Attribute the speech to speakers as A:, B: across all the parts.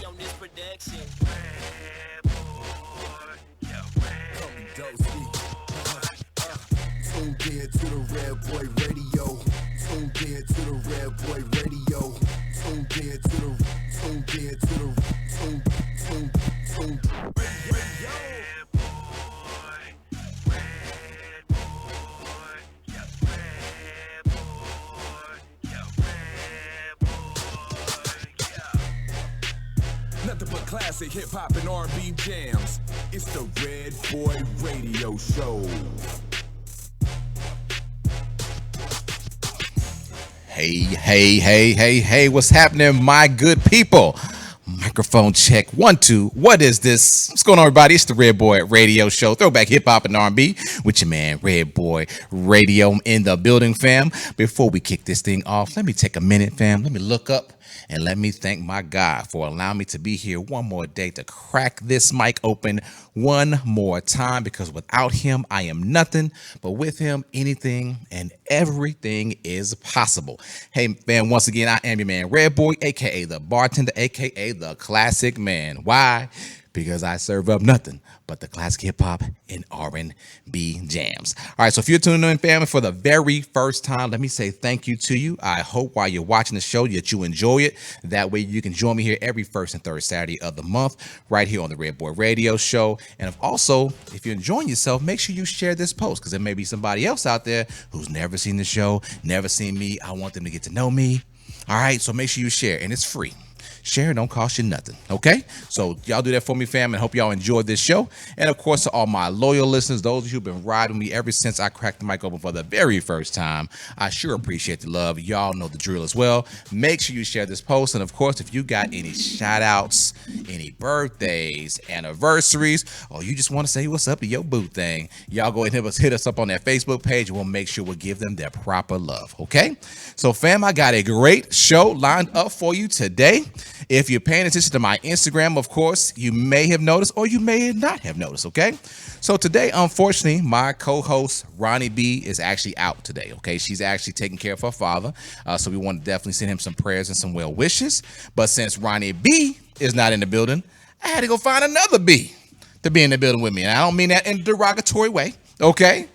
A: On this production.
B: Tuned in to the Redboi Raydio. Tuned in to the Redboi Raydio. Tuned in to the
C: Nothing but classic hip-hop and R&B jams. It's the Redboi Raydio Show.
D: Hey, what's happening, my good people? Microphone check, 1, 2. What is this? What's going on, everybody? It's the Redboi Raydio Show, throwback hip-hop and R&B with your man, Redboi Raydio in the building, fam. Before we kick this thing off, let me take a minute, fam. Let me look up and let me thank my God for allowing me to be here one more day to crack this mic open one more time, because without him, I am nothing, but with him, anything and everything is possible. Hey, man, once again, I am your man, Redboi, a.k.a. the bartender, a.k.a. the classic man. Why? Because I serve up nothing but the classic hip-hop and R&B jams. All right, so if you're tuning in, family, for the very first time, let me say thank you to you. I hope while you're watching the show that you enjoy it. That way you can join me here every first and third Saturday of the month right here on the Redboi Raydio Show. And if you're enjoying yourself, make sure you share this post, because there may be somebody else out there who's never seen the show, never seen me. I want them to get to know me. All right, so make sure you share, and it's free. Sharing don't cost you nothing, okay? So y'all do that for me, fam, and hope y'all enjoyed this show. And of course, to all my loyal listeners, those of you who've been riding with me ever since I cracked the mic open for the very first time, I sure appreciate the love. Y'all know the drill as well. Make sure you share this post. And of course, if you got any shout outs, any birthdays, anniversaries, or you just want to say what's up to your boo thing, y'all go ahead and hit us up on that Facebook page, and we'll make sure we'll give them their proper love, okay? So, fam, I got a great show lined up for you today. If you're paying attention to my Instagram, of course, you may have noticed, or you may not have noticed, okay? So today, unfortunately, my co-host, Ronnie B, is actually out today, okay? She's actually taking care of her father, so we want to definitely send him some prayers and some well wishes. But since Ronnie B is not in the building, I had to go find another B to be in the building with me. And I don't mean that in a derogatory way, okay?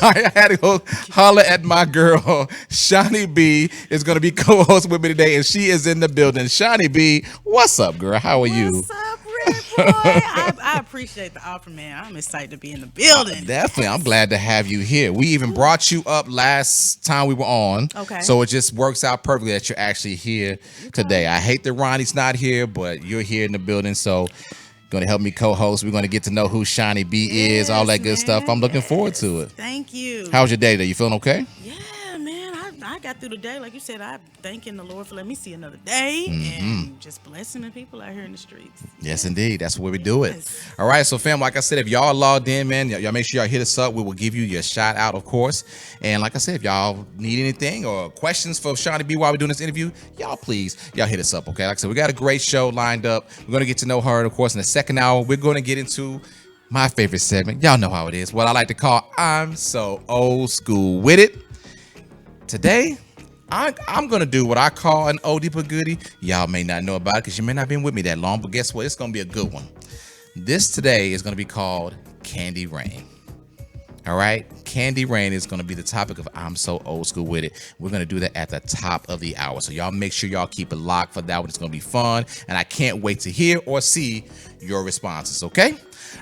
D: I had to go holler at my girl. Shaunie B is going to be co-host with me today, and she is in the building. Shaunie B, what's up, girl? How are you?
E: What's up, Redboi? I appreciate the offer, man. I'm excited to be in the building.
D: Definitely. I'm glad to have you here. We even brought you up last time we were on.
E: Okay.
D: So it just works out perfectly that you're actually here today. I hate that Ronnie's not here, but you're here in the building, so going to help me co-host. We're going to get to know who Shaunie B is, all that good stuff. I'm looking forward to it.
E: Thank you.
D: How's your day today? You feeling okay?
E: Yeah, man. I got through the day. Like you said, I'm thanking the Lord for letting me see another day and just blessing the people out here in the streets.
D: Yes, indeed. That's where we do it. All right. So, fam, like I said, if y'all logged in, man, y'all make sure y'all hit us up. We will give you your shout out, of course. And like I said, if y'all need anything or questions for Shaunie B while we're doing this interview, y'all hit us up, okay? Like I said, we got a great show lined up. We're going to get to know her. And of course, in the second hour, we're going to get into my favorite segment. Y'all know how it is. What I like to call I'm So Old School With It. Today, I'm going to do what I call an oldie but goodie. Y'all may not know about it because you may not have been with me that long, but guess what? It's going to be a good one. This today is going to be called Candy Rain. All right? Candy Rain is going to be the topic of I'm So Old School With It. We're going to do that at the top of the hour. So y'all make sure y'all keep it locked for that one. It's going to be fun. And I can't wait to hear or see your responses, okay?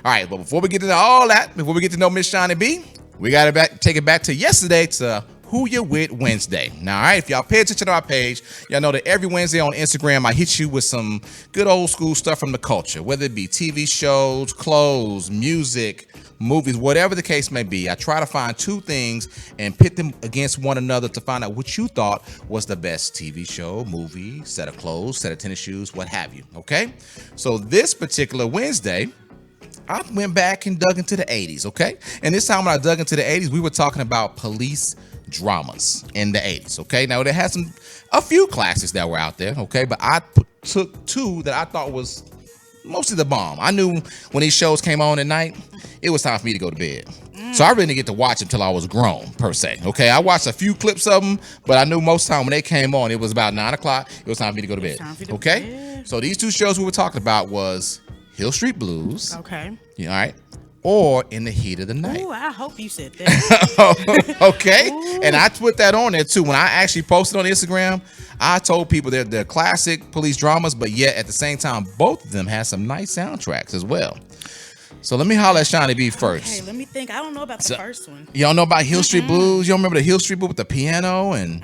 D: All right, but before we get into all that, before we get to know Miss Shaunie B, we got to take it back to yesterday to Who You With Wednesday. Now, all right, if y'all pay attention to our page, y'all know that every Wednesday on Instagram, I hit you with some good old school stuff from the culture, whether it be TV shows, clothes, music, movies, whatever the case may be. I try to find two things and pit them against one another to find out what you thought was the best TV show, movie, set of clothes, set of tennis shoes, what have you, okay? So this particular Wednesday, I went back and dug into the 80s, okay? And this time when I dug into the 80s, we were talking about police dramas in the 80s, okay? Now, there had a few classics that were out there, okay? But I took two that I thought was mostly the bomb. I knew when these shows came on at night, it was time for me to go to bed. So I really didn't get to watch until I was grown, per se, okay? I watched a few clips of them, but I knew most of the time when they came on, it was about 9 o'clock. It was time for me to go to bed, okay? So these two shows we were talking about was Hill Street Blues.
E: Okay.
D: All right. Or In the Heat of the Night.
E: Ooh, I hope you said that.
D: Okay.
E: Ooh.
D: And I put that on there too. When I actually posted on Instagram, I told people they're classic police dramas, but yet at the same time, both of them have some nice soundtracks as well. So let me holler at Shaunie B first.
E: Okay, let me think. I don't know about the first one.
D: You don't know about Hill Street Blues? You don't remember the Hill Street Blues with the piano? And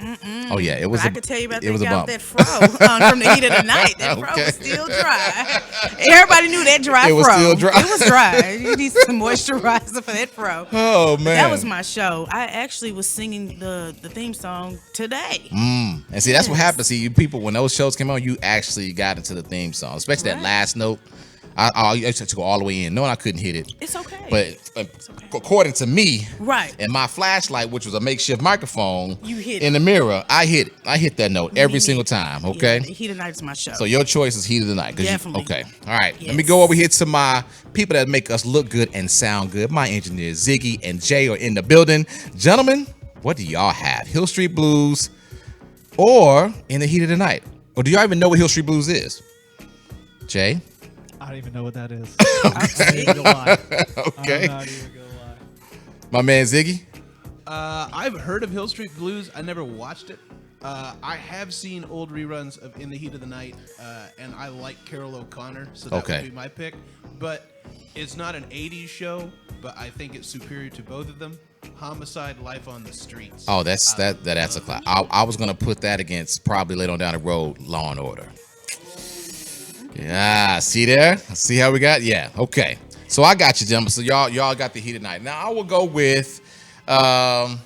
D: oh yeah, it was.
E: I could tell you about
D: it was a bump.
E: that fro from the heat of the night. That fro was still dry. Everybody knew that dry
D: It was
E: fro.
D: still dry.
E: It was dry. You need some moisturizer for that fro.
D: Oh man,
E: that was my show. I actually was singing the theme song today.
D: And see, that's what happened. See, you people, when those shows came on, you actually got into the theme song, especially that last note. I used to go all the way in, knowing I couldn't hit it.
E: It's okay.
D: But according to me,
E: right,
D: and my flashlight, which was a makeshift microphone,
E: you hit
D: in the mirror, I hit it. I hit that note every single time. Okay.
E: Yeah, Heat of the Night is my show.
D: So your choice is Heat of the Night.
E: Definitely.
D: Okay. All right.
E: Yes.
D: Let me go over here to my people that make us look good and sound good. My engineers Ziggy and Jay are in the building. Gentlemen, what do y'all have? Hill Street Blues or In the Heat of the Night? Or do y'all even know what Hill Street Blues is? Jay?
F: I don't even know what that is.
D: Okay.
F: I'm not even gonna lie.
D: My man Ziggy?
G: I've heard of Hill Street Blues. I never watched it. I have seen old reruns of In the Heat of the Night, and I like Carol O'Connor, so that would be my pick. But it's not an 80s show, but I think it's superior to both of them. Homicide, Life on the Streets.
D: Oh, that's a class. I was gonna put that against probably later on down the road, Law and Order. Yeah, see there? See how we got? Yeah, okay. So I got you, gentlemen. So y'all got the Heat of Night. Now I will go with I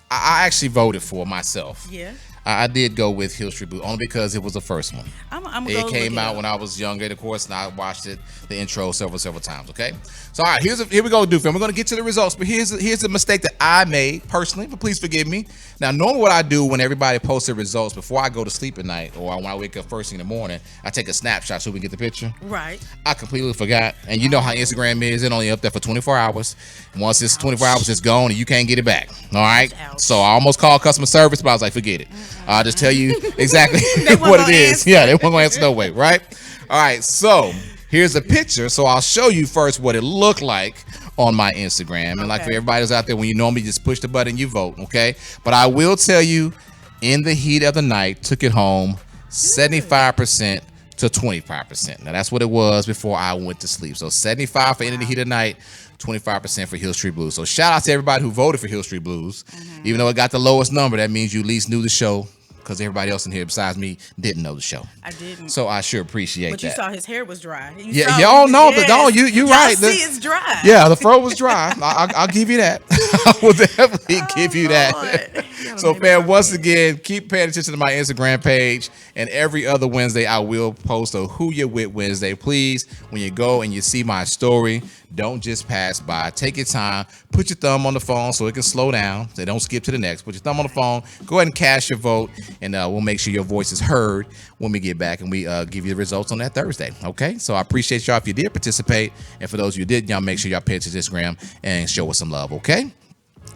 D: actually voted for myself.
E: Yeah.
D: I did go with Hill Street Blues only because it was the first one. It came out when I was younger, of course, and I watched the intro several times. Okay, so all right, here we go, Doof. We're gonna get to the results, but here's the mistake that I made personally. But please forgive me. Now, normally what I do when everybody posts their results before I go to sleep at night, or when I wake up first thing in the morning, I take a snapshot so we can get the picture.
E: Right.
D: I completely forgot, and you know how Instagram is; it only up there for 24 hours. Once it's 24 hours, it's gone, and you can't get it back. All right.
E: Ouch.
D: So I almost called customer service, but I was like, forget it. I'll just tell you exactly what it is.
E: Answer.
D: Yeah, they weren't gonna answer no way, right? All right, so here's a picture. So I'll show you first what it looked like on my Instagram. And like for everybody who's out there, when you normally just push the button, you vote, okay? But I will tell you, In the Heat of the Night took it home 75% to 25%. Now that's what it was before I went to sleep. So 75 for In the Heat of the Night, 25% for Hill Street Blues. So shout out to everybody who voted for Hill Street Blues. Even though it got the lowest number, that means you at least knew the show, because everybody else in here besides me didn't know the show.
E: I didn't.
D: So I sure appreciate that.
E: But you saw his hair was dry.
D: Y'all know that. No, you right.
E: See, it's dry.
D: Yeah, the fro was dry. I'll give you that. I will definitely give you that. So, fam, once again, keep paying attention to my Instagram page. And every other Wednesday, I will post a Who You With Wednesday. Please, when you go and you see my story, don't just pass by. Take your time. Put your thumb on the phone so it can slow down. So don't skip to the next. Put your thumb on the phone. Go ahead and cast your vote. And we'll make sure your voice is heard when we get back and we give you the results on that Thursday. Okay? So I appreciate y'all if you did participate. And for those of you who didn't, y'all make sure y'all pay attention to Instagram and show us some love. Okay?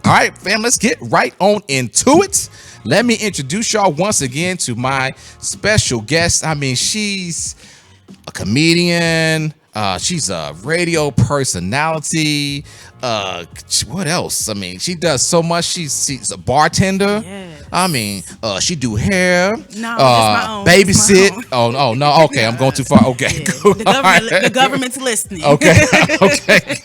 D: All right, fam, let's get right on into it. Let me introduce y'all once again to my special guest. I mean, she's a comedian. She's a radio personality. What else? I mean, she does so much. She's a bartender.
E: Yes.
D: I mean, she do hair.
E: No, it's my own.
D: Babysit.
E: It's my own.
D: Oh no. Okay, I'm going too far. Okay,
E: Yeah.
D: cool.
E: The government's listening.
D: Okay. Okay.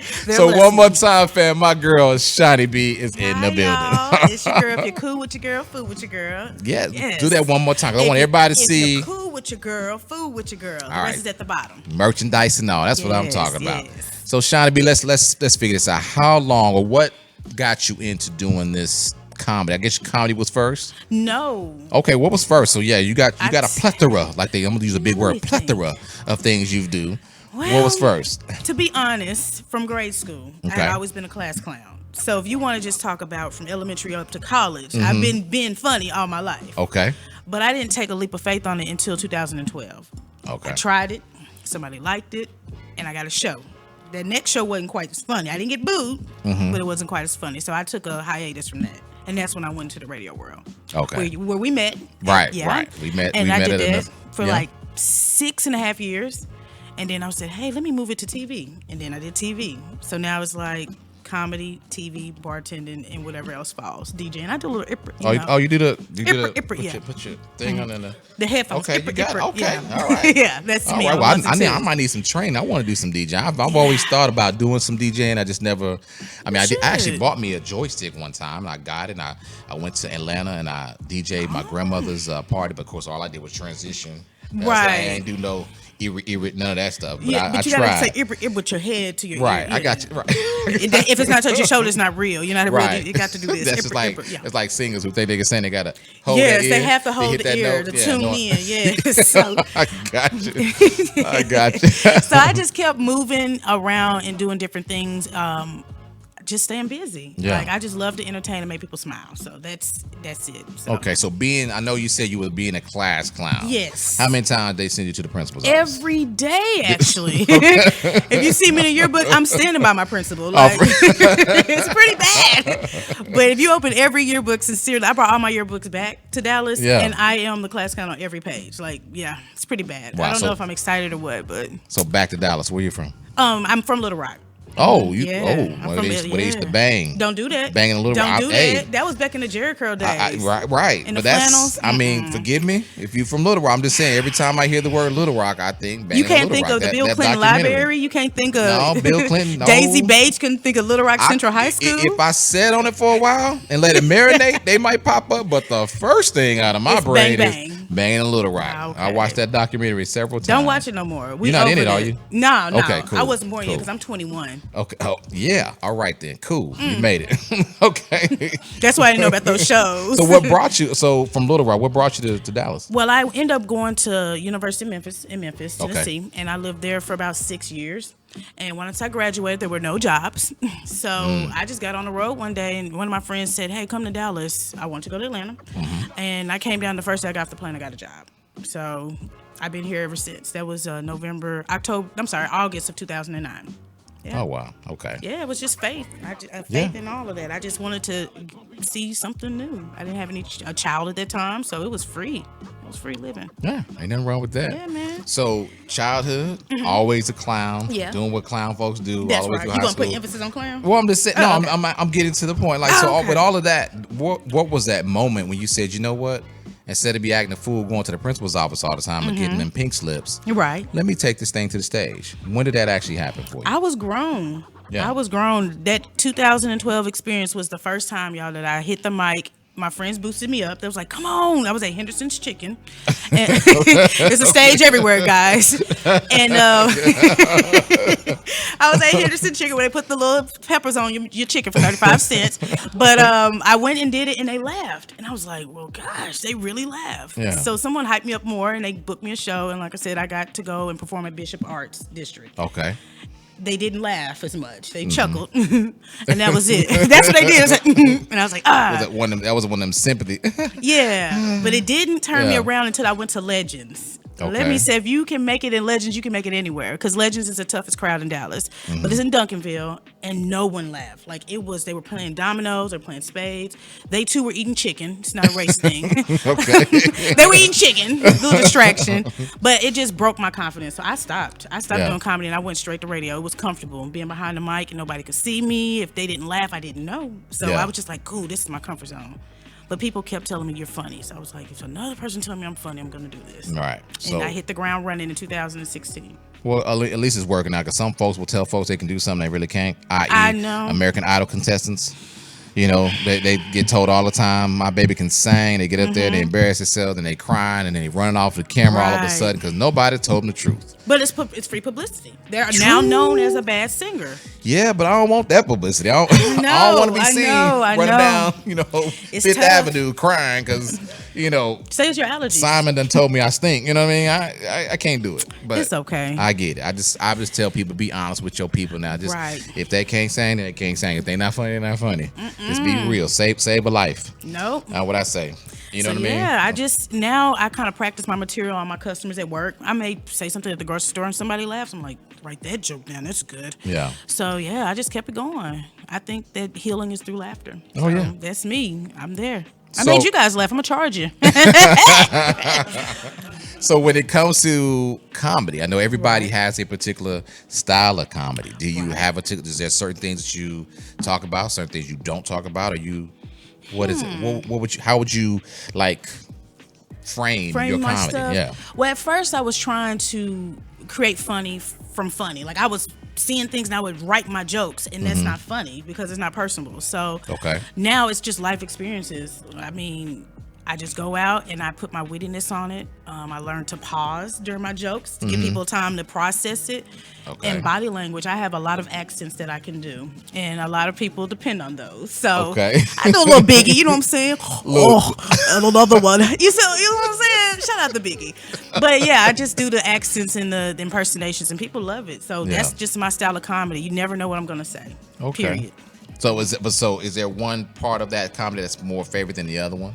D: So one more time, fam. My girl Shaunie B is in the building.
E: Y'all. It's your girl. If you're cool with your girl, food with your girl.
D: Yeah,
E: Yes.
D: do that one more time. 'Cause I want everybody to
E: If
D: see
E: you're cool with your girl, food with your girl. The
D: right.
E: rest is at the bottom.
D: merchandise and all. That's what I'm
E: Yes,
D: talking about.
E: yes.
D: So Shaunie B, let's figure this out. How long or what got you into doing this comedy? I guess your comedy was first.
E: No.
D: Okay, what was first? So yeah, you got a
E: I-
D: plethora. Like I'm gonna use a big word,
E: Everything.
D: plethora of things you do. what
E: Well,
D: was first?
E: To be honest, from grade school, I
D: Okay.
E: had always been a class clown. So if you want to just talk about from elementary up to college,
D: Mm-hmm.
E: I've been being funny all my life.
D: Okay.
E: But I didn't take a leap of faith on it until 2012.
D: Okay.
E: I tried it, somebody liked it, and I got a show. That next show wasn't quite as funny. I didn't get booed,
D: Mm-hmm.
E: but it wasn't quite as funny. So I took a hiatus from that. And that's when I went into the radio world.
D: Okay.
E: Where we met.
D: Right,
E: Yeah.
D: right. We met-
E: And
D: we
E: I
D: met
E: did
D: at
E: that
D: a-
E: for
D: yeah.
E: like 6.5 years. And then I said, hey, let me move it to TV. And then I did TV. So now it's like comedy, TV, bartending, and whatever else falls. DJ. And I do a little
D: You did a
E: Ipper, yeah.
D: put your thing on in the.
E: the headphones.
D: Okay, you got it. Okay,
E: yeah.
D: all right.
E: Yeah, that's
D: All
E: me.
D: right,
E: I'm
D: well,
E: ones and
D: I
E: twos.
D: might need some training. I want to do some DJ. I've always thought about doing some DJing. I just never. I mean, I actually
E: should.
D: bought me a joystick one time, and I got it. And I went to Atlanta and I DJ'd my grandmother's party, but of course, all I did was transition.
E: Right.
D: I ain't do no none of that stuff. But
E: Yeah,
D: I
E: but you
D: tried.
E: gotta say it with your head to your
D: Right,
E: ear.
D: I got you. Right.
E: If it's not touching your shoulder, it's not real. You're not a real.
D: Right.
E: You got to do this.
D: That's just like
E: yeah.
D: it's like singers who think they can sing. They gotta hold
E: Yes,
D: that
E: they
D: ear,
E: have to hold
D: hit
E: the
D: that
E: ear
D: note.
E: to
D: Yeah,
E: tune
D: no,
E: in. Yes. So,
D: I got you. I got you.
E: so I just kept moving around and doing different things. Just staying busy.
D: Yeah.
E: Like I just love to entertain and make people smile. So that's it. So.
D: Okay, so I know you said you were being a class clown.
E: Yes.
D: How many times they send you to the principal's office?
E: Every day, actually. If you see me in a yearbook, I'm standing by my principal. Like, it's pretty bad. But if you open every yearbook, sincerely, I brought all my yearbooks back to Dallas,
D: Yeah.
E: and I am the class clown on every page. Like, yeah, it's pretty bad.
D: Wow,
E: I don't
D: so-
E: know if I'm excited or what, but
D: So back to Dallas. Where you from?
E: I'm from Little Rock.
D: Oh,
E: Yeah, I'm
D: where
E: from
D: they used to bang.
E: Don't do that.
D: Banging a little
E: Don't
D: rock.
E: do
D: Hey.
E: that. That was back in the Jerry Curl days.
D: Right.
E: And
D: But
E: the
D: that's,
E: flannels?
D: I mean, forgive me if you from Little Rock. I'm just saying, every time I hear the word Little Rock, I think banging
E: You can't
D: Little
E: think
D: Rock.
E: of the
D: That-
E: Bill
D: that
E: Clinton
D: documentary.
E: Library. You can't think of
D: No, Bill Clinton, no.
E: Daisy Bates couldn't think of Little Rock Central High
D: I-
E: School.
D: If I sat on it for a while and let it marinate, they might pop up. But the first thing out of my
E: It's
D: brain
E: Bang
D: is
E: Bang.
D: banging a Little Rock.
E: Ah, okay.
D: I watched that documentary several times.
E: Don't watch it no more. We
D: You're not in
E: over
D: it, are
E: that.
D: you?
E: No.
D: Okay, cool,
E: I wasn't born yet
D: cool.
E: because I'm 21.
D: Okay. Oh, yeah. All right then. Cool. You made it. Okay.
E: That's why I didn't know about those shows.
D: So what brought you? So from Little Rock, what brought you to Dallas?
E: Well, I ended up going to University of Memphis
D: Okay.
E: Tennessee, and I lived there for about 6 years. And once I graduated, there were no jobs. So I just got on the road one day, and one of my friends said, hey, come to Dallas. I want to go to Atlanta. And I came down the first day I got off the plane, I got a job. So I've been here ever since. That was August of 2009. Yeah.
D: Oh wow. Okay.
E: Yeah, it was just faith. Faith
D: Yeah.
E: in all of that. I just wanted to see something new. I didn't have a child at that time, so it was free. It was free living.
D: Yeah. Ain't nothing wrong with that.
E: Yeah, man.
D: So childhood, always a clown.
E: Yeah.
D: Doing what clown folks do
E: That's
D: all the way
E: right.
D: through
E: You
D: high
E: gonna
D: school.
E: put emphasis on clown?
D: Well, I'm just saying.
E: Oh,
D: No,
E: okay.
D: I'm getting to the point. Like,
E: Oh,
D: so
E: okay.
D: with all of that, what was that moment when you said, you know what? Instead of be acting a fool, going to the principal's office all the time and getting them pink slips,
E: You're right.
D: let me take this thing to the stage. When did that actually happen for you?
E: I was grown.
D: Yeah.
E: I was grown. That 2012 experience was the first time, y'all, that I hit the mic. My friends boosted me up. They was like, come on. I was at Henderson's Chicken. And there's a stage everywhere, guys. And I was at Henderson's Chicken where they put the little peppers on your chicken for 35 cents. But I went and did it, and they laughed. And I was like, well, gosh, they really laughed.
D: Yeah.
E: So someone hyped me up more, and they booked me a show. And like I said, I got to go and perform at Bishop Arts District.
D: Okay.
E: They didn't laugh as much. They chuckled, and that was it. That's what they did. It was like, and I was like,
D: That was one of them sympathy.
E: yeah. But it didn't turn me
D: Yeah.
E: around until I went to Legends. Let
D: Okay.
E: me say, if you can make it in Legends, you can make it anywhere. Because Legends is the toughest crowd in Dallas. But it's in Duncanville, and no one laughed. Like, they were playing dominoes, they were playing spades. They too were eating chicken. It's not a race thing.
D: Okay.
E: They were eating chicken, little distraction. But it just broke my confidence. So I stopped.
D: Yeah.
E: Doing comedy, and I went straight to radio. It was comfortable being behind the mic, and nobody could see me. If they didn't laugh, I didn't know. So
D: Yeah.
E: I was just like, cool, this is my comfort zone. But people kept telling me you're funny. So I was like, if another person tells me I'm funny, I'm going to do this.
D: Right. So,
E: And I hit the ground running in 2016.
D: well, at least it's working out because some folks will tell folks they can do something they really can't. I.e.,
E: I know.
D: American Idol contestants. You know, they get told all the time, my baby can sing. They get up there, they embarrass themselves, and they crying, and then they running off the camera all of a
E: Right.
D: sudden because nobody told them the truth.
E: But it's free publicity. They're now known as a bad singer.
D: Yeah, but I don't want that publicity. I don't want to be seen
E: I
D: running
E: know.
D: down,
E: It's
D: Fifth
E: tough.
D: Avenue crying because,
E: Say it's your allergies.
D: Simon done told me I stink. You know what I mean? I can't do it. But
E: It's okay.
D: I get it. I just tell people, be honest with your people now. Just
E: Right.
D: if they can't sing, then they can't sing. If they not funny, they're not funny. Just be real. Save a life.
E: Nope.
D: Now what I say. You know
E: So
D: what I mean?
E: yeah, I kind of practice my material on my customers at work. I may say something at the grocery store and somebody laughs. I'm like, write that joke down. That's good.
D: Yeah.
E: So yeah, I just kept it going. I think that healing is through laughter.
D: Oh,
E: So
D: yeah.
E: That's me. I'm there. I
D: So-
E: made you guys laugh. I'm gonna charge you.
D: So when it comes to comedy, I know everybody has a particular style of comedy. Do you have is there certain things that you talk about, certain things you don't talk about, or you? What is it? What would you? How would you like frame your
E: my
D: comedy?
E: stuff.
D: Yeah.
E: Well, at first I was trying to create funny from funny. Like I was seeing things and I would write my jokes, and that's not funny because it's not personable. So
D: Okay.
E: now it's just life experiences. I mean, I just go out and I put my wittiness on it. I learned to pause during my jokes to give people time to process it.
D: Okay.
E: And body language, I have a lot of accents that I can do, and a lot of people depend on those. So
D: Okay.
E: I do a little Biggie, you know what I'm saying? Oh, and another one. You know what I'm saying? Shout out to Biggie. But yeah, I just do the accents and the impersonations, and people love it. So that's
D: Yeah.
E: just my style of comedy. You never know what I'm gonna say.
D: Okay.
E: Period.
D: So is there one part of that comedy that's more favorite than the other one?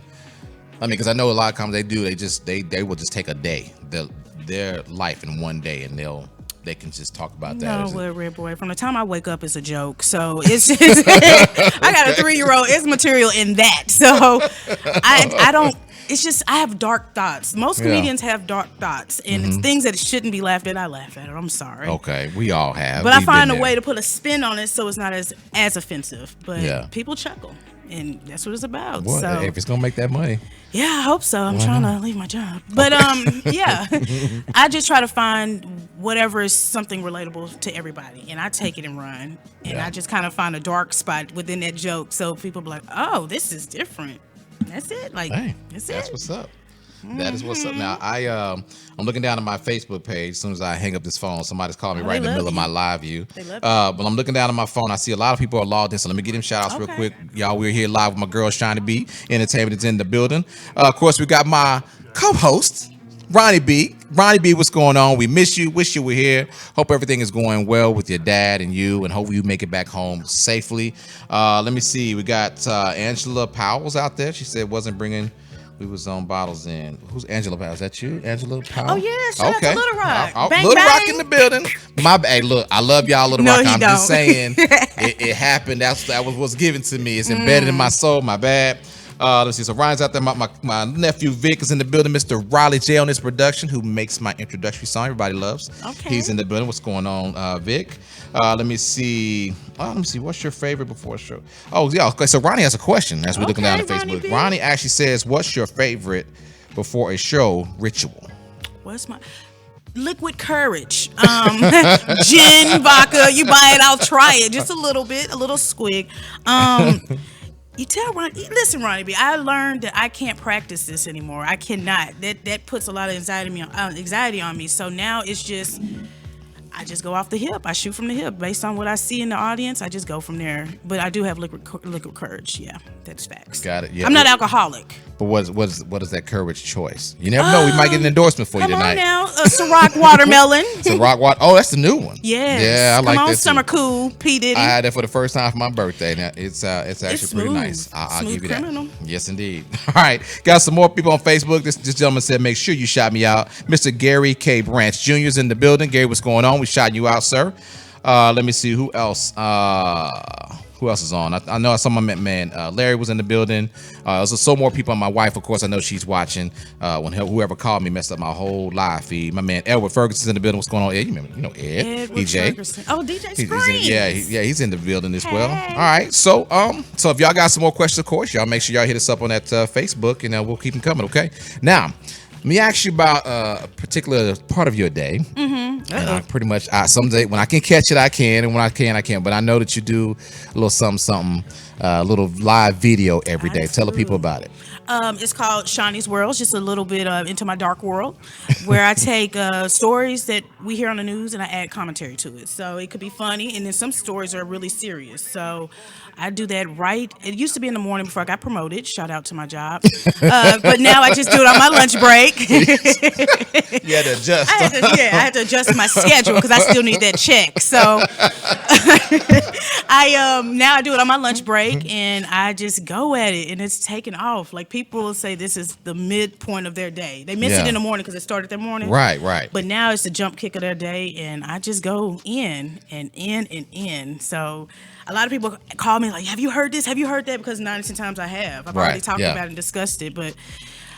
D: I mean, because I know a lot of comedy they will just take a day, their life in one day, and they can just talk about that.
E: No,
D: Is it-
E: well, Redboi, from the time I wake up, it's a joke. So it's just, I got a 3-year-old. It's material in that. So I don't. It's just I have dark thoughts. Most
D: Yeah.
E: comedians have dark thoughts, and it's things that shouldn't be laughed at. I laugh at it. I'm sorry.
D: Okay, we all have.
E: But I
D: We've
E: find a
D: been
E: way
D: there.
E: to put a spin on it so it's not as offensive. But
D: Yeah.
E: people chuckle, and that's what it's about.
D: Well,
E: so
D: if it's gonna make that money.
E: yeah, I hope so. I'm trying to leave my job. But yeah. I just try to find whatever is something relatable to everybody. And I take it and run. And
D: Yeah.
E: I just kind of find a dark spot within that joke. So people be like, oh, this is different. That's it. Like
D: Hey,
E: that's
D: that's
E: it.
D: what's up. That is what's up. Now I'm looking down at my Facebook page. As soon as I hang up this phone, somebody's calling me
E: Oh,
D: right in
E: they
D: the middle
E: love
D: of my
E: you.
D: live view.
E: They love
D: But I'm looking down at my phone. I see a lot of people are logged in. So let me get them shout outs real
E: Okay.
D: quick. Y'all, we're here live with my girl Shaunie B. Entertainment is in the building. Of course, we got my co-host, Ronnie B. Ronnie B, what's going on? We miss you. Wish you were here. Hope everything is going well with your dad and you, and hope you make it back home safely. Let me see. We got Angela Powell's out there. She said wasn't bringing. We was on bottles in. Who's Angela Powell? Is that you, Angela Powell?
E: Oh, yeah. Shout out to Little Rock. Bang,
D: Little Rock
E: bang.
D: in the building. Hey, look, I love y'all, Little
E: No,
D: Rock.
E: you
D: I'm just
E: don't.
D: saying, it happened. That was what's given to me. It's embedded in my soul. My bad. Let's see. So Ryan's out there. My nephew Vic is in the building. Mr. Riley J on this production, who makes my introductory song everybody loves.
E: Okay.
D: He's in the building. What's going on, Vic? Let me see. What's your favorite before a show? Oh yeah. Okay. So Ronnie has a question as we're looking down at
E: Okay, Ronnie
D: Facebook.
E: B.
D: Ronnie actually says, "What's your favorite before a show ritual?"
E: What's my liquid courage? Gin, vodka. You buy it, I'll try it. Just a little bit, a little squig. You tell Ronnie, listen, Ronnie B. I learned that I can't practice this anymore. I cannot. That puts a lot of anxiety on me. So now it's just, I just go off the hip. I shoot from the hip based on what I see in the audience. I just go from there. But I do have liquid courage. Yeah, that's facts.
D: Got it. Yeah.
E: I'm not alcoholic.
D: But what is that courage choice? You never know. We might get an endorsement for you
E: Come
D: tonight.
E: on now, Ciroc watermelon.
D: So Rock Water. Oh, that's the new one.
E: Yes.
D: Yeah, I like
E: Come on,
D: that too.
E: Summer Cool, P. Diddy.
D: I had that for the first time for my birthday. Now it's actually pretty
E: smooth.
D: nice. I'll
E: Smooth
D: give you that.
E: criminal.
D: Yes, indeed. All right, got some more people on Facebook. This gentleman said, "Make sure you shout me out." Mr. Gary K. Branch Jr. is in the building. Gary, what's going on? We shouting you out, sir. Let me see who else. Who else is on? I know I saw my man Larry was in the building. So more people. My wife, of course, I know she's watching. When whoever called me messed up my whole live feed. My man Edward Ferguson's in the building. What's going on, Ed? You know Ed, DJ.
E: Ferguson. Oh, DJ Springs.
D: He's in the building as well. All right, so if y'all got some more questions, of course, y'all make sure y'all hit us up on that Facebook, and we'll keep them coming. Okay. Now, let me ask you about a particular part of your day. And I pretty much, someday when I can catch it, I can, and when I can't. But I know that you do a little something, a little live video every day. Tell the people about it.
E: It's called Shaunie's World. It's just a little bit into my dark world, where I take stories that we hear on the news and I add commentary to it. So it could be funny, and then some stories are really serious. So I do that right. It used to be in the morning before I got promoted. Shout out to my job. But now I just do it on my lunch break.
D: You had to adjust.
E: I had to adjust my schedule because I still need that check. So now I do it on my lunch break, and I just go at it, and it's taking off. Like, people will say this is the midpoint of their day. They miss it in the morning because it started their morning.
D: Right.
E: But now it's the jump kick of their day, and I just go in and in and in. So a lot of people call me like, have you heard this? Have you heard that? Because 90 times I have. I've already talked about it and discussed it, but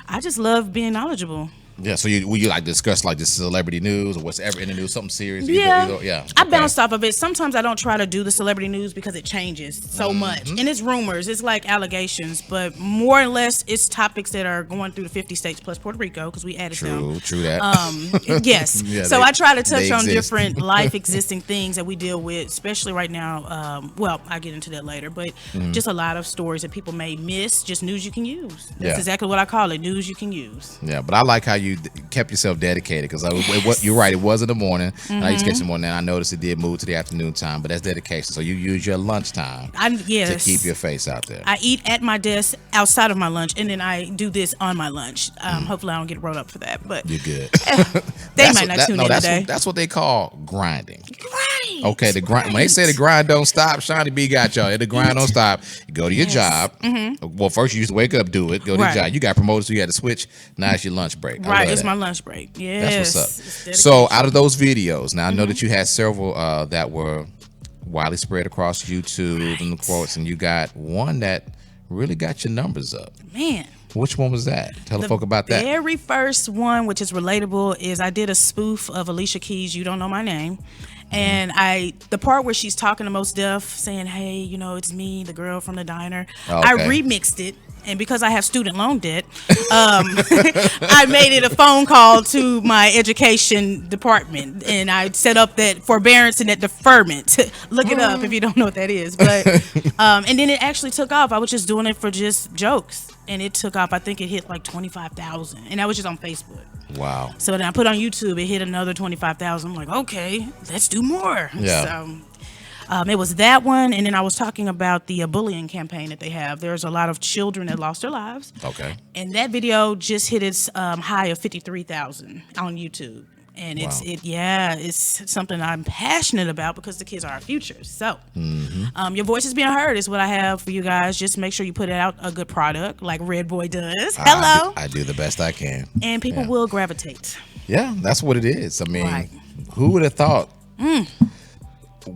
E: I just love being knowledgeable.
D: Yeah, so you like discuss like the celebrity news or what's ever in the news, something serious?
E: Yeah. I bounce off of it. Sometimes I don't try to do the celebrity news because it changes so much. And it's rumors. It's like allegations. But more or less, it's topics that are going through the 50 states plus Puerto Rico because we added them. True that. Yes. So I try to touch on different life existing things that we deal with, especially right now. Well, I'll get into that later. But just a lot of stories that people may miss, just news you can use. That's exactly what I call it, news you can use.
D: Yeah, but I like how you kept yourself dedicated, because you're right, it was in the morning, and I used to catch it in the morning, and I noticed it did move to the afternoon time, but that's dedication. So you use your lunchtime to keep your face out there.
E: I eat at my desk outside of my lunch, and then I do this on my lunch. Hopefully I don't get rolled up for that, but
D: you're good.
E: They might not tune in today.
D: That's what they call grinding. Right. Okay, the grind. When they say the grind don't stop, Shaunie B got y'all. The grind don't stop. You go to your job. Well, first you used to wake up, do it. Go to your job. You got promoted, so you had to switch. Now it's your lunch break.
E: Right, it's my lunch break. Yes.
D: That's what's up. So out of those videos, now I know that you had several that were widely spread across YouTube and the quotes, and you got one that really got your numbers up.
E: Man.
D: Which one was that? Tell the folk about that.
E: The very first one, which is relatable, is I did a spoof of Alicia Keys' You Don't Know My Name. And the part where she's talking to Mos Def, saying, hey, it's me, the girl from the diner. I remixed it. And because I have student loan debt, I made it a phone call to my education department, and I set up that forbearance and that deferment. Look it up if you don't know what that is. But and then it actually took off. I was just doing it for just jokes, and it took off. I think it hit like 25,000, and that was just on Facebook.
D: Wow.
E: So then I put on YouTube, it hit another 25,000. I'm like, okay, let's do more.
D: Yeah.
E: So it was that one, and then I was talking about the bullying campaign that they have. There's a lot of children that lost their lives.
D: Okay.
E: And that video just hit its high of 53,000 on YouTube. And it's something I'm passionate about because the kids are our future. So your voice is being heard is what I have for you guys. Just make sure you put out a good product like Redboi does. Hello.
D: I do the best I can.
E: And people will gravitate.
D: Yeah, that's what it is. I mean, who would have thought?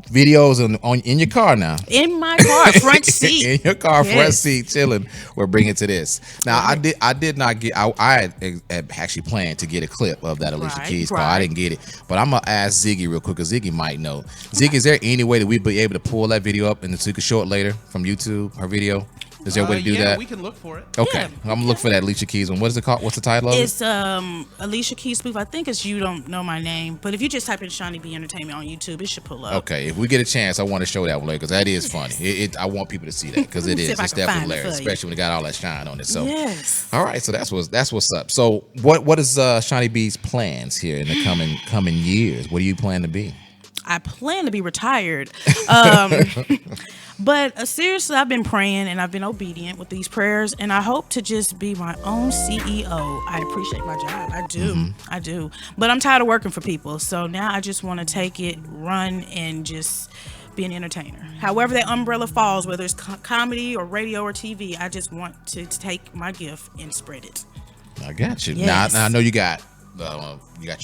D: Videos in your car now.
E: In my car, front seat.
D: In your car, front seat, chilling. We're bringing to this. Now, I did not get. I had actually planned to get a clip of that Alicia Keys call. I didn't get it, but I'm gonna ask Ziggy real quick because Ziggy might know. Ziggy, is there any way that we'd be able to pull that video up and so you can show it later from YouTube? Her video. Is there a way to do that?
G: We can look for it.
D: Okay, I'm gonna look for that Alicia Keys one. What is it called? What's the title of it?
E: It's Alicia Keys spoof. I think it's You Don't Know My Name. But if you just type in Shaunie B Entertainment on YouTube, it should pull up.
D: Okay, if we get a chance, I want to show that one later because that is funny. I want people to see that because it is. It's definitely hilarious, especially when it got all that shine on it. So all right, so that's what's up. So what is Shaunie B's plans here in the coming years? What do you plan to be?
E: I plan to be retired. But seriously, I've been praying and I've been obedient with these prayers, and I hope to just be my own CEO. I appreciate my job. I do. I do. But I'm tired of working for people. So now I just want to take it, run, and just be an entertainer. However that umbrella falls, whether it's comedy or radio or TV, I just want to take my gift and spread it.
D: I got you. Yes. Now I know you got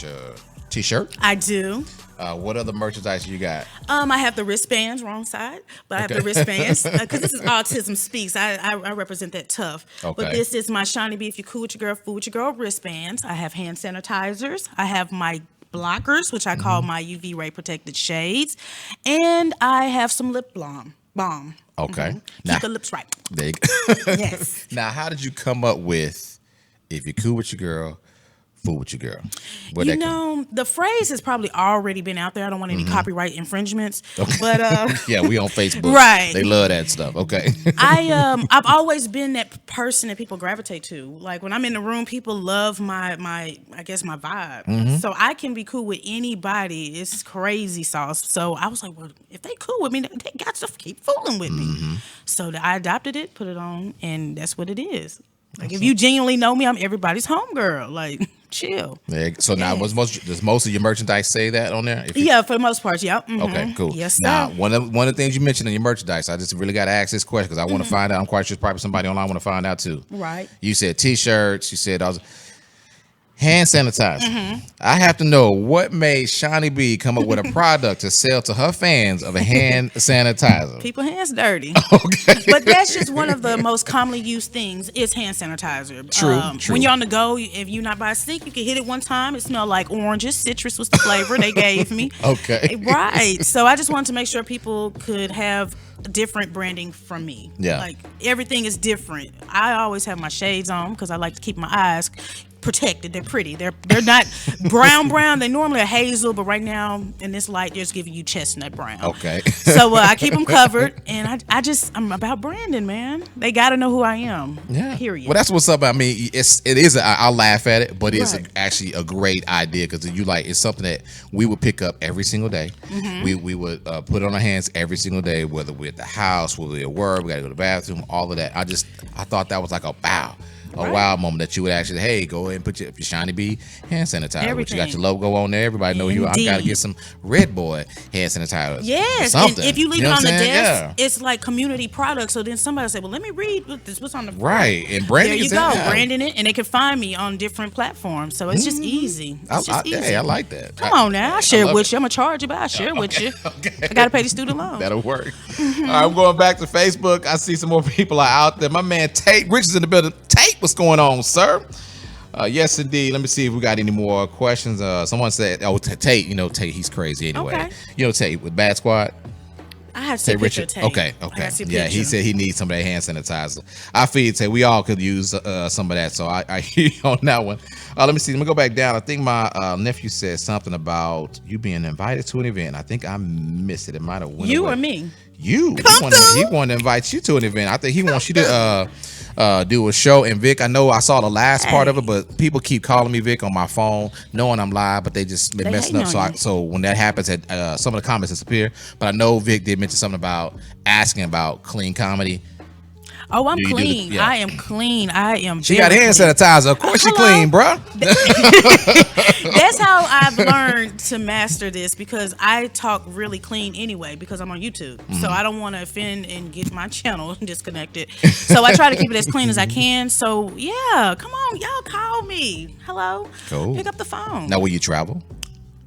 D: your T-shirt.
E: I do.
D: What other merchandise you got?
E: I have the wristbands, wrong side, but I have the wristbands because this is Autism Speaks. I represent that tough.
D: Okay.
E: But this is my Shaunie B. If you cool with your girl, fool with your girl wristbands. I have hand sanitizers. I have my blockers, which I call my UV ray protected shades, and I have some lip balm.
D: Okay.
E: Keep the lips right.
D: There you go.
E: Yes.
D: Now, how did you come up with if you're cool with your girl, fool with your girl?
E: You know, the phrase has probably already been out there. I don't want any copyright infringements. Okay. But
D: yeah, we on Facebook.
E: Right.
D: They love that stuff. Okay.
E: I've always been that person that people gravitate to. Like when I'm in the room, people love my I guess my vibe. So I can be cool with anybody. It's crazy sauce. So I was like, well, if they cool with me, they got to keep fooling with me. So I adopted it, put it on, and that's what it is. Like if you genuinely know me, I'm everybody's homegirl. Like chill.
D: Yeah. So now, does most of your merchandise say that on there?
E: Yeah, for the most part, yeah.
D: Okay, cool.
E: Yes, sir.
D: Now, one of the things you mentioned in your merchandise, I just really got to ask this question because I want to find out. I'm quite sure probably somebody online want to find out too.
E: Right.
D: You said T-shirts. You said hand sanitizer. I have to know what made Shaunie B come up with a product to sell to her fans of a hand sanitizer.
E: People hands dirty.
D: Okay.
E: But that's just one of the most commonly used things is hand sanitizer.
D: True.
E: When you're on the go, if you're not by a sink, you can hit it one time. It smelled like oranges. Citrus was the flavor they gave me.
D: Okay.
E: Right. So I just wanted to make sure people could have different branding from me.
D: Yeah.
E: Like everything is different. I always have my shades on because I like to keep my eyes protected. They're pretty. They're not brown. They normally are hazel, but right now in this light, they're just giving you chestnut brown.
D: Okay.
E: So I keep them covered, and I'm about branding, man. They got to know who I am.
D: Yeah.
E: Period.
D: Well, that's what's up. I mean, it is. I'll laugh at it, but it's
E: Right.
D: actually a great idea because it's something that we would pick up every single day. We would put it on our hands every single day, whether we're at the house, whether we're at work, we got to go to the bathroom, all of that. I thought that was like a wow moment that you would actually, hey, go ahead and put your Shaunie B hand sanitizer. Which you got your logo on there. Everybody know you. I got to get some Redboi hand sanitizer.
E: Yes,
D: something.
E: and if you leave it on the desk,
D: yeah.
E: it's like community product. So then somebody will say, well, let me read what's on the front.
D: Right, and branding.
E: There you
D: is
E: go,
D: yeah.
E: branding it, and they can find me on different platforms. So it's just easy. It's just easy.
D: Hey, I like that.
E: Come on now, I'll share it with you. I'm
D: you.
E: gonna charge you, but I'll share it with you. I gotta pay the student loan.
D: That'll work. All right, I'm going back to Facebook. I see some more people are out there. My man Tate Rich is in the building. Tate, what's going on, sir? Yes, indeed. Let me see if we got any more questions. Someone said, "Oh, Tate, Tate, he's crazy anyway."
E: Okay.
D: Tate with Bad Squad.
E: I have to see a picture of Tate.
D: Okay. Yeah, he said he needs some of that hand sanitizer. I feel you, Tate. We all could use some of that, so I hear you on that one. Let me see. Let me go back down. I think my nephew said something about you being invited to an event. I think I missed it. It might have went
E: You
D: away.
E: or me?
D: You. He wanted to invite you to an event. I think he wants you to do a show. And Vic, I know I saw the last part of it, but people keep calling me Vic on my phone, knowing I'm live, but they just been messing up. So when that happens, some of the comments disappear. But I know Vic did mention something about asking about clean comedy.
E: Oh, I'm clean. Yeah. I am clean. I am.
D: She got hand sanitizer. Of course, she clean, bro.
E: That's how I've learned to master this because I talk really clean anyway because I'm on YouTube. So I don't want to offend and get my channel disconnected. So I try to keep it as clean as I can. So yeah, come on, y'all call me. Hello.
D: Cool.
E: Pick up the phone.
D: Now, will you travel?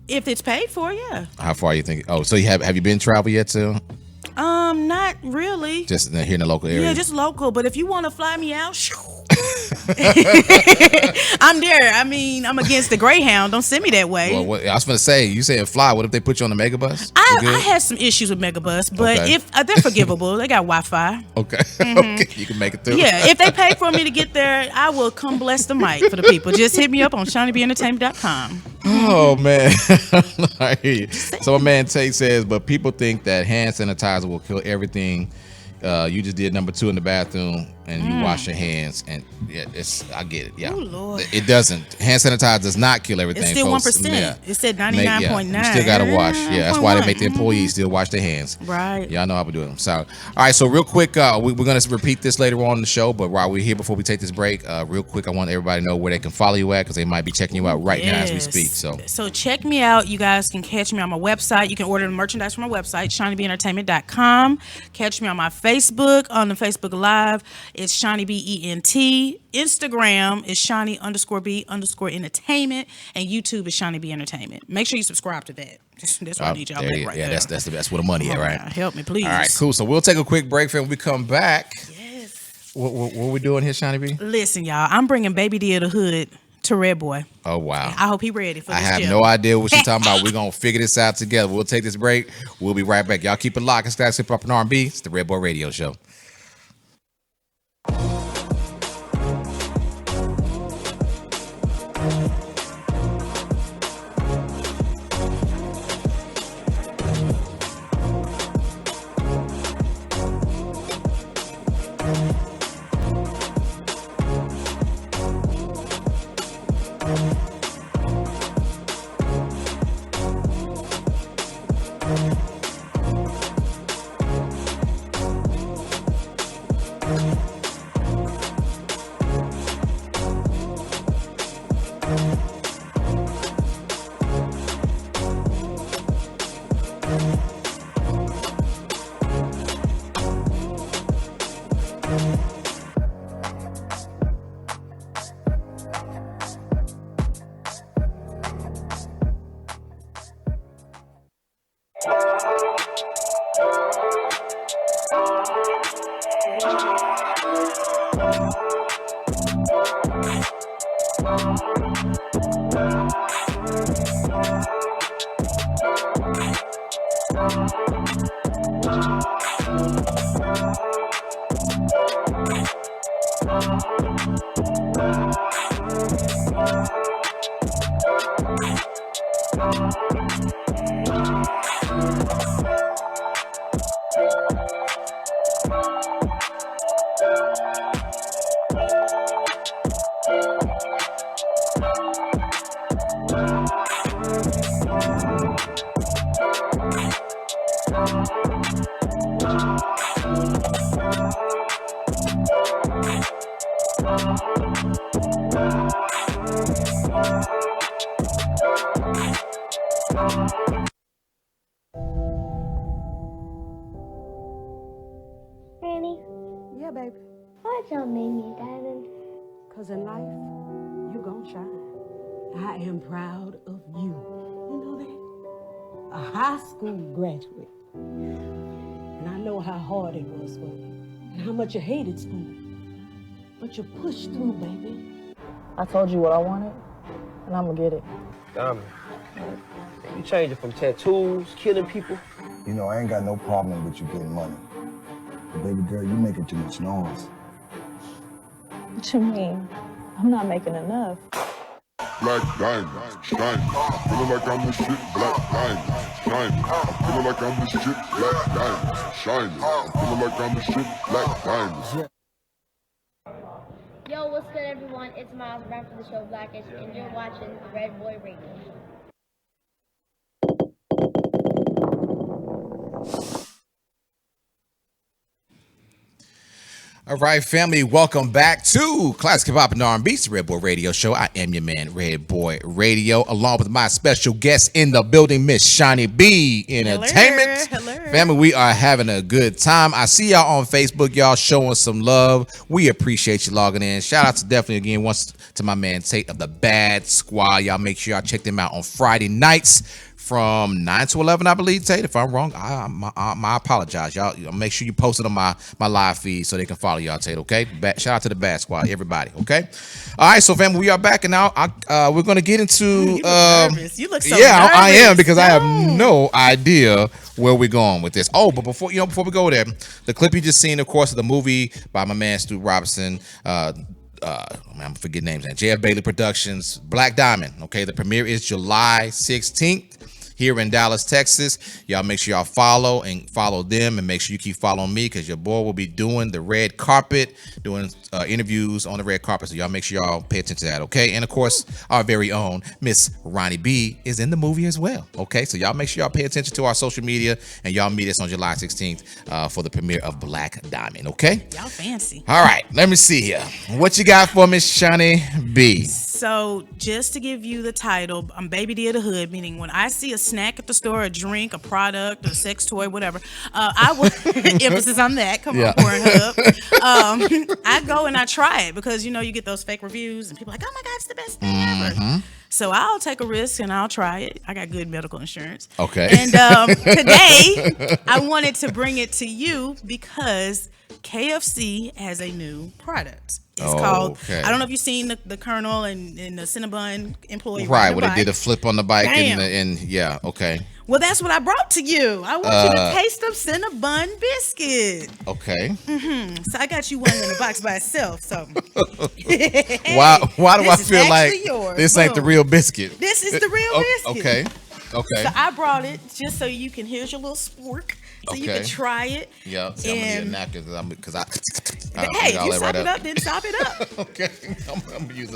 E: If it's paid for, yeah.
D: How far are you thinking? Oh, so have you been travel yet too?
E: Not really.
D: Just here in the local area?
E: Yeah, just local. But if you want to fly me out, I'm there. I mean, I'm against the Greyhound. Don't send me that way.
D: Well, I was going to say, you said fly. What if they put you on the Megabus?
E: I had some issues with Megabus, but if they're forgivable, they got Wi-Fi.
D: Okay. Okay, you can make it through.
E: Yeah, if they pay for me to get there, I will come bless the mic for the people. Just hit me up on ShaunieBentertainment.com.
D: Oh, man. I hear you. So my man Tate says, but people think that hand sanitizer will kill everything. You just did number 2 in the bathroom and you wash your hands, and yeah, I get it. Yeah,
E: oh, Lord.
D: It doesn't. Hand sanitizer does not kill everything.
E: It's still
D: folks.
E: 1%.
D: Yeah.
E: It said 99.9.
D: You still gotta wash. Yeah, that's why they make the employees still wash their hands.
E: Right.
D: Y'all know how we do it. So, all right. So real quick, we're gonna repeat this later on in the show. But while we're here, before we take this break, real quick, I want everybody to know where they can follow you at because they might be checking you out right now as we speak.
E: So check me out. You guys can catch me on my website. You can order the merchandise from my website, ShaunieBentertainment.com. Catch me on my Facebook, on the Facebook Live. It's Shaunie BENT. Instagram is Shaunie_B_entertainment. And YouTube is Shaunie B Entertainment. Make sure you subscribe to that. That's what I need y'all right
D: yeah,
E: there.
D: that's where the money at, right?
E: Help me, please.
D: All right, cool. So we'll take a quick break. When we come back,
E: Yes.
D: what we doing here, Shaunie B?
E: Listen, y'all, I'm bringing Baby D of the Hood to Redboi.
D: Oh, wow.
E: I hope he ready for this.
D: I have no idea what she's talking about. We're going to figure this out together. We'll take this break. We'll be right back. Y'all keep it locked. It's Classic Hip Hop and R&B. It's the Redboi Radio Show.
H: Granny,
I: Yeah, baby.
H: why'd y'all name me a diamond?
I: Because in life, you gon' shine. I am proud of you. You know that? A high school graduate. And I know how hard it was for you. And how much you hated school. But you pushed through, baby.
J: I told you what I wanted, and I'm gonna get it.
K: Diamond, you changing from tattoos, killing people?
L: You know, I ain't got no problem with you getting money. But baby girl, you making too much noise.
J: What you mean? I'm not making enough.
M: Black diamonds, shining. Feeling like I'm the shit, black diamonds, shining. I'm feeling like I'm the shit, black diamonds, shining. I'm feeling like I'm the shit, black diamonds.
H: Yo, what's good, everyone? It's Miles back for the show Blackish, and you're watching Redboi Raydio.
D: All right, family, welcome back to Classic Hip Hop and R&B, it's the Redboi Radio Show. I am your man, Redboi Radio, along with my special guest in the building, Miss Shaunie B Entertainment.
E: Hello.
D: Family, we are having a good time. I see y'all on Facebook, y'all showing some love. We appreciate you logging in. Shout out to definitely again once to my man Tate of the Bad Squad. Y'all make sure y'all check them out on Friday nights from 9 to 11, I believe, Tate. If I'm wrong, I apologize. Y'all make sure you post it on my live feed so they can follow y'all, Tate, okay? Shout out to the Bad Squad, everybody, okay? All right, so family, we are back, and now we're going to get into...
E: You look nervous. You look so
D: yeah,
E: nervous.
D: I am, because I have no idea where we're going with this. Oh, but before we go there, the clip you just seen, of course, of the movie by my man Stu Robinson, I'm forgetting names now. JF Bailey Productions, Black Diamond. Okay, the premiere is July 16th here in Dallas, Texas. Y'all make sure y'all follow them, and make sure you keep following me, because your boy will be doing the red carpet, doing interviews on the red carpet. So y'all make sure y'all pay attention to that, okay? And of course, our very own Miss Ronnie B is in the movie as well, okay? So y'all make sure y'all pay attention to our social media, and y'all meet us on July 16th for the premiere of Black Diamond, okay?
E: Y'all fancy.
D: All right, let me see here. What you got for Miss Shaunie B?
E: So just to give you the title, I'm Baby D of the Hood, meaning when I see a snack at the store, a drink, a product, a sex toy, whatever, I would emphasis on that. Come on, Pornhub. I go and I try it because you get those fake reviews and people are like, oh my God, it's the best thing ever. So I'll take a risk and I'll try it. I got good medical insurance.
D: Okay.
E: And today I wanted to bring it to you because KFC has a new product. It's called, I don't know if you've seen the Colonel and the Cinnabon employee.
D: Right, where they did a flip on the bike
E: and
D: yeah, okay.
E: Well, that's what I brought to you. I want you to taste of Cinnabon biscuit.
D: Okay.
E: So I got you one in the box by itself. So
D: why do I feel like this ain't the real biscuit?
E: This is the real biscuit.
D: Okay. Okay.
E: So I brought it just so you can. Here's your little spork, so you can try it.
D: Yeah. See, I'm gonna need a napkin because I.
E: Hey, if you sop it up, then sop it up.
D: Okay. I'm gonna use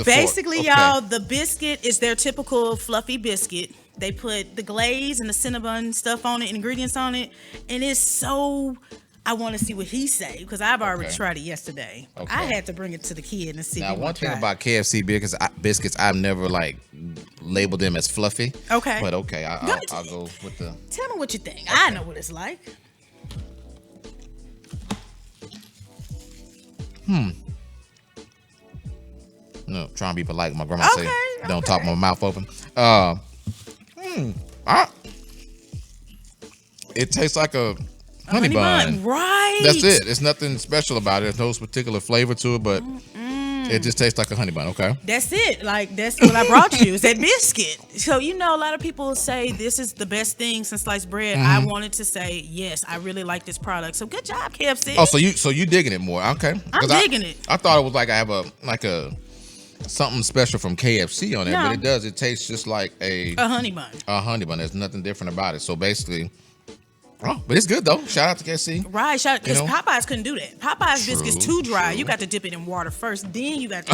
D: a
E: Basically,
D: fork.
E: y'all, the biscuit is their typical fluffy biscuit. They put the glaze and the Cinnabon stuff on it, ingredients on it, and it's so. I want to see what he say because I've already tried it yesterday. Okay. I had to bring it to the kid and see.
D: Now, one thing about KFC biscuits, I've never labeled them as fluffy.
E: Okay,
D: but okay, I'll go with the.
E: Tell me what you think. Okay. I know what it's like.
D: No, trying to be polite. My grandma say, "Don't talk my mouth open." It tastes like a honey bun.
E: Right.
D: That's it. There's nothing special about it. There's no particular flavor to it, but it just tastes like a honey bun. Okay.
E: That's it. Like that's what I brought you. Is that biscuit. So a lot of people say this is the best thing since sliced bread. I wanted to say yes. I really like this product. So good job, KFC.
D: Oh, so you digging it more? Okay.
E: I'm digging it.
D: I thought it was like I have a something special from KFC on it, but it does. It tastes just like a
E: honey bun.
D: A honey bun. There's nothing different about it. So basically, but it's good though. Shout out to KFC.
E: Right, because Popeyes couldn't do that. Popeyes biscuit's too dry. You got to dip it in water first, then you got to.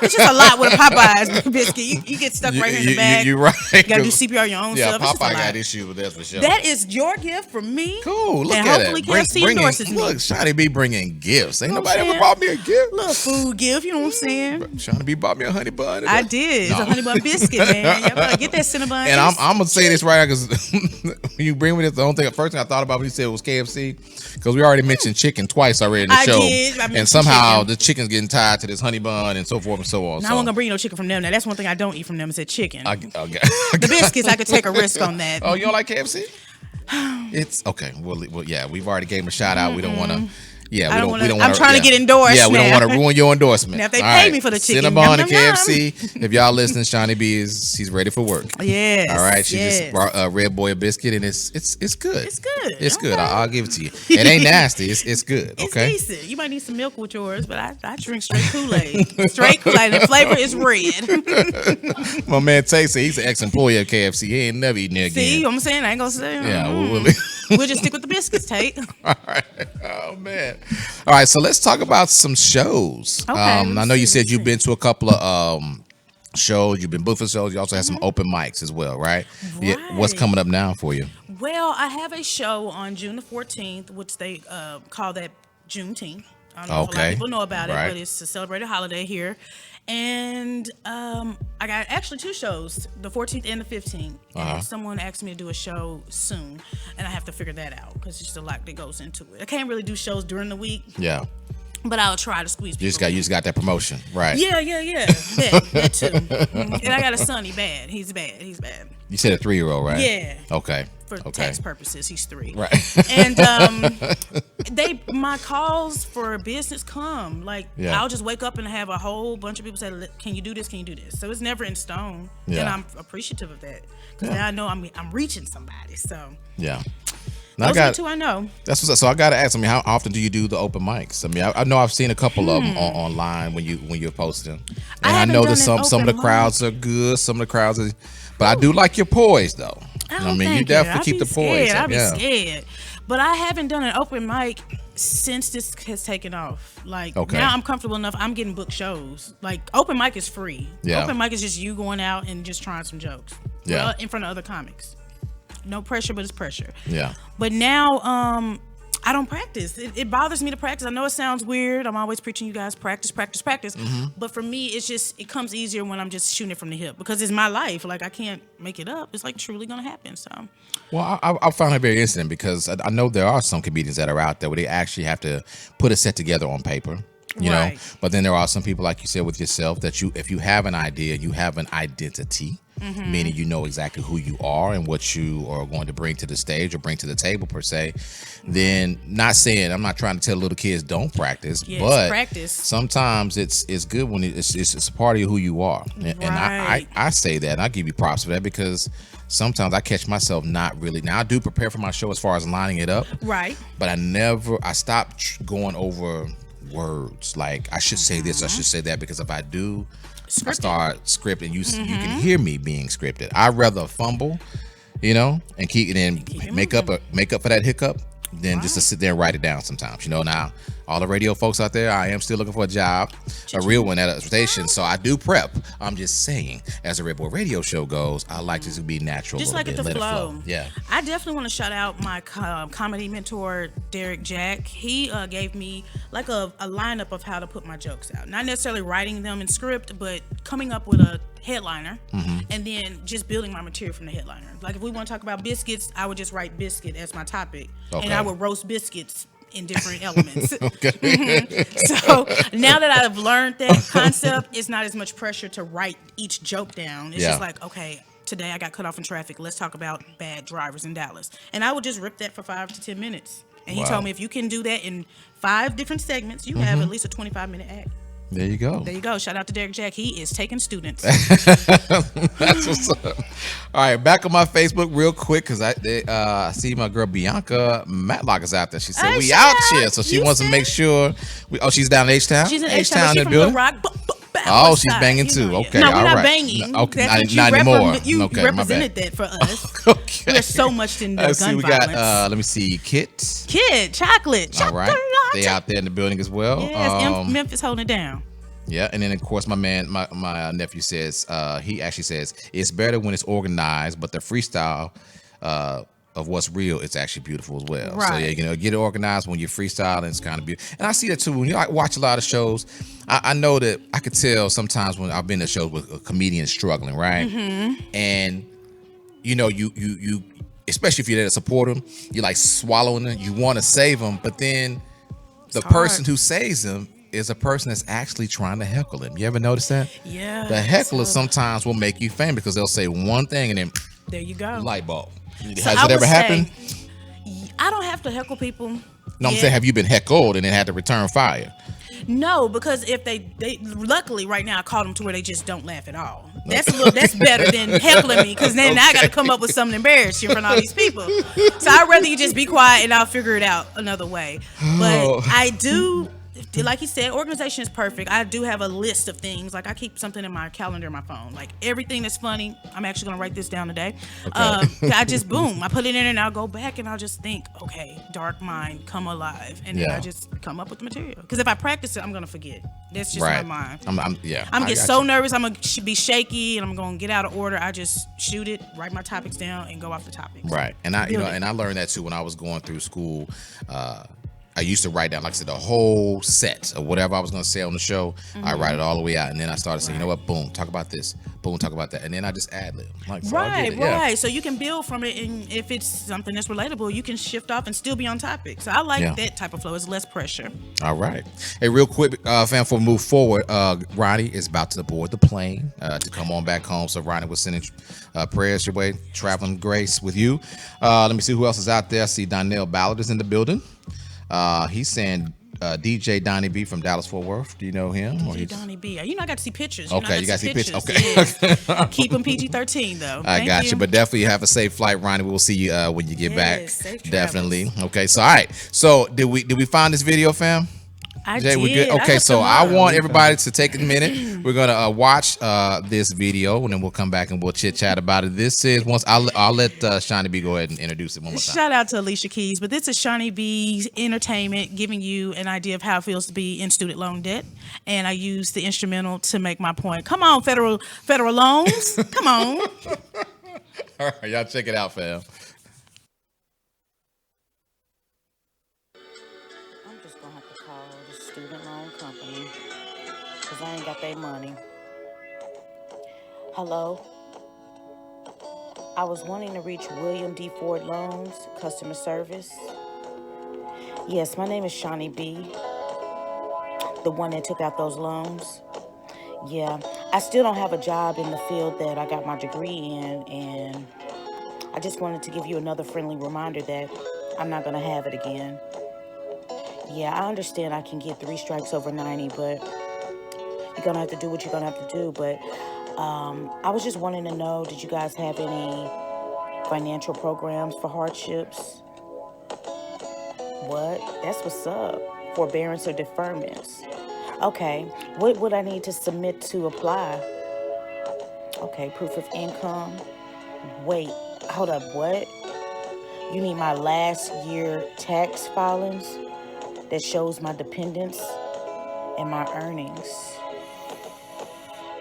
E: It's just a lot with a Popeyes biscuit. You get stuck right here in the bag.
D: You're right.
E: You got to do CPR your own stuff.
D: Yeah, Popeye got issues with that for sure.
E: That is your gift from me.
D: Cool. Look
E: and
D: at
E: hopefully
D: it.
E: KFC endorses me.
D: Look, Shaunie B bringing gifts. Ain't nobody ever bought me a gift.
E: Little food gift. You know what I'm saying?
D: Shaunie B bought me a honey bun.
E: I did. It's a honey bun biscuit, man. Y'all better get that Cinnabon.
D: And I'm gonna say this right now because when you bring me this, the only thing, first thing I thought about when you said it was KFC, because we already mentioned chicken twice already in the show. And somehow the chicken's getting tied to this honey bun and so forth and so on.
E: Now, I wasn't gonna bring no chicken from them. Now that's one thing I don't eat from them is that chicken. The biscuits, I could take a risk on that.
D: Oh, you don't like KFC? It's okay. Well, yeah, we've already gave them a shout out. We don't want to. Yeah, we don't.
E: I'm trying to get endorsed.
D: Yeah, we don't want to ruin your endorsement.
E: Now, if they pay me for the chicken,
D: Cinnabon and KFC. If y'all listening, Shaunie B she's ready for work.
E: Yes.
D: All right. She just brought a Redboi a biscuit, and it's good.
E: It's good.
D: It's good. I'll give it to you. It ain't nasty. It's good. Okay.
E: It's decent. You might need some milk with yours, but I drink straight Kool-Aid. Straight Kool-Aid. The flavor is red.
D: My man Tasty, he's an ex-employee of KFC. He ain't never eating there again.
E: See, I'm saying I ain't gonna say.
D: Yeah,
E: we'll just stick with the biscuits, Tate.
D: All right. Oh man. All right. So let's talk about some shows.
E: Okay,
D: I know you said you've been to a couple of shows. You've been booked for shows. You also had some open mics as well, right? Yeah. What's coming up now for you?
E: Well, I have a show on June the 14th, which they call that Juneteenth. I don't know if a lot of people know about it, but it's a celebrated holiday here. And I got actually two shows, the 14th and the 15th. And someone asked me to do a show soon, and I have to figure that out because there's just a lot that goes into it. I can't really do shows during the week.
D: Yeah.
E: But I'll try to squeeze people.
D: You just got that promotion, right?
E: Yeah. That too. And I got a son. He's bad. He's bad.
D: You said a 3-year-old, right?
E: Yeah.
D: Okay.
E: For tax purposes, he's 3.
D: Right.
E: And my calls for business come. Like I'll just wake up and have a whole bunch of people say, "Can you do this? Can you do this?" So it's never in stone. Yeah. And I'm appreciative of that because now I know I'm reaching somebody. So
D: yeah.
E: Now those are the two I know.
D: That's what's up. So I got to ask. I mean, how often do you do the open mics? I mean, I know I've seen a couple of them online when you're posting, and I know that some of the crowds are good, some of the crowds are, but I do like your poise though. I mean, you definitely keep the poise.
E: I'd be scared, but I haven't done an open mic since this has taken off. Like now, I'm comfortable enough. I'm getting booked shows. Like open mic is free. Yeah. Open mic is just you going out and just trying some jokes. Yeah. In front of other comics. No pressure, but it's pressure.
D: Yeah.
E: But now, I don't practice. It bothers me to practice. I know it sounds weird. I'm always preaching you guys practice. But for me, it comes easier when I'm just shooting it from the hip because it's my life. Like I can't make it up. It's like truly gonna happen. So.
D: Well, I found it very interesting because I know there are some comedians that are out there where they actually have to put a set together on paper. You know, but then there are some people, like you said with yourself, that if you have an idea, you have an identity, meaning you know exactly who you are and what you are going to bring to the stage or bring to the table per se. Then, not saying I'm not trying to tell little kids don't practice, but
E: practice.
D: Sometimes it's good when it's a part of who you are, and I say that and I give you props for that because sometimes I catch myself not really. Now I do prepare for my show as far as lining it up,
E: right?
D: But I stopped going over words like I should say this, I should say that, because if I do, I start scripting. You can hear me being scripted. I'd rather fumble, and keep it in, make up for that hiccup than just to sit there and write it down sometimes. Now all the radio folks out there, I am still looking for a job, a real one at a station. So I do prep. I'm just saying, as a Redboi Radio show goes, I like this to be natural,
E: just
D: a little
E: like
D: bit,
E: it to
D: let
E: flow.
D: it flow. Yeah,
E: I definitely want to shout out my comedy mentor, Derek Jack. He gave me like a lineup of how to put my jokes out. Not necessarily writing them in script, but coming up with a headliner and then just building my material from the headliner. Like if we want to talk about biscuits, I would just write biscuit as my topic, and I would roast biscuits in different elements. So now that I've learned that concept, it's not as much pressure to write each joke down. It's just like, okay, today I got cut off in traffic. Let's talk about bad drivers in Dallas. And I would just rip that for 5 to 10 minutes. And he told me if you can do that in 5 different segments, you have at least a 25-minute act.
D: There you go.
E: There you go. Shout out to Derek Jack. He is taking students.
D: That's what's up. All right, back on my Facebook real quick because I see my girl Bianca Matlock is out there. She said we out here, so she wants to make sure. She's down in H-Town.
E: She's in H-Town in the building.
D: Oh, she's banging too. Okay,
E: no, we're
D: all
E: not
D: right.
E: banging.
D: Okay,
E: that's
D: not anymore.
E: You
D: okay,
E: represented that for us.
D: Okay.
E: We're so much in the gun
D: we
E: violence.
D: got. Let me see, Kit.
E: Chocolate.
D: All right, they out there in the building as well.
E: Yes, Memphis holding it down.
D: Yeah, and then of course my nephew says he actually says it's better when it's organized, but the freestyle of what's real, it's actually beautiful as well.
E: Right.
D: So yeah, get it organized when you're freestyling. It's kind of beautiful, and I see that too. When you watch a lot of shows, I know that I could tell sometimes when I've been to shows with a comedian struggling, right? And you especially if you're there to support them, you're like swallowing them. You want to save them, but then the person who saves them is a person that's actually trying to heckle him. You ever notice that?
E: Yeah.
D: The heckler sometimes will make you famous because they'll say one thing and then
E: there you go.
D: Light bulb.
E: So
D: Has it ever happened?
E: I don't have to heckle people.
D: No, I'm saying, have you been heckled and then had to return fire?
E: No, because if they luckily right now I caught them to where they just don't laugh at all. That's better than heckling me, because then I got to come up with something embarrassing in front of all these people. So I'd rather you just be quiet and I'll figure it out another way. But I do. Like you said, organization is perfect. I do have a list of things. Like I keep something in my calendar in my phone. Like everything that's funny, I'm actually gonna write this down today. Okay. I just I put it in and I'll go back and I'll just think, okay, dark mind, come alive, and then I just come up with the material. Because if I practice it, I'm gonna forget. That's just my mind. I'm gonna get so nervous. I'm gonna be shaky and I'm gonna get out of order. I just shoot it, write my topics down, and go off the topics.
D: Right. And I learned that too when I was going through school. I used to write down, like I said, the whole set of whatever I was going to say on the show. I write it all the way out, and then I started saying, you know what, boom, talk about this, boom, talk about that, and then I just ad lib.
E: Right. So you can build from it, and if it's something that's relatable, you can shift off and still be on topic. So I like that type of flow. It's less pressure.
D: All right. Hey, real quick, fam, before we move forward, Ronnie is about to board the plane to come on back home. So Ronnie was sending prayers your way, traveling grace with you. Let me see who else is out there. I see Donnell Ballard is in the building. He's saying DJ Donnie B from Dallas Fort Worth. Do you know him?
E: DJ Donnie B. I got to see pictures.
D: Okay, you got to see pictures. Okay.
E: Yes. Keep them PG-13 though.
D: I got you. But definitely have a safe flight, Ronnie. We'll see you when you get back.
E: Safe
D: definitely. Okay. So all right. So did we find this video, fam?
E: I
D: Jay,
E: did.
D: we good? Okay, so I want everybody to take a minute. We're gonna watch this video, and then we'll come back and we'll chit chat about it. This is I'll let Shaunie B go ahead and introduce it one more time.
E: Shout out to Alicia Keys, but this is Shaunie B Entertainment giving you an idea of how it feels to be in student loan debt, and I use the instrumental to make my point. Come on, federal loans, come on.
D: All right, y'all check it out, fam.
N: out their money. Hello? I was wanting to reach William D. Ford Loans, customer service. Yes, my name is Shaunie B., the one that took out those loans. Yeah, I still don't have a job in the field that I got my degree in, and I just wanted to give you another friendly reminder that I'm not going to have it again. Yeah, I understand I can get 3 strikes over 90, but you're going to have to do what you're going to have to do. But I was just wanting to know, did you guys have any financial programs for hardships? What? That's what's up. Forbearance or deferments. Okay, what would I need to submit to apply? Okay, proof of income. Wait, hold up, what? You need my last year tax filings that shows my dependents and my earnings.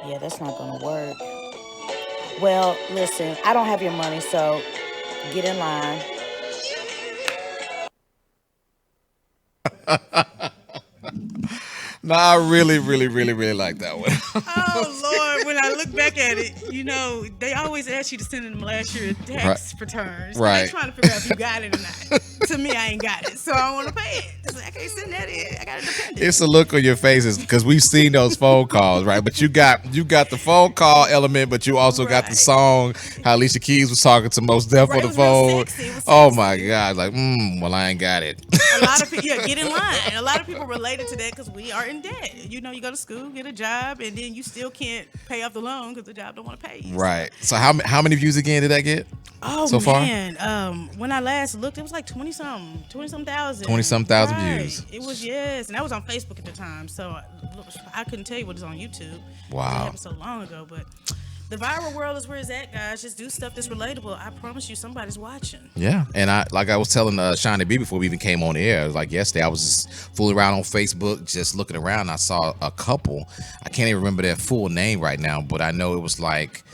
N: Yeah, that's not gonna work. Well, listen, I don't have your money, so get in line.
D: No, I really like that one.
E: Oh Lord, when I look back at it, they always ask you to send in them last year tax returns.
D: Right.
E: They're trying to figure out if you got it or not. To me, I ain't got it, so I don't want to pay it. So I can't send that in. I got to depend.
D: It's a look on your faces because we've seen those phone calls, right? But you got the phone call element, but you also got the song. How Alicia Keys was talking to Mos Def on the phone. Oh my God! Like, well, I ain't got it.
E: A lot of people, get in line. A lot of people related to that because we are in debt. You go to school, get a job, and then you still can't pay off the loan because the job don't want to pay you.
D: Right. So how many views again did that get?
E: Oh
D: so
E: man, when I last looked, it was like 20-some thousand.
D: 20-some thousand
E: right.
D: views.
E: It was, yes, and that was on Facebook at the time, so I couldn't tell you what is on YouTube.
D: Wow.
E: It happened so long ago, but the viral world is where it's at, guys. Just do stuff that's relatable. I promise you, somebody's watching.
D: Yeah, and I was telling Shaunie B before we even came on air. Like yesterday, I was just fooling around on Facebook, just looking around. And I saw a couple. I can't even remember their full name right now, but I know it was like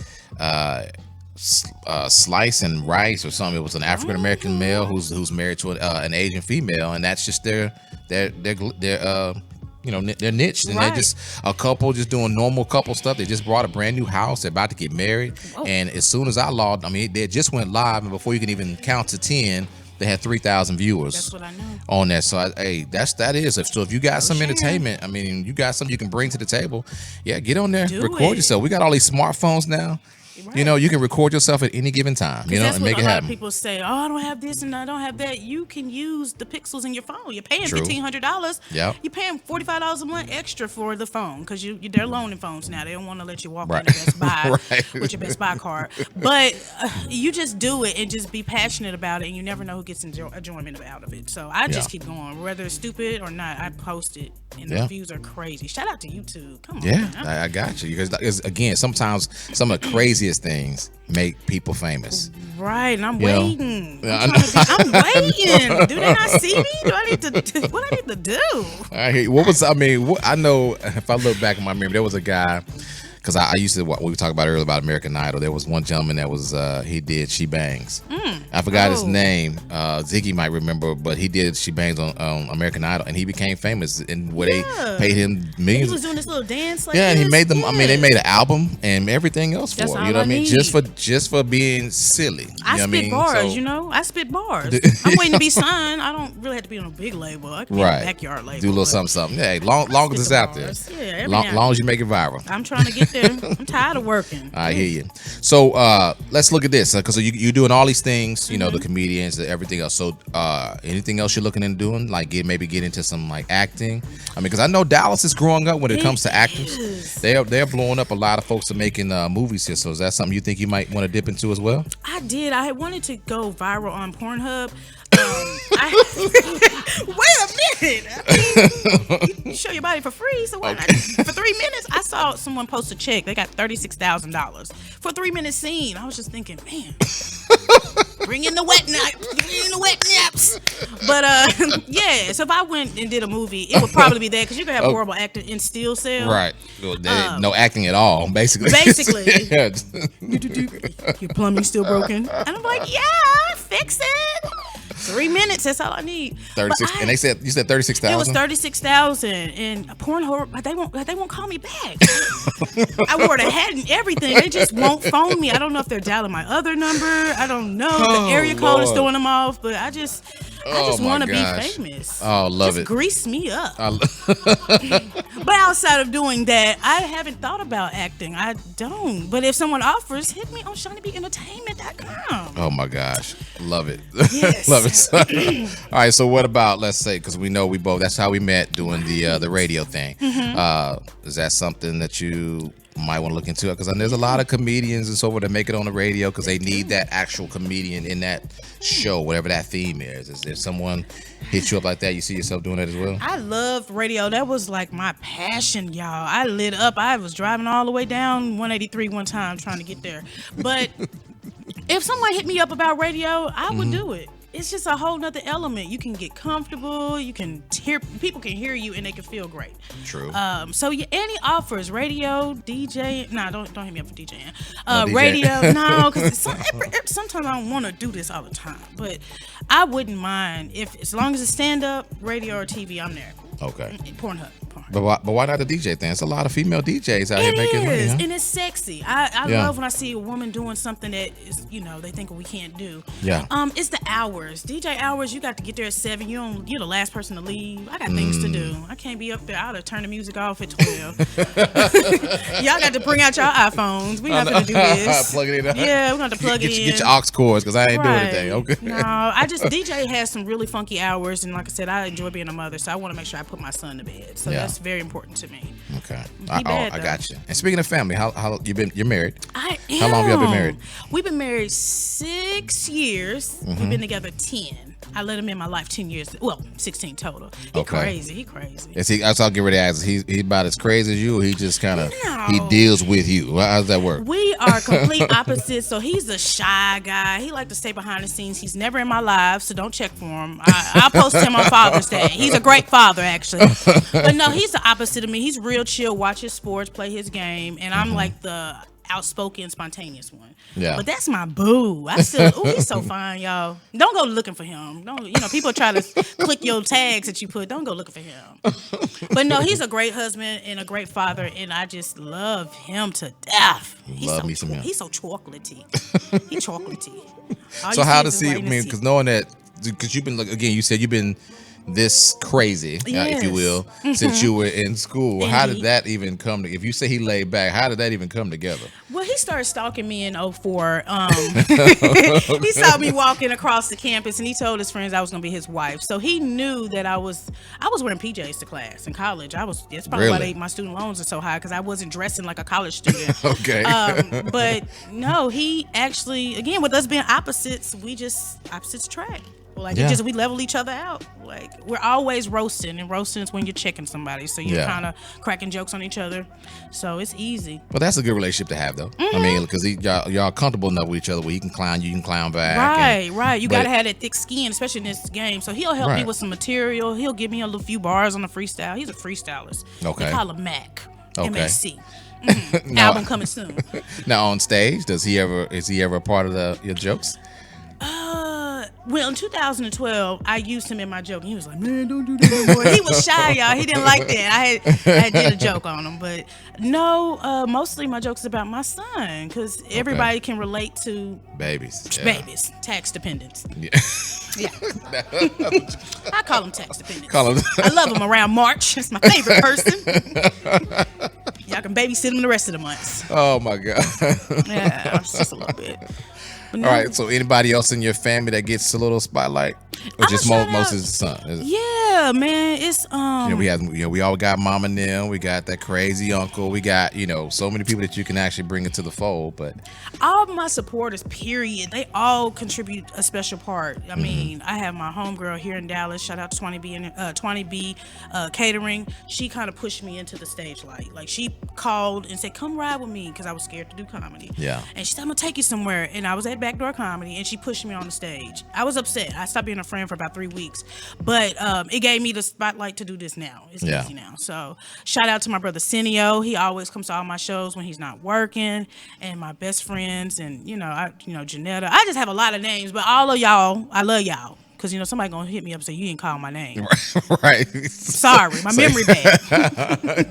D: Slice and Rice or something. It was an African American male who's married to an Asian female, and that's just their their niche, and they're just a couple just doing normal couple stuff. They just bought a brand new house. They're about to get married, and as soon as I logged, they just went live, and before you can even count to 10, they had 3,000 viewers.
E: That's what I know.
D: On that. So that is. So if you got some entertainment, you got something you can bring to the table. Yeah, get on there, record yourself. We got all these smartphones now. Right. You can record yourself at any given time, and make it happen. A lot of
E: people say, "Oh, I don't have this and I don't have that." You can use the pixels in your phone. You're paying $1,500.
D: Yeah.
E: You're paying $45 a month extra for the phone because they're loaning phones now. They don't want to let you walk into Best Buy with your Best Buy card. But you just do it and just be passionate about it, and you never know who gets enjoyment out of it. So I just keep going, whether it's stupid or not. I post it, and the views are crazy. Shout out to YouTube. Come on.
D: Yeah, I got you. Because again, sometimes some of the craziest things make people famous.
E: Right, and I'm waiting. I'm waiting. Do they not see me? What I need to do?
D: I hear you. I know if I look back in my memory, there was a guy. Because I used to, we talked about earlier about American Idol. There was one gentleman that was, he did She Bangs. I forgot his name. Ziggy might remember, but he did She Bangs on American Idol, and he became famous. And where they paid him millions.
E: He was doing this little dance like
D: and he made them. They made an album and everything else for him. You know what I mean? Just for being silly.
E: I spit bars. I spit bars. I'm waiting to be signed. I don't really have to be on a big label. I can be on a backyard label.
D: Do a little something. Yeah, long as it's out there.
E: Yeah,
D: long as you make it viral.
E: I'm trying to get there. I'm tired of working.
D: I hear you. So let's look at this because you're doing all these things. The comedians, everything else. So anything else you're looking into doing? Like maybe get into some like acting. Because I know Dallas is growing up when it comes to actors. They're blowing up. A lot of folks are making movies here. So is that something you think you might want to dip into as well?
E: I did. I wanted to go viral on Pornhub. Wait a minute. You show your body for free, so why not? For 3 minutes, I saw someone post a check. They got $36,000 for a 3-minute scene. I was just thinking, man, bring in the wet naps. But yeah, so if I went and did a movie, it would probably be that because you could have horrible acting in still cell.
D: Right. No acting at all, basically.
E: Your plumbing's still broken. And I'm like, yeah, fix it. 3 minutes. That's all I need.
D: 36, and you said 36,000.
E: It was 36,000, and Pornhub they won't call me back. I wore the hat and everything. They just won't phone me. I don't know if they're dialing my other number. I don't know. The area code is throwing them off, but I just want to be famous.
D: Oh, love it.
E: Just grease me up. But outside of doing that, I haven't thought about acting. I don't. But if someone offers, hit me on ShaunieBEntertainment.com.
D: Oh my gosh, love it.
E: Yes.
D: Love it. All right, so what about, let's say, because we know we both, that's how we met doing the radio thing. Is that something that you might want to look into? Because there's a lot of comedians and so forth that make it on the radio because they need that actual comedian in that show, whatever that theme is. Is there someone hit you up like that? You see yourself doing that as well?
E: I loved radio. That was like my passion, y'all. I lit up. I was driving all the way down 183 one time trying to get there. But if someone hit me up about radio, I would do it. It's just a whole nother element. You can get comfortable. You can hear, people can hear you and they can feel great.
D: True.
E: So yeah, any offers, radio, DJ. Nah, don't hit me up for DJing.
D: No DJ.
E: Radio, no, because sometimes I don't want to do this all the time. But I wouldn't mind if, as long as it's stand up, radio or TV, I'm there.
D: Okay.
E: Pornhub.
D: But why not the DJ thing? It's a lot of female DJs out here making money. Huh?
E: And it's sexy. I love when I see a woman doing something that is, they think we can't do.
D: Yeah.
E: It's the hours. DJ hours, you got to get there at 7. You're the last person to leave. I got things to do. I can't be up there. I'll turn the music off at 12. Y'all got to bring out your iPhones. We're not going to do this.
D: Plug it in.
E: Yeah, we're going to plug it in.
D: Get your aux cords because I ain't doing anything. Okay.
E: No, DJ has some really funky hours. And like I said, I enjoy being a mother. So I want to make sure I put my son to bed. So that's very important to me.
D: Okay. I got you. And speaking of family, how you're married?
E: I am.
D: How long have y'all been married?
E: We've been married 6 years. We've been together 10. I let him in my life 10 years. Well, 16 total. He crazy.
D: Is he? I'll get ready to ask. He about as crazy as you, or he just kind of he deals with you? How does that work?
E: We are complete opposites. So he's a shy guy. He like to stay behind the scenes. He's never in my life, so don't check for him. I'll post him on Father's Day. He's a great father, actually. But no, he's the opposite of me. He's real chill, watch his sports, play his game, and I'm like the outspoken, spontaneous one.
D: Yeah.
E: But that's my boo. He's so fine, y'all. Don't go looking for him. People try to click your tags that you put. Don't go looking for him. But no, he's a great husband and a great father, and I just love him to death. He's so chocolatey. He's chocolatey.
D: So how does he? I mean, because knowing that, because you've been you said you've been this crazy, if you will, since you were in school. How did that even come to? If you say he laid back, how did that even come together?
E: Well, he started stalking me in 2004. He saw me walking across the campus, and he told his friends I was going to be his wife. So he knew that I was wearing PJs to class in college. It's probably why my student loans are so high, because I wasn't dressing like a college student.
D: Okay.
E: But no, he actually, again, with us being opposites, we just opposites attract. We level each other out. Like, we're always roasting, and roasting is when you're checking somebody, so you're kind of cracking jokes on each other. So it's easy.
D: Well, that's a good relationship to have, though. I mean, because y'all comfortable enough with each other where he can clown you, can clown back.
E: Right. You gotta have that thick skin, especially in this game. So he'll help me with some material. He'll give me a few bars on the freestyle. He's a freestylist.
D: Okay.
E: They call him Mac.
D: Okay.
E: MAC. Album coming soon.
D: Now on stage, is he ever a part of your jokes?
E: Well, in 2012, I used him in my joke, and he was like, "Man, don't do that anymore." He was shy, y'all. He didn't like that. I did a joke on him, but no, mostly my jokes about my son, because everybody can relate to
D: babies,
E: tax dependents.
D: Yeah.
E: I call them tax dependents. I love them around March. It's my favorite person. Y'all can babysit them the rest of the months.
D: Oh my God.
E: Yeah, just a little bit.
D: No. All right, so anybody else in your family that gets a little spotlight, or just most is the son?
E: Yeah, man, it's
D: we all got mom and them, we got that crazy uncle, we got so many people that you can actually bring into the fold. But
E: all my supporters, period, they all contribute a special part. I mean, I have my homegirl here in Dallas. Shout out to 20B Catering. She kind of pushed me into the stage light. Like, she called and said, "Come ride with me," because I was scared to do comedy.
D: Yeah, and
E: she said, "I'm gonna take you somewhere," and I was at Backdoor Comedy, and she pushed me on the stage. I was upset. I stopped being a friend for about 3 weeks, but it gave me the spotlight to do this now. It's easy now. So shout out to my brother Cineo. He always comes to all my shows when he's not working, and my best friends, and Janetta. I just have a lot of names, but all of y'all, I love y'all. Because, somebody going to hit me up and say, you didn't call my name.
D: Right.
E: Sorry, my memory bad.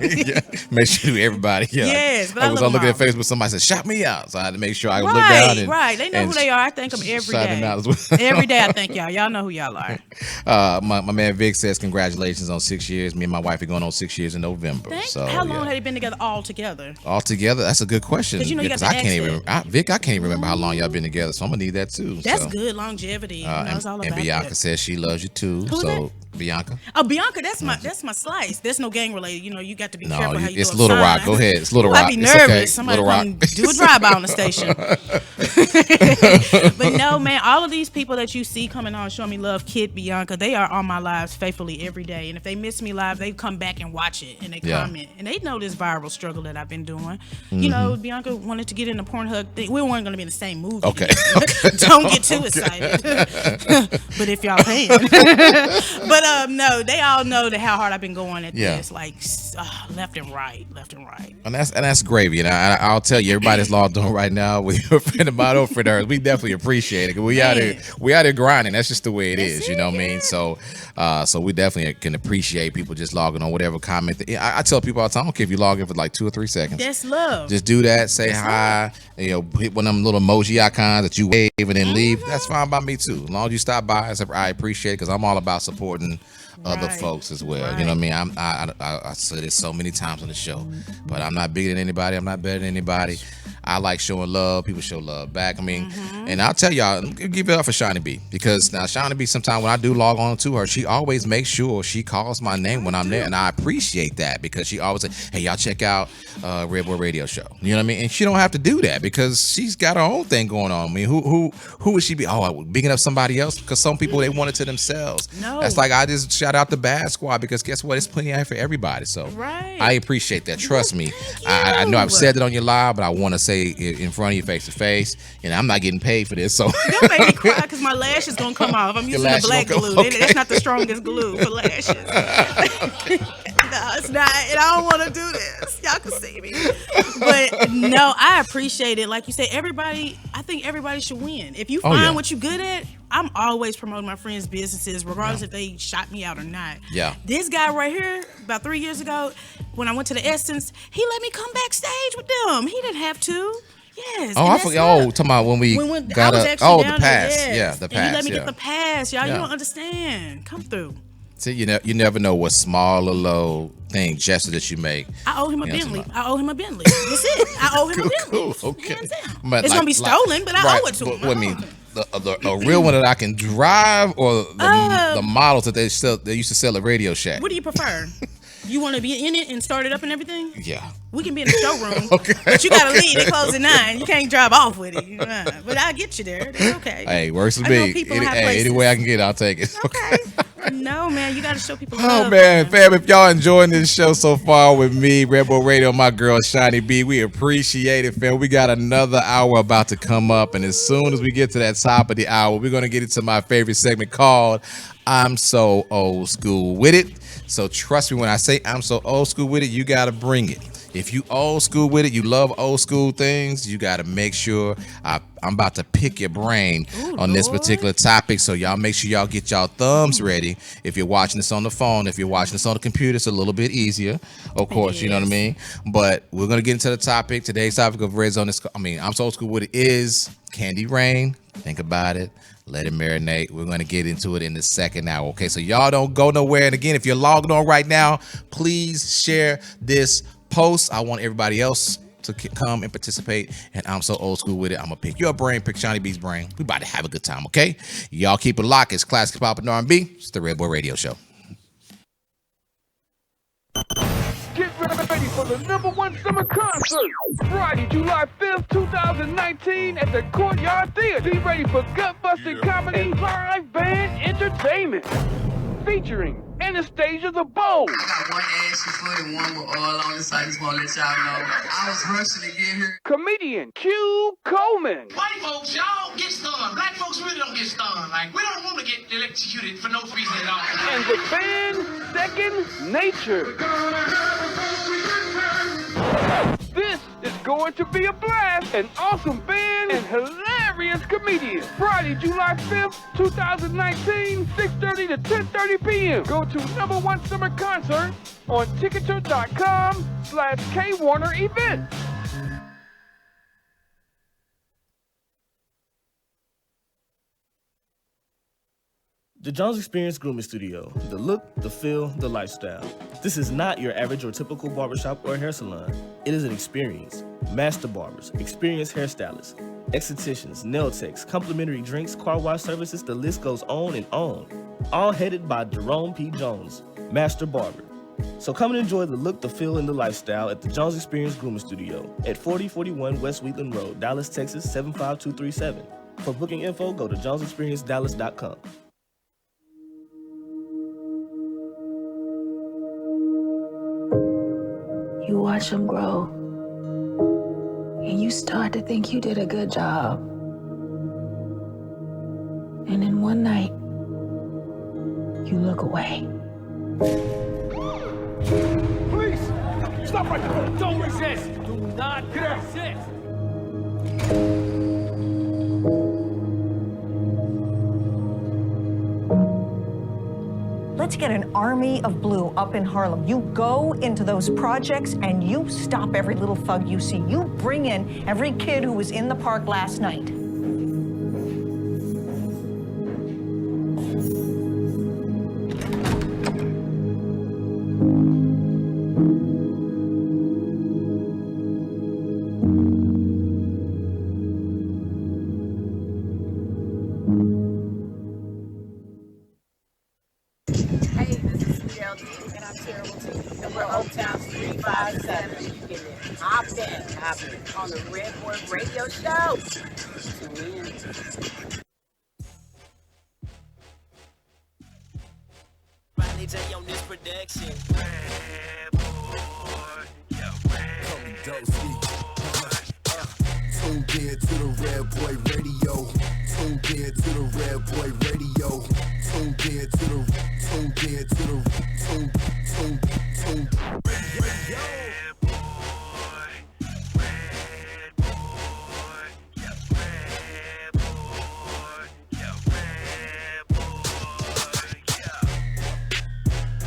D: Yeah. Make sure everybody. Yeah.
E: Yes, but
D: I was looking at Facebook, somebody said, shout me out. So I had to make sure I look down. And,
E: right. They know who they are. I thank them every day.
D: Out as well.
E: Every day I thank y'all. Y'all know who y'all are.
D: My man Vic says, congratulations on 6 years. Me and my wife are going on 6 years in November.
E: How long have they been together all together?
D: All together? That's a good question.
E: Because
D: I can't even Vic, I can't even remember how long y'all been together. So I'm going to need that too.
E: That's good longevity. It's all about
D: and Bianca says she loves you too.
E: Who's that?
D: Bianca.
E: Oh, Bianca, that's my slice. There's no gang related. You got to be careful how you
D: it's
E: do
D: Little
E: sign.
D: Rock. Go ahead. It's Little Rock.
E: I'd be nervous.
D: Okay.
E: Somebody come do a drive-by on the station. But no, man, all of these people that you see coming on Show Me Love, Kid, Bianca, they are on my lives faithfully every day. And if they miss me live, they come back and watch it and they comment. And they know this viral struggle that I've been doing. Bianca wanted to get in the Pornhub thing. We weren't going to be in the same movie.
D: Okay.
E: Don't get too excited. But if y'all paying. But no, they all know how hard I've been going at this, like left and right.
D: And that's gravy. And I'll tell you, everybody that's logged on right now with your friend of mine or friend of hers, we definitely appreciate it. We out here grinding. That's just the way it is. You know what I mean? So we definitely can appreciate people just logging on, whatever comment. I tell people all the time, I don't care if you log in for like 2 or 3 seconds.
E: That's love.
D: Just do that. Say hi. Hit one of them little emoji icons that you wave and then leave. That's fine by me too. As long as you stop by, I appreciate it because I'm all about supporting other folks as well. You know what I mean? I said it so many times on the show, but I'm not bigger than anybody. I'm not better than anybody. I like showing love. People show love back. I mean, and I'll tell y'all, give it up for Shaunie B, because now Shaunie B, sometimes when I do log on to her, she always makes sure she calls my name when I'm there, and I appreciate that because she always say, hey, y'all check out Redboi Raydio show. You know what I mean? And she don't have to do that because she's got her own thing going on. I mean, who would she be? Oh, bigging up somebody else? Because some people, they want it to themselves. No. That's like I just shout out the Bad Squad because guess what? It's plenty out for everybody. So I appreciate that. Trust me. I know I've said it on your live, but I want to say in front of you face to face, and I'm not getting paid for this. So
E: don't make me cry because my lash is gonna come off. I'm using the black glue. Okay. That's not the strongest glue for lashes. No, it's not, and I don't want to do this. Y'all can see me, but no, I appreciate it. Like you said, I think everybody should win. If you find what you're good at, I'm always promoting my friends' businesses, regardless if they shot me out or not. Yeah. This guy right here, about 3 years ago, when I went to the Essence, he let me come backstage with them. He didn't have to. Yes.
D: Oh, I forgot. Oh, talking about when we got the pass.
E: Yes.
D: Yeah, the pass.
E: And he let me get the pass, y'all. You don't understand. Come through.
D: See, you never know what small or low thing gesture that you make.
E: I owe him a Bentley. That's it. I owe him a Bentley.
D: Cool. Okay.
E: But it's gonna be stolen, but I owe it to him.
D: What I mean, the real one that I can drive, or the models that they used to sell at Radio Shack.
E: What do you prefer? You want to be in it and start it up and everything?
D: Yeah.
E: We can be in the showroom, but you gotta leave. They close at 9. You can't drive off with it. But I'll get you there. It's okay.
D: Hey, works for me. Any way I can get it, I'll take it.
E: Okay. No, man, you gotta show people
D: love.
E: Oh
D: man, fam, if y'all enjoying this show so far with me, Redboi Raydio, my girl Shaunie B, we appreciate it, fam. We got another hour about to come up, and as soon as we get to that top of the hour, we're gonna get into my favorite segment called I'm So Old School With It. So trust me when I say I'm so old school with it, you gotta bring it. If you old school with it, you love old school things, you got to make sure I'm about to pick your brain on this particular topic. So y'all make sure y'all get y'all thumbs ready. If you're watching this on the phone, if you're watching this on the computer, it's a little bit easier, of course, you know what I mean? But we're going to get into the topic. Today's topic of Red Zone is, I'm so old school with it, is Candy Rain. Think about it. Let it marinate. We're going to get into it in the second hour. Okay, so y'all don't go nowhere. And again, if you're logged on right now, please share this post. I want everybody else to come and participate, and I'm so old school with it. I'm gonna pick your brain, pick Shaunie B's brain. We about to have a good time, okay? Y'all keep it locked. It's classic pop and R&B. It's the Redboi Raydio Show.
O: Get ready for the #1 summer concert, Friday, July 5th, 2019 at the Courtyard Theater. Be ready for gut-busting comedy and live band entertainment, featuring Anastasia the Bold.
P: I got one ashy foot and one with oil on it, so I just want to let y'all know. I was rushing to get here.
O: Comedian Q Coleman.
Q: White folks, y'all get stung. Black folks really don't get stung. Like, we don't want to get electrocuted for no reason at all.
O: And the band Second Nature. This is going to be a blast. An awesome band and hilarious comedians. Friday, July 5th, 2019, 6:30 to 10:30 p.m. Go to Number One Summer Concert on Ticketer.com/KWarnerEvents.
R: The Jones Experience Grooming Studio. The look, the feel, the lifestyle. This is not your average or typical barbershop or hair salon. It is an experience. Master barbers, experienced hairstylists, estheticians, nail techs, complimentary drinks, car wash services, the list goes on and on. All headed by Jerome P. Jones, Master Barber. So come and enjoy the look, the feel, and the lifestyle at the Jones Experience Grooming Studio at 4041 West Wheatland Road, Dallas, Texas 75237. For booking info, go to jonesexperiencedallas.com.
S: You watch them grow, and you start to think you did a good job. And then one night, you look away.
O: Please, stop right there. Don't resist. Do not resist.
T: Let's get an army of blue up in Harlem. You go into those projects and you stop every little thug you see. You bring in every kid who was in the park last night.
U: On the Redboi Raydio show.
A: Riley J on this production.
B: Tuned in to the Redboi Radio. Tuned in to the Redboi Radio. Tuned in to the Radio.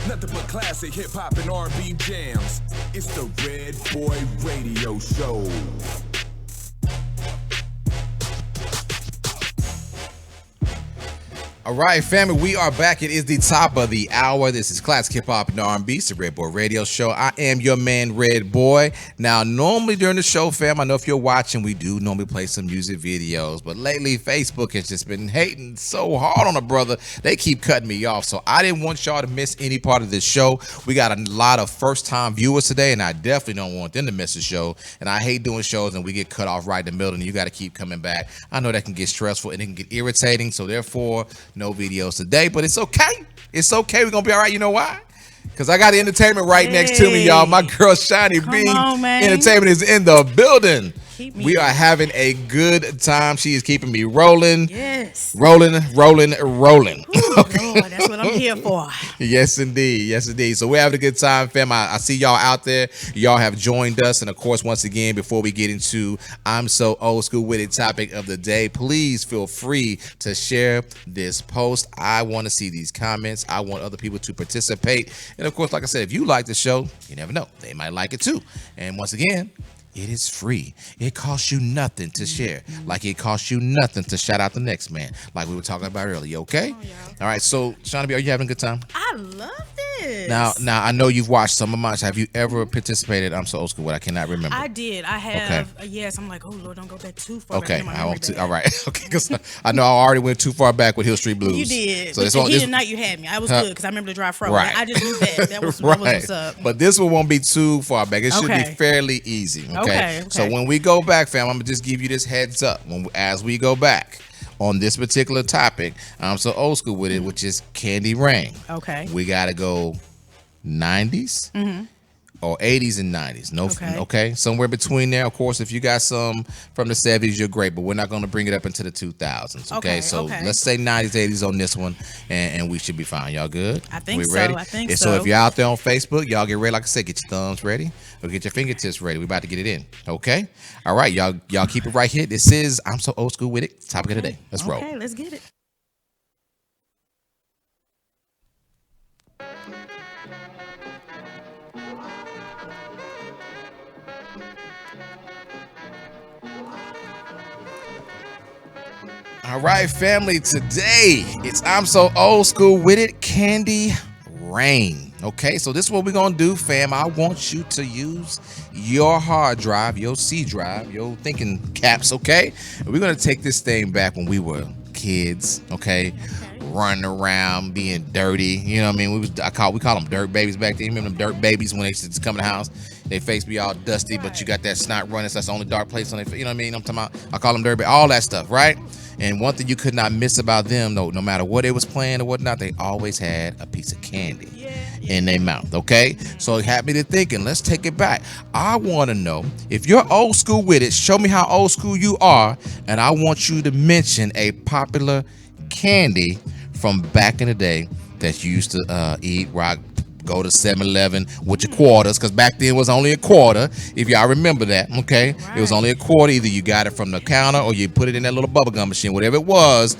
C: Nothing but classic hip hop and R&B jams. It's the Redboi Radio Show.
D: All right, family, we are back. It is the top of the hour. This is classic hip hop and R&B. It's the Redboi Radio Show. I am your man, Redboi. Now, normally during the show, fam, I know if you're watching, we do normally play some music videos. But lately, Facebook has just been hating so hard on a brother. They keep cutting me off. So I didn't want y'all to miss any part of this show. We got a lot of first-time viewers today, and I definitely don't want them to miss the show. And I hate doing shows and we get cut off right in the middle, and you got to keep coming back. I know that can get stressful and it can get irritating. So therefore, no videos today, but it's okay. It's okay. We're gonna be all right. You know why? Because I got the entertainment right next to me, y'all. My girl Shaunie B. Entertainment is in the building. We are having a good time. She is keeping me rolling.
E: Yes.
D: Rolling.
E: Ooh,
D: Okay.
E: Lord, that's what I'm here for.
D: Yes, indeed. Yes, indeed. So we're having a good time, fam. I see y'all out there. Y'all have joined us. And, of course, once again, before we get into I'm So Old School with it topic of the day, please feel free to share this post. I want to see these comments. I want other people to participate. And, of course, like I said, if you like the show, you never know. They might like it, too. And, once again, it is free. It costs you nothing to share. Like it costs you nothing to shout out the next man. Like we were talking about earlier, okay? All right, so Shaunie B, are you having a good time?
E: I love this.
D: Now I know you've watched some of mine. Have you ever participated? I'm So Old School. I cannot remember.
E: I did. I have. Okay. Yes, I'm like, oh Lord, don't go back too far.
D: Okay, I won't. All right. Okay, because I know I already went too far back with Hill Street Blues.
E: You did.
D: So
E: this night you had me. I was good because I remember the drive from.
D: Right.
E: I just knew that. That was what's up.
D: But this one won't be too far back. It should be fairly easy. Okay. So when we go back, fam, I'm gonna just give you this heads up. As we go back on this particular topic, I'm so old school with it, which is Candy Rain.
E: Okay.
D: We gotta go 90s or 80s and 90s. No, okay, somewhere between there. Of course, if you got some from the 70s, you're great, but we're not going to bring it up into the 2000s. Okay, so let's say 90s, 80s on this one, and we should be fine. Y'all good?
E: I think
D: we ready?
E: so. I think
D: and so. If you're out there on Facebook, y'all get ready. Like I said, get your thumbs ready or get your fingertips ready. We're about to get it in. Okay, all right, y'all keep it right here. This is I'm So Old School With It. Topic of the day. Let's roll.
E: Okay, let's get it.
D: All right, family, today it's I'm So Old School With It, Candy Rain. Okay, so this is what we're going to do, fam. I want you to use your hard drive, your C drive, your thinking caps, okay? We're going to take this thing back when we were kids, okay? Running around, being dirty, you know what I mean? We call them dirt babies back then. You remember them dirt babies when they used to come in the house? They face be all dusty, but you got that snot running, so that's the only dark place on their face. You know what I mean? I'm talking about, I call them dirt babies, all that stuff, right? And one thing you could not miss about them, no matter what they was playing or whatnot, they always had a piece of candy in their mouth, okay? So happy to thinking, let's take it back. I want to know, if you're old school with it, show me how old school you are, and I want you to mention a popular candy from back in the day that you used to eat, rock, go to 7-Eleven with your quarters, because back then it was only a quarter, if y'all remember that, okay? Right. It was only a quarter. Either you got it from the counter or you put it in that little bubblegum machine, whatever it was.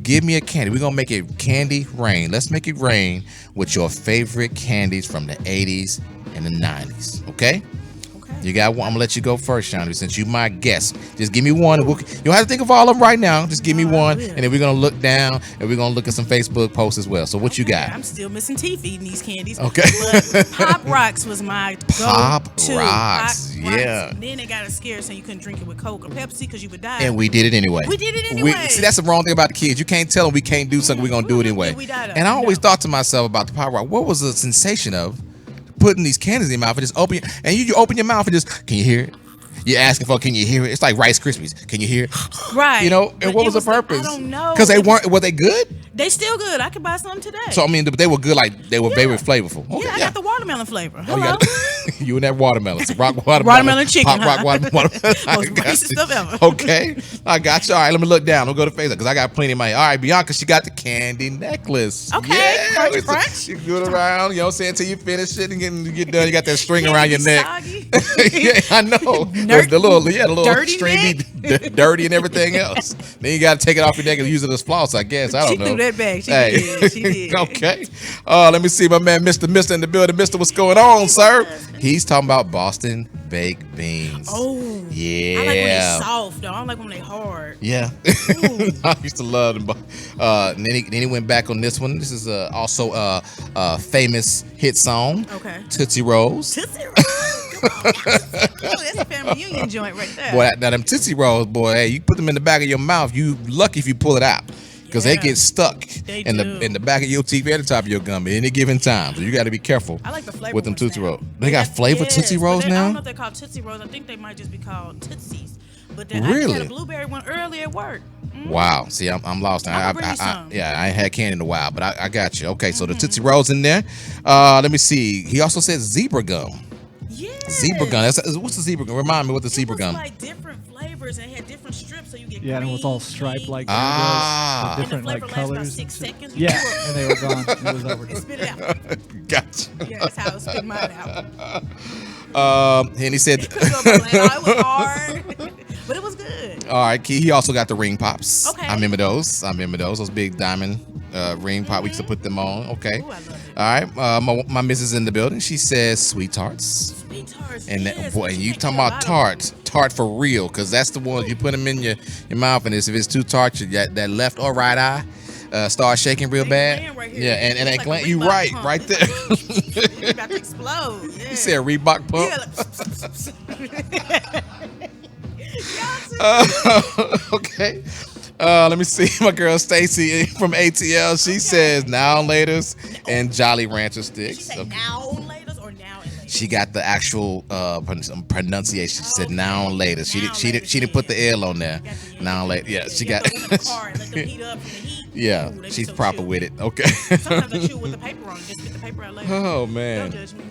D: Give me a candy. We're going to make it candy rain. Let's make it rain with your favorite candies from the 80s and the 90s, okay? You got one. I'm gonna let you go first, Shaunie, since you my guest. Just give me one. You don't have to think of all of them right now. Just give me one, and then we're gonna look down and we're gonna look at some Facebook posts as well. So what you got?
E: I'm still missing teeth eating these candies.
D: Okay.
E: But Pop Rocks was my go-to.
D: Pop Rocks, yeah.
E: And then they got us scared, so you couldn't drink it with Coke or Pepsi because you would die.
D: And we did it anyway. See, that's the wrong thing about the kids. You can't tell them we can't do something. We're gonna do it anyway. And I always thought to myself about the Pop Rock. What was the sensation of putting these candies in your mouth and just open you open your mouth and just, can you hear it? You're asking for, can you hear it? It's like Rice Krispies. Can you hear it?
E: Right.
D: You know, and
E: but
D: what was the purpose?
E: I don't know.
D: Because were they good?
E: They still good. I could buy some today.
D: So I mean, they were good, like they were flavorful. Okay,
E: yeah, I got the watermelon flavor.
D: Hello. You and that watermelon. Rock
E: watermelon chicken.
D: Rock watermelon.
E: Most racist stuff ever.
D: Okay, I got you. All right, let me look down. I'll go to Facebook because I got plenty of money. All right, Bianca, she got the candy necklace.
E: Okay, yeah, crunch.
D: You do it around, you know what I'm saying, until you finish it and get done. You got that string around your neck. Yeah, I know. The little
E: dirty
D: string be dirty and everything else. Then you got to take it off your neck and use it as floss, I guess. I don't know.
E: She threw that back. She did.
D: Okay. Let me see my man, Mr. in the building. Mr., what's going on, sir? He's talking about Boston baked beans.
E: Oh.
D: Yeah.
E: I like when they're soft, though. I don't like when they're hard.
D: Yeah. I used to love them. Then he went back on this one. This is also a famous hit song.
E: Okay.
D: Tootsie Rolls.
E: Tootsie Rolls. That's a family union joint right there.
D: Boy, now them Tootsie Rolls, boy, hey, you put them in the back of your mouth, you lucky if you pull it out. Because they get stuck in the back of your teeth and the top of your gum at any given time. So you got to be careful.
E: I like the flavor
D: with them Tootsie Rolls. They got flavored Tootsie Rolls now?
E: I don't know if they're called Tootsie Rolls. I think they might just be called Tootsies. But then
D: really?
E: I had a blueberry one earlier at work.
D: Wow. See, I'm lost now. I ain't had candy in a while, but I got you. Okay, so the Tootsie Rolls in there. Let me see. He also said zebra gum.
E: Yeah.
D: Zebra gum. What's the zebra gum? Remind me what the zebra gum.
E: It was like different flavors and it had different strips, so you get
F: and it was all striped like
D: different
E: like colors. About 6 seconds.
F: Yeah, and they were gone. It was over.
E: Spit it out.
D: Gotcha.
E: Yeah, that's how I spit mine out.
D: And he said,
E: it was hard, but it was good.
D: All right, he also got the ring pops.
E: Okay.
D: I remember those. Those big diamond ring pop. We used to put them on. Okay.
E: Ooh, I love it.
D: All right. My missus in the building. She says sweet tarts.
E: Sweet tarts.
D: And
E: yes,
D: boy, you talking about tart for real? Because that's the one you put them in your mouth, and if it's too tart, that left or right eye start shaking real bad.
E: Right
D: yeah, and that
E: like
D: gland, you right there.
E: You're about to explode. Yeah.
D: You said Reebok pump.
E: Yeah,
D: okay. Let me see. My girl Stacy from ATL. She says now and laters and Jolly Rancher sticks.
E: She said now and laters or now and laters?
D: She got the actual pronunciation. She said now and later. She didn't put the L on there. Now and later. Yeah, she got. Yeah, she's proper with it. Okay.
E: Sometimes I chew with the paper on. Just get the paper out later.
D: Oh man.
E: Don't judge me.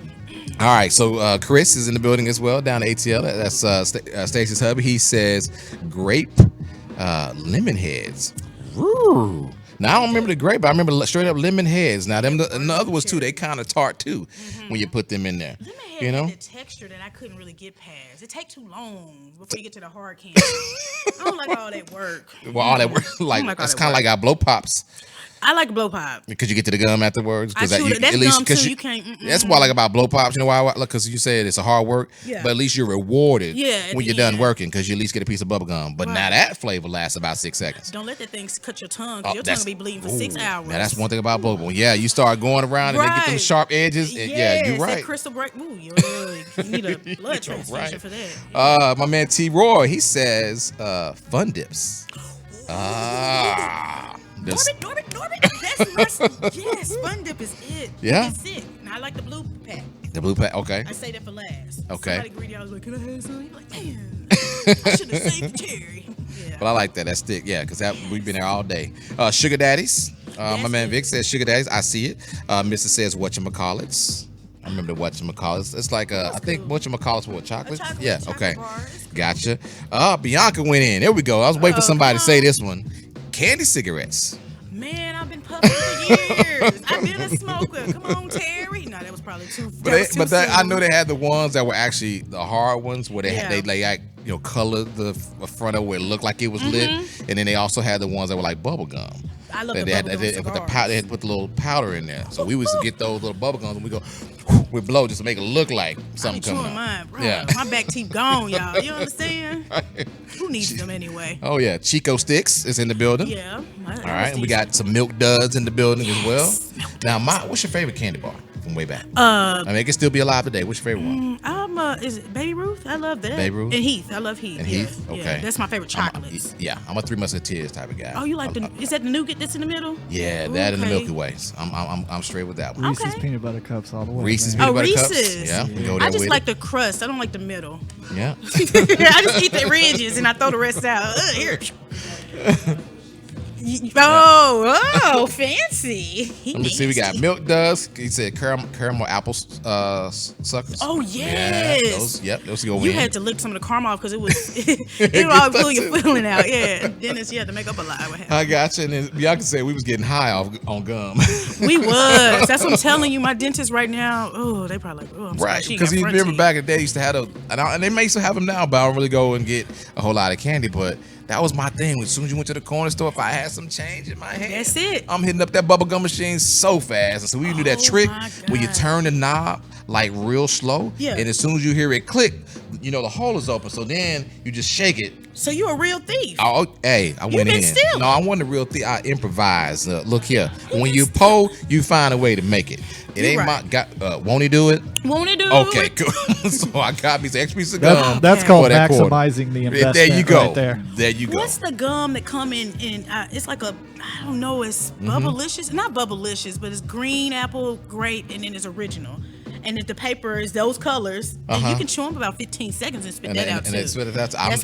D: All right, so Chris is in the building as well down at ATL. That's Stacey's hubby. He says grape lemon heads. Ooh. Now I don't remember the grape, but I remember straight up lemon heads. Now them the other ones too, they kind of tart too when you put them in there.
E: Lemon head
D: You know,
E: had the texture that I couldn't really get past. It take too long before you get to the hard candy. I don't like all that work.
D: well, all that work like it's kind of like our blow pops.
E: I like blow pop.
D: Because you get to the gum afterwards.
E: That's
D: at
E: gum too. You can't.
D: That's what I like about blow pops. You know why? Because you said it's a hard work,
E: Yeah.
D: but at least you're rewarded
E: Yeah,
D: when you're done working because you at least get a piece of bubble gum. But now that flavor lasts about 6 seconds.
E: Don't let that thing cut your tongue. 'Cause your tongue will be bleeding for 6 hours.
D: Now that's one thing about blow. Yeah, you start going around and they get them sharp edges. And yeah, you're right.
E: That crystal break. Ooh, you need a blood transfusion for that.
D: My man T. Roy, he says fun dips.
E: Norbit. That's my yes. Fun dip is it.
D: Yeah.
E: It's it. And I like the blue pack.
D: The blue pack, okay.
E: I say that for last.
D: Okay.
E: Somebody greedy, I was like, can I have some? You're like, damn. I should have saved the cherry. Yeah.
D: But I like that. That's thick. Yeah, because we've been there all day. Sugar daddies. My man Vic says sugar daddies. I see it. Mr. says whatchamacallits. I remember the whatchamacallits. It's like I think whatchamacallits were chocolate. Yeah. Okay. Gotcha. Bianca went in. There we go. I was waiting for somebody to say this one. Candy cigarettes.
E: Man, I've been puffing for years. I've been a smoker. Come on, Terry. No, that was probably too.
D: I know they had the ones that were actually the hard ones where they like colored the front of where it looked like it was lit, and then they also had the ones that were like bubble gum.
E: I love the
D: they
E: bubble
D: had,
E: gum
D: they had to put the little powder in there. So we used to get those little bubble gums and we go we blow just to make it look like something coming out.
E: Mine, bro.
D: Yeah.
E: My back teeth gone, y'all. You understand? Who needs them anyway?
D: Oh yeah, Chico Sticks is in the building.
E: Yeah.
D: All right, and we got some Milk Duds in the building as well. Now, what's your favorite candy bar from way back? I mean, it can still be alive today. What's your favorite one?
E: Is it Baby Ruth? I love that.
D: Baby Ruth?
E: And Heath. I love Heath.
D: And Heath? Okay.
E: Yeah, that's my favorite chocolates.
D: I'm a Three Musketeers type of guy.
E: Oh, you like is that the nougat that's in the middle?
D: Yeah, that and the Milky Ways. I'm straight with that one.
F: Reese's peanut butter cups all the way.
D: Reese's peanut butter cups.
E: Reese's.
D: Yeah, we go there
E: I just
D: with
E: like
D: it.
E: the crust. I don't like the middle.
D: Yeah.
E: I just eat the ridges and I throw the rest out. Here. Oh, fancy.
D: Let me see. We got Milk Duds. He said caramel apple suckers.
E: Oh yes.
D: Those go in.
E: You had to lick some of the caramel off because it would all pull your feeling out. Yeah. Dennis, you had to make up a lie.
D: I got you. And then Bianca said we was getting high on gum.
E: We was. That's what I'm telling you. My dentist right now. Oh, they probably like. Oh, I'm
D: right.
E: sorry.
D: Because you remember back in the day, they used to have and they may still have them now, but I don't really go and get a whole lot of candy. But that was my thing. As soon as you went to the corner store, if I had some change in my hand,
E: that's it.
D: I'm hitting up that bubble gum machine so fast. And so we do that trick where you turn the knob like real slow.
E: Yeah.
D: And as soon as you hear it click, the hole is open. So then you just shake it.
E: So you a real thief.
D: Oh, hey, I went in.
E: Stealing.
D: No, I wasn't a real thief. I improvised. Look here. When you pull, you find a way to make it. It ain't won't he do it?
E: Won't he do it?
D: Okay, cool. So I got me some extra piece of gum.
F: That's called maximizing the investment.
D: There you go.
F: Right
D: there you go.
E: What's the gum that come in? It's like I don't know. It's Bubblicious, not Bubblicious, but it's green apple, grape, and then it's original. And if the paper is those colors, and you can chew them for about 15 seconds and spit that out too.
D: That's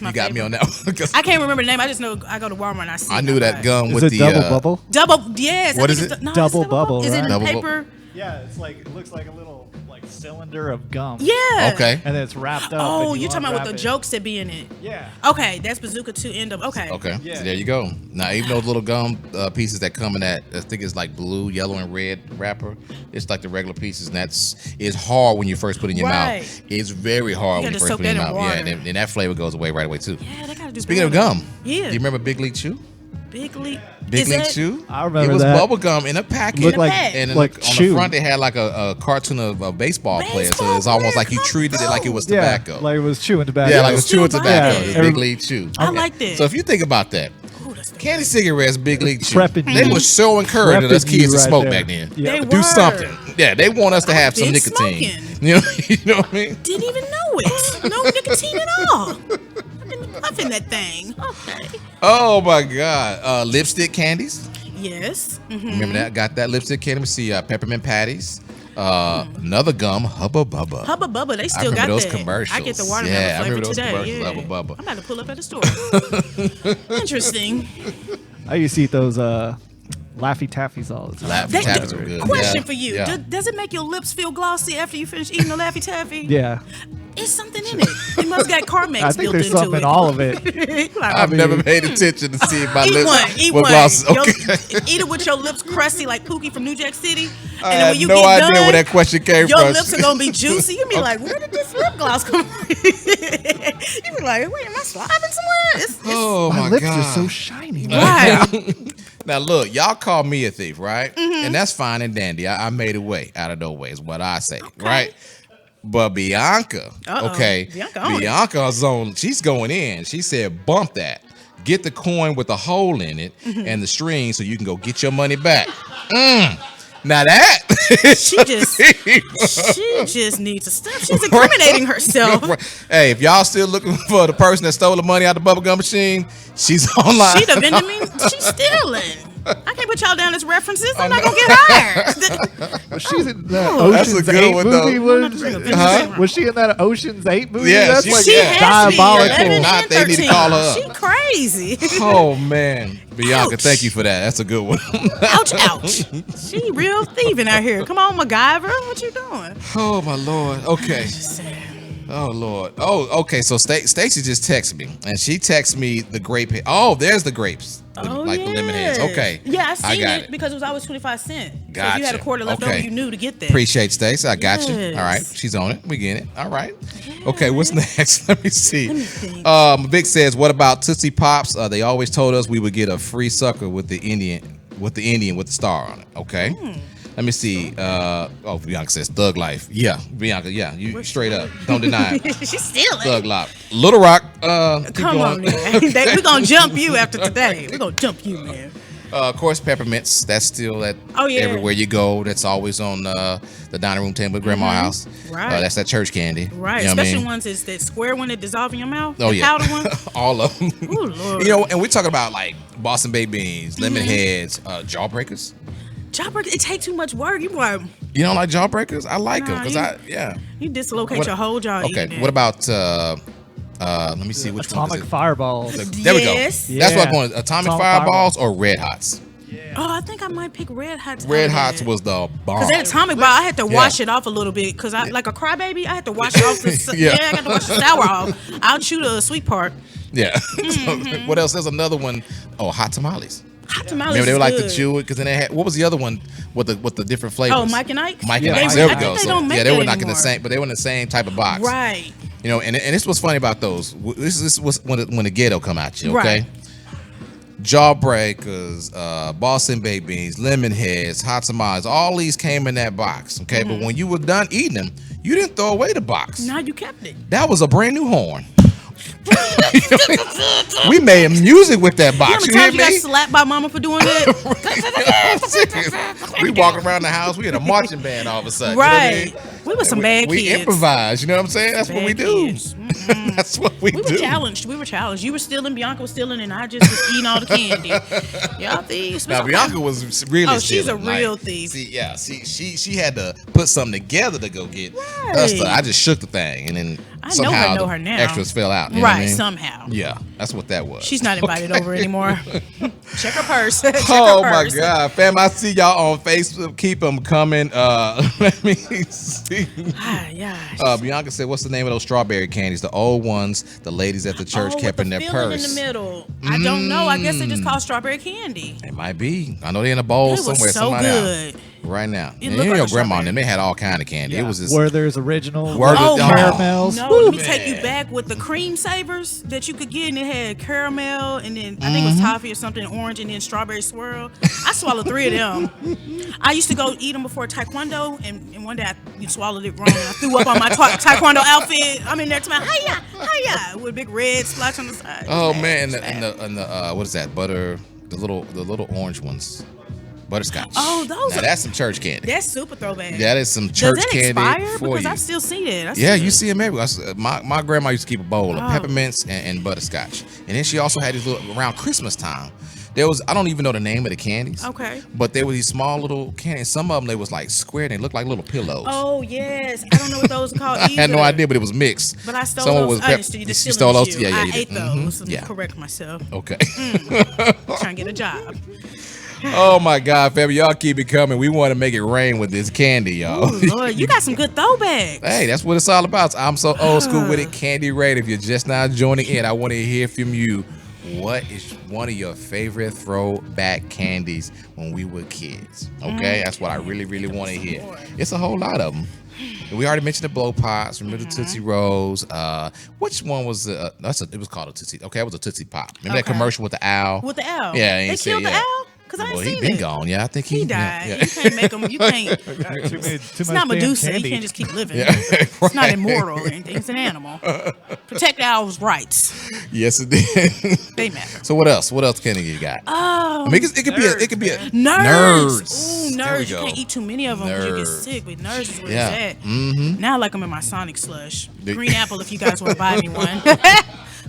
D: my you got favorite. Me on that one.
E: I can't remember the name. I just know I go to Walmart and I see.
D: I knew that gum
F: is
D: with
F: it
D: the
F: double bubble.
E: Double, yes.
D: What is it?
F: Double bubble.
E: Is it in
F: double
E: paper?
F: Yeah, it's like it looks like a little cylinder of gum.
E: Yeah.
D: Okay.
F: And then it's wrapped up.
E: Oh, you're talking about with the jokes that be in it.
F: Yeah.
E: Okay, that's Bazooka 2 end of. Okay.
D: Okay.
F: Yeah.
D: So there you go. Now even those little gum pieces that come in that I think it's like blue, yellow, and red wrapper. It's like the regular pieces, and it's hard when you first put it in your mouth. It's very hard when you first put it in your mouth. Yeah, and that flavor goes away right away too.
E: Yeah, they gotta do.
D: Speaking of gum,
E: yeah.
D: Do you remember Big League Chew?
E: Big League
D: Chew.
F: I remember
D: it was
F: that.
D: bubble gum in a packet.
F: Looked like
D: and
F: like
D: on
F: chew.
D: the front they had like a cartoon of a baseball player, so it's almost like you treated it like it was tobacco.
F: Like it was chewing tobacco.
D: Yeah, like it was chewing tobacco.
F: Yeah.
D: Big League Chew.
E: I like that.
D: So if you think about that, candy cigarettes, Big League Chew,
F: Prepping
D: they
F: you.
D: were so encouraging us kids to
F: right
D: smoke
F: there.
D: back then.
F: Yeah.
E: They
D: Do
E: were.
D: something. Yeah, they want us to have some nicotine.
E: Smoking.
D: You know what I mean?
E: Didn't even know it. No nicotine at all. I've been puffing that thing. Okay.
D: Oh my God. Lipstick candies.
E: Yes. Mm-hmm.
D: Remember that? Got that lipstick candy. We see peppermint patties. Another gum, Hubba Bubba.
E: Hubba Bubba, they still
D: got
E: those
D: that.
E: Commercials. I get the watermelon
D: I
E: flavor
D: remember those
E: today.
D: commercials,
E: Yeah.
D: Hubba Bubba.
E: I'm about to pull up at the store. Interesting.
F: I used to eat those Laffy Taffies all the time.
D: Laffy Taffies are good.
E: Question for you: Does it make your lips feel glossy after you finish eating the Laffy Taffy?
F: Yeah.
E: It's something in it. It must got Carmex
F: I think
E: built
F: there's
E: into
F: something
E: it.
F: in all of it.
D: I've never paid attention to see if my
E: Eat
D: lips
E: one. Eat
D: with
E: one.
D: glosses. Okay.
E: Eat it with your lips crusty like Pookie from New Jack City. And
D: I
E: then
D: had
E: when you
D: no
E: get
D: idea
E: done,
D: where that question came
E: your
D: from.
E: lips are gonna be juicy. You be like, where did this lip gloss come from? You be like, wait, am I slobbing somewhere? It's
D: Oh
F: my
D: my
F: lips
D: God.
F: are so shiny.
E: Right.
D: Now look, y'all call me a thief, right?
E: Mhm.
D: And that's fine and dandy. I made a way out of no way is what I say, right? But Bianca, okay, Bianca's on. She's going in. She said, "Bump that. Get the coin with the hole in it and the string, so you can go get your money back." Now that
E: she just needs to stop. She's incriminating herself.
D: Hey, if y'all still looking for the person that stole the money out the bubblegum machine, she's online.
E: She the vending me. She's stealing. I can't put y'all down as references. I'm not gonna get hired.
F: Was she in that
D: That's a
F: Ocean's
D: good
F: 8
D: one,
F: movie?
D: though.
F: Was she in that Ocean's 8 movie?
D: Yeah,
F: That's
D: she-
F: like
D: she has to be.
F: diabolical.
D: If not, they need to call her up.
E: She crazy.
D: Oh man, Bianca, thank you for that. That's a good one.
E: Ouch, ouch. She real thieving out here. Come on, MacGyver. What you doing?
D: Oh my Lord. Okay. Oh Lord. Oh, okay. So Stacy just texted me, and she texted me the grape. Oh, there's the grapes, the lemon heads. Okay.
E: Yeah, I seen
D: got
E: it because it was always 25 cents. So if
D: Gotcha.
E: you had a quarter left over, you knew to get that.
D: Appreciate Stacy. I got you.
E: Yes.
D: All right. She's on it. We get it. All right. Okay. What's next? Let me see.
E: think.
D: Vic says, "What about Tootsie Pops? They always told us we would get a free sucker with the Indian with the star on it." Okay. Let me see. Bianca says Thug Life. Yeah, Bianca. Yeah, you straight up. Don't deny it.
E: She's stealing.
D: Thug Life. Little Rock. Keep
E: Come on,
D: going.
E: man. We're gonna jump you after today. We're gonna jump you, man.
D: Of course, peppermints. That's still at everywhere you go. That's always on the dining room table at Grandma's house.
E: Right.
D: That's that church candy.
E: Right.
D: You know what I
E: Especially
D: mean?
E: ones is that square one that dissolve in your mouth.
D: Oh
E: the
D: yeah,
E: powder one.
D: all of them.
E: Ooh, Lord.
D: You know, and we're talking about like Boston baked beans, lemon heads, jawbreakers.
E: Jawbreaker, it takes too much work. You like,
D: You don't like jawbreakers? I like them
E: Nah,
D: because
E: you dislocate
D: What-
E: your whole jaw.
D: Okay,
E: eating
D: what
E: it.
D: about let me see which one.
F: Atomic Fireballs.
D: There we go.
E: Yes.
D: That's what I'm going. Atomic Fireballs or Red Hots.
E: Oh, I think I might pick Red Hots.
D: Red Hots was the bomb.
E: Because that Atomic Bar, I had to
D: Yeah.
E: wash it off a little bit. Because I like a crybaby, I had to wash it off.
D: Yeah.
E: I got to wash the sour off. I'll chew the sweet part.
D: Yeah. So, what else? There's another one. Oh, hot tamales.
E: Hot tamales.
D: Remember they
E: is
D: would like
E: good.
D: to chew it because then they had. What was the other one with the different flavors?
E: Oh, Mike and Ike?
D: Mike
E: Yeah,
D: and Ike.
E: they-
D: There we
E: I
D: go.
E: think they
D: So,
E: don't make
D: yeah, they
E: that
D: were not in the
E: anymore.
D: same, but they were in the same type of box.
E: Right.
D: You know, and this was funny about those. This was when the ghetto come at you. Okay.
E: Right.
D: Jawbreakers, Boston baked beans, lemon heads, hot tamales, all these came in that box. Okay, but when you were done eating them, you didn't throw away the box.
E: Now you kept it.
D: That was a brand new horn. We made music with that box.
E: You know how
D: You
E: many
D: hear
E: times you got
D: me?
E: slapped by mama for doing that?
D: We walking around the house. We had a marching band all of a sudden.
E: Right.
D: You know what I mean?
E: We were some bad
D: We
E: kids.
D: improvise. You know what I'm saying? That's what we do.
E: Kids.
D: That's what we
E: We
D: do.
E: were challenged. We were challenged. You were stealing, Bianca was stealing, and I just was eating all the candy. Y'all thieves.
D: Now Bianca was really.
E: Oh, she's a
D: stealing,
E: real
D: like,
E: thief.
D: She had to put something together to go get her stuff. I just shook the thing, and then
E: I
D: somehow
E: know
D: the
E: her now.
D: extras fell out. You know what I
E: Right,
D: mean?
E: somehow.
D: Yeah, that's what that was.
E: She's not invited over anymore. Check her purse. Check
D: Oh
E: her
D: my
E: purse.
D: God, fam! I see y'all on Facebook. Keep them coming. Let me see.
E: Yeah.
D: Bianca said, "What's the name of those strawberry candies? The old ones, the ladies at the church kept in their
E: Filling
D: purse.
E: in the middle. I don't know. I guess they just call strawberry candy.
D: It might be. I know they're in a bowl
E: They was
D: somewhere.
E: so
D: Somebody
E: good.
D: out right now.
E: It
D: And
E: looked
D: you
E: like
D: know,
E: a
D: grandma and
E: strawberry.
D: them, they had all kind of candy. It was just
F: Werther's original.
D: Werther's
F: caramels.
E: No,
D: Woo,
E: let me
D: man.
E: take you back with the cream savers that you could get, and it had caramel, and then I think it was toffee or something, orange, and then strawberry swirl. I swallowed 3 of them. I used to go eat them before taekwondo, and one day you swallowed it wrong, and I threw up on my taekwondo outfit. I'm in there to my hiya, with a big red splotch on the side.
D: Oh man, and the what is that? Butter, the little orange ones. Butterscotch.
E: Oh, those
D: now
E: are-
D: that's some church candy.
E: That's super throwback.
D: That is some church
E: Does that
D: candy
E: expire?
D: for
E: Because
D: you.
E: I still see that.
D: Yeah, you see them everywhere. My grandma used to keep a bowl of
E: Oh.
D: peppermints and butterscotch, and then she also had these little around Christmas time. There was I don't even know the name of the candies.
E: Okay.
D: But there were these small little candies. Some of them they was like square. And they looked like little pillows.
E: Oh yes, I don't know what those are called
D: I
E: either.
D: had no idea, but it was mixed.
E: But I stole
D: Someone
E: those.
D: was
E: I
D: you
E: still
D: stole those.
E: You.
D: Yeah,
E: I
D: you
E: ate
D: did.
E: those.
D: Yeah.
E: Correct myself.
D: Okay.
E: Trying to get a job.
D: Oh my God, family, y'all keep it coming. We want to make it rain with this candy, y'all.
E: Ooh, Lord, you got some good throwbacks.
D: Hey, that's what it's all about. I'm so old school with it. Candy Raid. If you're just now joining in, I want to hear from you. What is one of your favorite throwback candies when we were kids? Okay, that's what I really, really want to hear. It's a whole lot of them. We already mentioned the blow pops. Remember the Tootsie Rolls? Which one was it was called a Tootsie. Okay, it was a Tootsie Pop. Remember that commercial with the owl?
E: With the owl.
D: Yeah,
E: They killed the owl? Because I ain't seen
D: he been
E: it.
D: gone. Yeah, I think he
E: died.
D: Yeah.
E: You can't make him. You can't. It's not Medusa. He can't just keep living. It's not immortal or anything. It's an animal. Protect the owl's rights.
D: Yes, it did.
E: They matter.
D: So what else? What else candy you got? I mean, it could be a
E: nerds. Ooh,
D: There we
E: nerds. You
D: go.
E: can't eat too many of them because you get sick. But nerds is where
D: Yeah.
E: it's at.
D: Mm-hmm.
E: Now I like them in my Sonic slush. Green apple if you guys want to buy me one.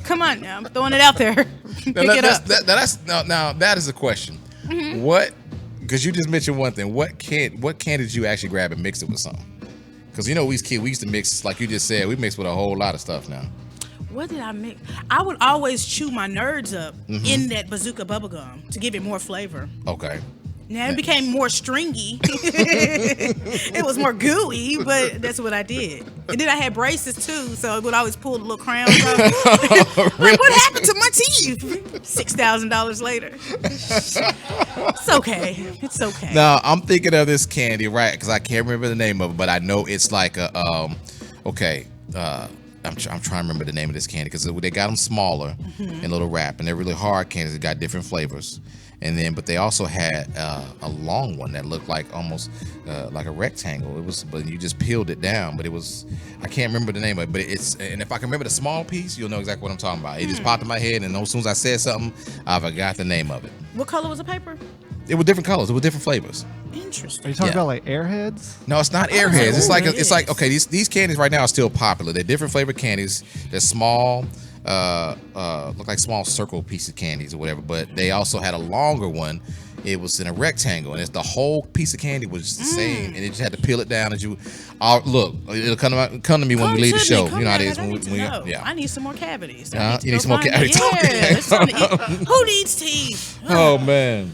E: Come on now. I'm throwing it out there. Pick it up.
D: Now that is a question.
E: Mhm.
D: What? Because you just mentioned one thing. What candy did you actually grab and mix it with something? Because we was kids. We used to mix, like you just said. We mix with a whole lot of stuff now.
E: What did I mix? I would always chew my nerds up
D: Mhm.
E: in that bazooka bubblegum to give it more flavor.
D: Okay.
E: Now it became more stringy. It was more gooey, but that's what I did. And then I had braces too, so it would always pull the little crowns up. Like, what happened to my teeth? $6,000 later. It's okay. It's okay.
D: Now I'm thinking of this candy, right? Because I can't remember the name of it, but I know it's like a I'm trying to remember the name of this candy because they got them smaller in little wrap, and they're really hard candies. They got different flavors, but they also had a long one that looked like almost like a rectangle. It was, but you just peeled it down. But it was, I can't remember the name of it. But and if I can remember the small piece, you'll know exactly what I'm talking about. It just popped in my head, and as soon as I said something, I forgot the name of it.
E: What color was the paper?
D: It was different colors. It was different flavors.
E: Interesting.
F: Are you talking about like Airheads?
D: No, it's not Airheads. It's like okay, these candies right now are still popular. They're different flavored candies. They're small, look like small circle piece of candies or whatever. But they also had a longer one. It was in a rectangle, and it's the whole piece of candy was the same, and you just had to peel it down. As you, look, it'll come to me when we leave the show. You know how it is.
E: I need some more cavities.
D: You need some more cavities.
E: Yeah, it's time to eat. Who needs teeth?
D: Oh man.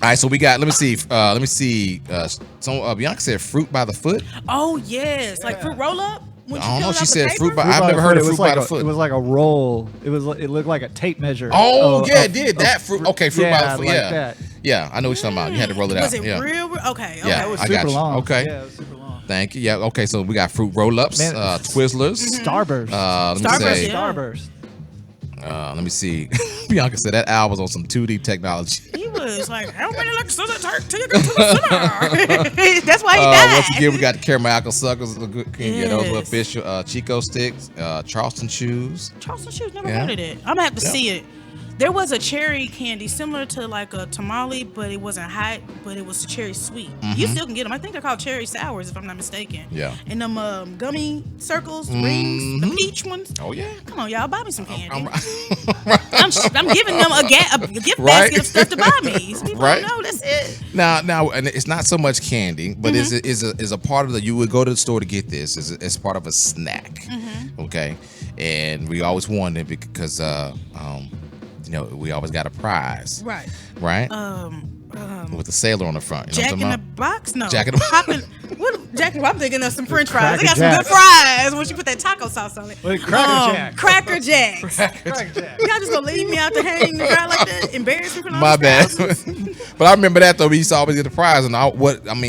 D: All right, so we got. Let me see. Bianca said fruit by the foot.
E: Oh yes, like fruit roll up.
D: I don't know. She said fruit by. I've never heard of fruit by the foot.
F: It was like a roll. It looked like a tape measure.
D: Oh yeah, it did that fruit. Okay, fruit by the foot.
F: Like
D: yeah,
F: that.
D: Yeah, I know what you're talking about. You had to roll it out.
E: Was it real? Okay.
D: Yeah,
F: it was
D: I
F: super
D: got you.
F: long.
D: Okay.
F: Yeah, it was super long.
D: Thank you. Yeah. Okay, so we got fruit roll-ups, Twizzlers,
F: Starburst.
D: Starburst. Let me see. Bianca said that owl was on some 2D technology.
E: He was like, how many lectures does it take to get to the cinema? That's why he died.
D: Once again, we got the caramel apple suckers. Those were official. Chico sticks, Charleston shoes.
E: Charleston shoes, never heard of it. I'm gonna have to see it. There was a cherry candy similar to like a tamale, but it wasn't hot, but it was cherry sweet. You still can get them. I think they're called cherry sours, if I'm not mistaken.
D: Yeah.
E: And them gummy circles, the rings, the peach ones.
D: Oh yeah.
E: Come on, y'all, buy me some candy. I'm giving them a gift basket of stuff to buy me. So people don't know that's it.
D: Now, and it's not so much candy, but is a part of you would go to the store to get this. It's part of a snack. Okay, and we always wanted it because we always got a prize. Right. With the sailor on the front. You know
E: Jack in the Box? No.
D: Jack in the Box.
E: Jack in the Box. I'm thinking of some French fries. They got
D: Cracker
E: some good fries once you put that taco sauce on it.
F: Cracker Jack.
E: Cracker Jacks. Y'all just gonna leave me out to hang the dry like that? Embarrass me for
D: My bad. But I remember that though. We used to always get the prize, and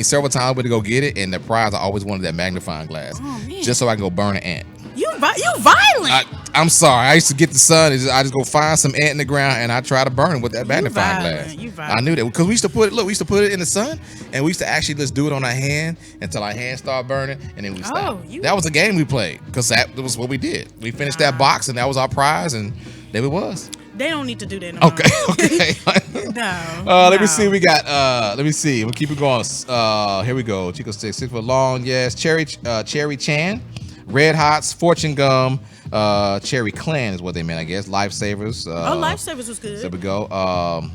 D: several times I went to go get it, and the prize I always wanted that magnifying glass, just so I can go burn an ant.
E: You violent.
D: I'm sorry. I used to get the sun. I just go find some ant in the ground and I try to burn it with that magnifying glass. I knew that because we used to put it in the sun, and we used to actually just do it on our hand until our hands start burning, and then we stop. That was a game we played because that was what we did. We finished that box, and that was our prize, and there it was.
E: They don't need to do that no more.
D: Okay.
E: No.
D: Let me see. We got. Let me see. We'll keep it going. Here we go. Chico stick, 6 foot long. Yes. Cherry Chan. Red Hots, Fortune Gum, Cherry Clan is what they meant, I guess. Lifesavers.
E: Lifesavers was good.
D: There we go.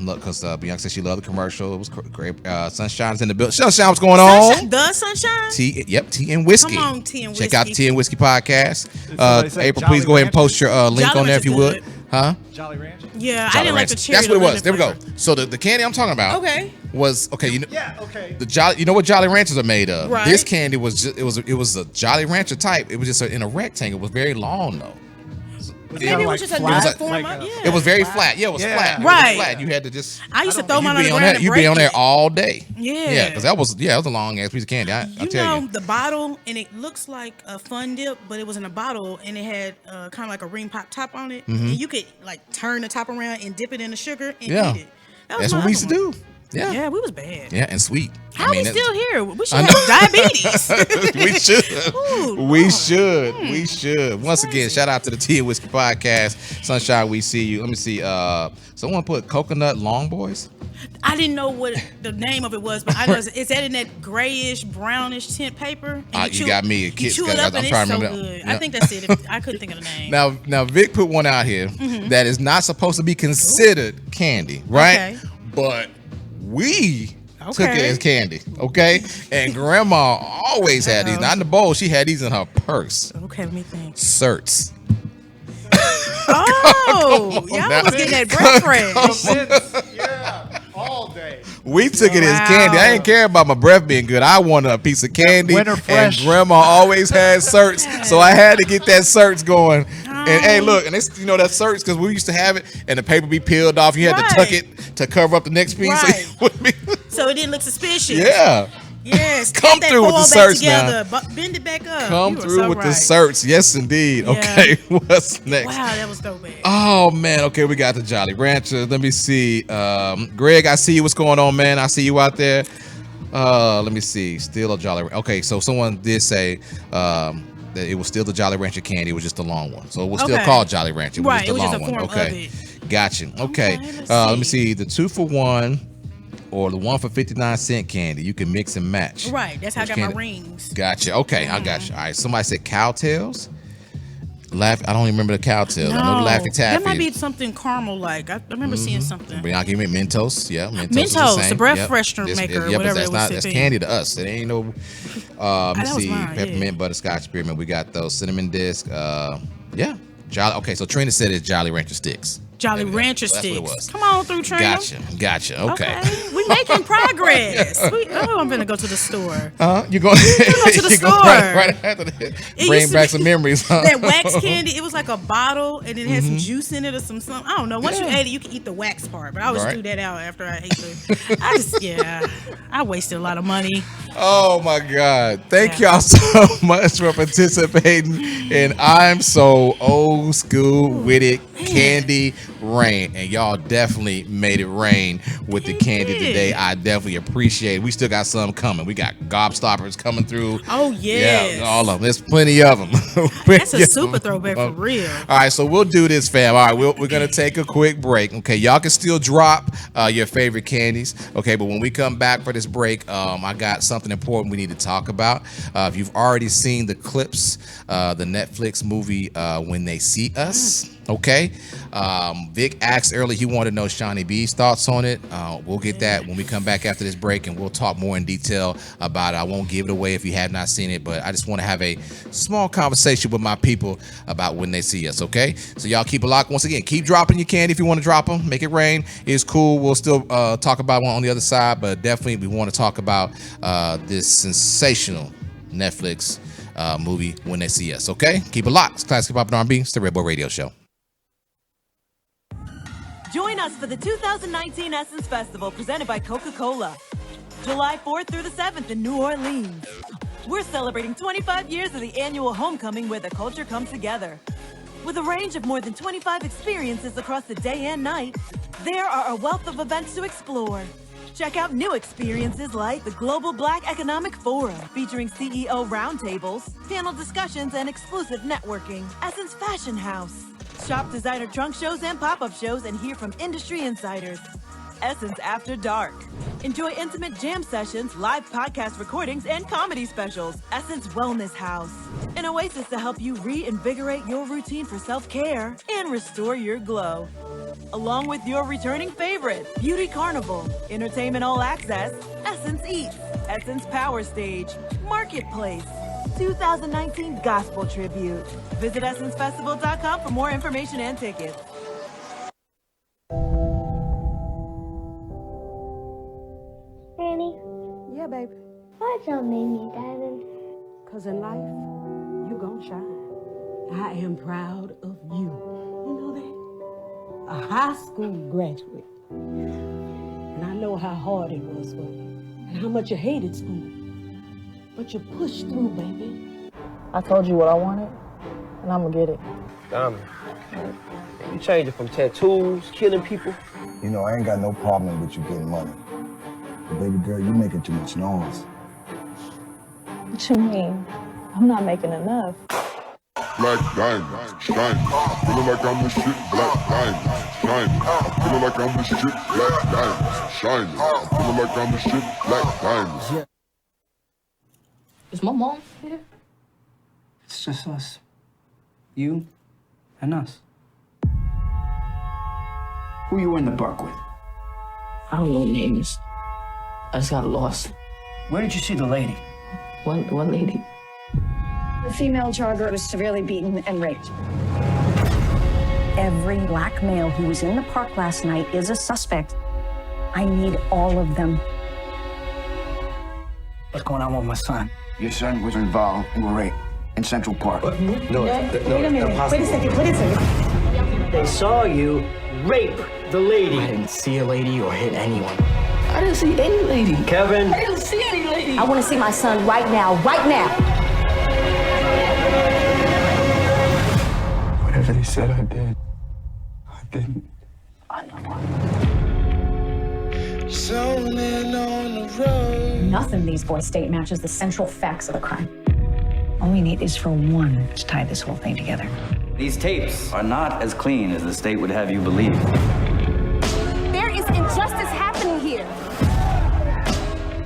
D: Look, because Bianca said she loved the commercial. It was great. Sunshine's in the building. Sunshine, what's going on?
E: The Sunshine?
D: Tea and Whiskey.
E: Come on, Tea and Whiskey.
D: Check out the Tea and Whiskey podcast. April, please go ahead and post your link on there if you would. Huh?
F: Jolly Ranchers?
E: Yeah,
D: Jolly
E: I didn't like
D: Rancher.
E: the cherry.
D: That's what it was.
E: to
D: There we
E: lemon
D: go. So the candy I'm talking about
E: Okay.
D: was okay. You know,
F: okay.
D: the Jolly. You know what Jolly Ranchers are made of?
E: Right.
D: This candy was just, it was a Jolly Rancher type. It was just in a rectangle. It was very long though.
E: Maybe it was just a new form.
D: It was very flat. Yeah, it was flat. It was
E: Right.
D: flat. You had to just.
E: I used to throw mine on the
D: be on
E: ground
D: that.
E: and
D: You
E: break
D: be on there
E: it.
D: all day.
E: Yeah.
D: Yeah, because that was a long ass piece of candy. I
E: You
D: tell
E: know
D: you.
E: the bottle, and it looks like a Fun Dip, but it was in a bottle, and it had kind of like a ring pop top on it,
D: Mhm.
E: and you could like turn the top around and dip it in the sugar and
D: Yeah.
E: eat it. That was
D: That's
E: my
D: what we used to
E: other one.
D: do. Yeah.
E: Yeah, we was bad.
D: Yeah, and sweet.
E: How we
D: that's-
E: still here? We should
D: I
E: have
D: know.
E: diabetes.
D: we should.
E: Ooh,
D: We should. We should. Once again, shout out to the Tea and Whiskey Podcast. Sunshine, we see you. Let me see. Someone put Coconut Long Boys.
E: I didn't know what the name of it was, but I know it's that in that grayish, brownish tint paper. And
D: You got me.
E: You
D: Kids,
E: chew it up,
D: I'm
E: and
D: trying
E: it's
D: to
E: so
D: remember
E: good.
D: that.
E: I think that's it. I couldn't think of the name.
D: Now Vic put one out here
E: Mhm.
D: that is not supposed to be considered candy, right?
E: Okay.
D: But we took it
E: Okay.
D: as candy, okay? And Grandma always had these. Not in the bowl. She had these in her purse.
E: Okay, let me think.
D: Certs.
E: Oh,
D: on
E: y'all
D: now.
E: was getting that breath fresh.
F: Yeah, all day.
D: We took it as candy. I didn't care about my breath being good. I wanted a piece of candy.
F: Winter
D: And
F: fresh.
D: Grandma always had certs, so I had to get that certs going. And hey, look, and it's that certs because we used to have it, and the paper be peeled off. You had to tuck
E: Right.
D: it to cover up the next piece.
E: Right. So it didn't look suspicious.
D: Yeah.
E: Yes.
D: Come
E: Get that
D: through with
E: foil
D: the
E: back
D: certs now.
E: together, bend it back up.
D: Come
E: You were
D: through
E: so
D: with the
E: right.
D: certs. Yes, indeed.
E: Yeah.
D: Okay, what's next?
E: Wow, that was so bad.
D: Oh man, okay, we got the Jolly Rancher. Let me see. Greg, I see you. What's going on, man? I see you out there. Let me see. Still a Jolly Rancher. Okay, so someone did say that it was still the Jolly Rancher candy. It was just the long one. So it was still
E: Okay.
D: called Jolly Rancher.
E: Right,
D: It was just
E: it
D: the
E: was
D: long
E: just a
D: one.
E: form
D: Okay.
E: of
D: Gotcha. Okay.
E: let's
D: Let me
E: see.
D: see. The 2-for-1 or the 1 for 59-cent candy. You can mix and match.
E: Right, that's how I
D: Which
E: got my
D: candy?
E: rings.
D: Gotcha. Okay, I got you. All right. Somebody said Cowtails. I don't even remember the Cowtails. I know the Laffy Taffy.
E: That might be something caramel like. I remember seeing something.
D: But y'all give me Mentos. Yeah, Mentos.
E: Mentos, the breath freshener maker,
D: Yeah,
E: whatever
D: but
E: it was
D: that's
E: to be.
D: candy to us. It ain't no. Let me
E: That was
D: see,
E: mine,
D: peppermint,
E: yeah.
D: butterscotch, spearmint. We got those cinnamon disc. Yeah, Jolly. Okay, so Trina said it's Jolly Rancher sticks.
E: Jolly Rancher
D: That's what it
E: sticks.
D: was.
E: Come on through, Trina.
D: Gotcha. Okay.
E: We making progress. I'm gonna go to the store.
D: You going?
E: Go to the
D: you go
E: store.
D: right after that.
E: It
D: Bring
E: used to
D: back
E: be-
D: some memories. Huh?
E: That wax candy, it was like a bottle, and it had some
D: Mhm.
E: juice in it or some something. I don't know. Once you
D: Yeah.
E: ate it, you could eat the wax part, but I always
D: Right.
E: threw that out after I ate the. I wasted a lot of money.
D: Oh my God. Thank y'all so much for participating. And I'm so old school with it. Candy rain. And y'all definitely made it rain with the candy today. I definitely appreciate it. We still got some coming. We got gobstoppers coming through.
E: Oh yes.
D: Yeah, all of them. There's plenty of them.
E: That's a super throwback for real.
D: All right, so we'll do this, fam. All right, we're going to take a quick break. Okay, y'all can still drop your favorite candies. Okay, but when we come back for this break, I got something important we need to talk about. If you've already seen the clips, the Netflix movie When They See Us, okay? Vic asked earlier, he wanted to know Shaunie B's thoughts on it. We'll get that when we come back after this break, and we'll talk more in detail about it. I won't give it away if you have not seen it, but I just want to have a small conversation with my people about When They See Us, okay? So y'all keep it locked. Once again, keep dropping your candy if you want to drop them. Make it rain. It's cool. We'll still talk about one on the other side, but definitely we want to talk about this sensational Netflix movie When They See Us, okay? Keep it locked. It's Classic Pop and R&B. It's the Redboi Radio Show.
G: Join us for the 2019 Essence Festival presented by Coca-Cola. July 4th through the 7th in New Orleans. We're celebrating 25 years of the annual homecoming where the culture comes together. With a range of more than 25 experiences across the day and night, there are a wealth of events to explore. Check out new experiences like the Global Black Economic Forum, featuring CEO roundtables, panel discussions, and exclusive networking. Essence Fashion House. Shop designer trunk shows and pop-up shows and hear from industry insiders. Essence After Dark. Enjoy intimate jam sessions, live podcast recordings, and comedy specials. Essence Wellness House. An oasis to help you reinvigorate your routine for self-care and restore your glow. Along with your returning favorite, Beauty Carnival, Entertainment All Access, Essence Eats, Essence Power Stage, Marketplace, 2019 Gospel Tribute. Visit EssenceFestival.com for more information and tickets.
I: Yeah, baby.
H: Why'd y'all name me Diamond?
I: Because in life, you gon' shine. I am proud of you. You know that? A high school graduate. And I know how hard it was for you. And how much you hated school. But you pushed through, baby.
V: I told you what I wanted, and I'm gonna get it.
K: Diamond, you changing from tattoos, killing people?
L: You know, I ain't got no problem with you getting money. But baby girl, you making too much noise.
J: What you mean? I'm not making enough.
M: Black diamonds, shining. Feeling like I'm the shit, black diamonds, shining. I'm feeling like I'm the shit, black diamonds, shining. I'm feeling like I'm the shit, black diamonds.
V: Is my mom here?
W: It's just us. You and us. Who you in the park with?
V: I don't know names. I just got lost.
W: Where did you see the lady?
V: One lady.
X: The female jogger was severely beaten and raped. Every black male who was in the park last night is a suspect. I need all of them.
W: What's going on with my son? Your son was involved in a rape in Central Park.
X: Wait a minute. Wait a second.
W: They saw you rape the lady. I didn't see a lady or hit anyone.
V: I didn't see any lady.
W: Kevin.
X: I didn't see any lady. I want to see my son right now. Right now.
W: Whatever they said I did, I didn't. I know.
X: Zoning on the road. Nothing in these boys' state matches the central facts of the crime. All we need is for one to tie this whole thing together.
Y: These tapes are not as clean as the state would have you believe.
X: There is injustice happening here.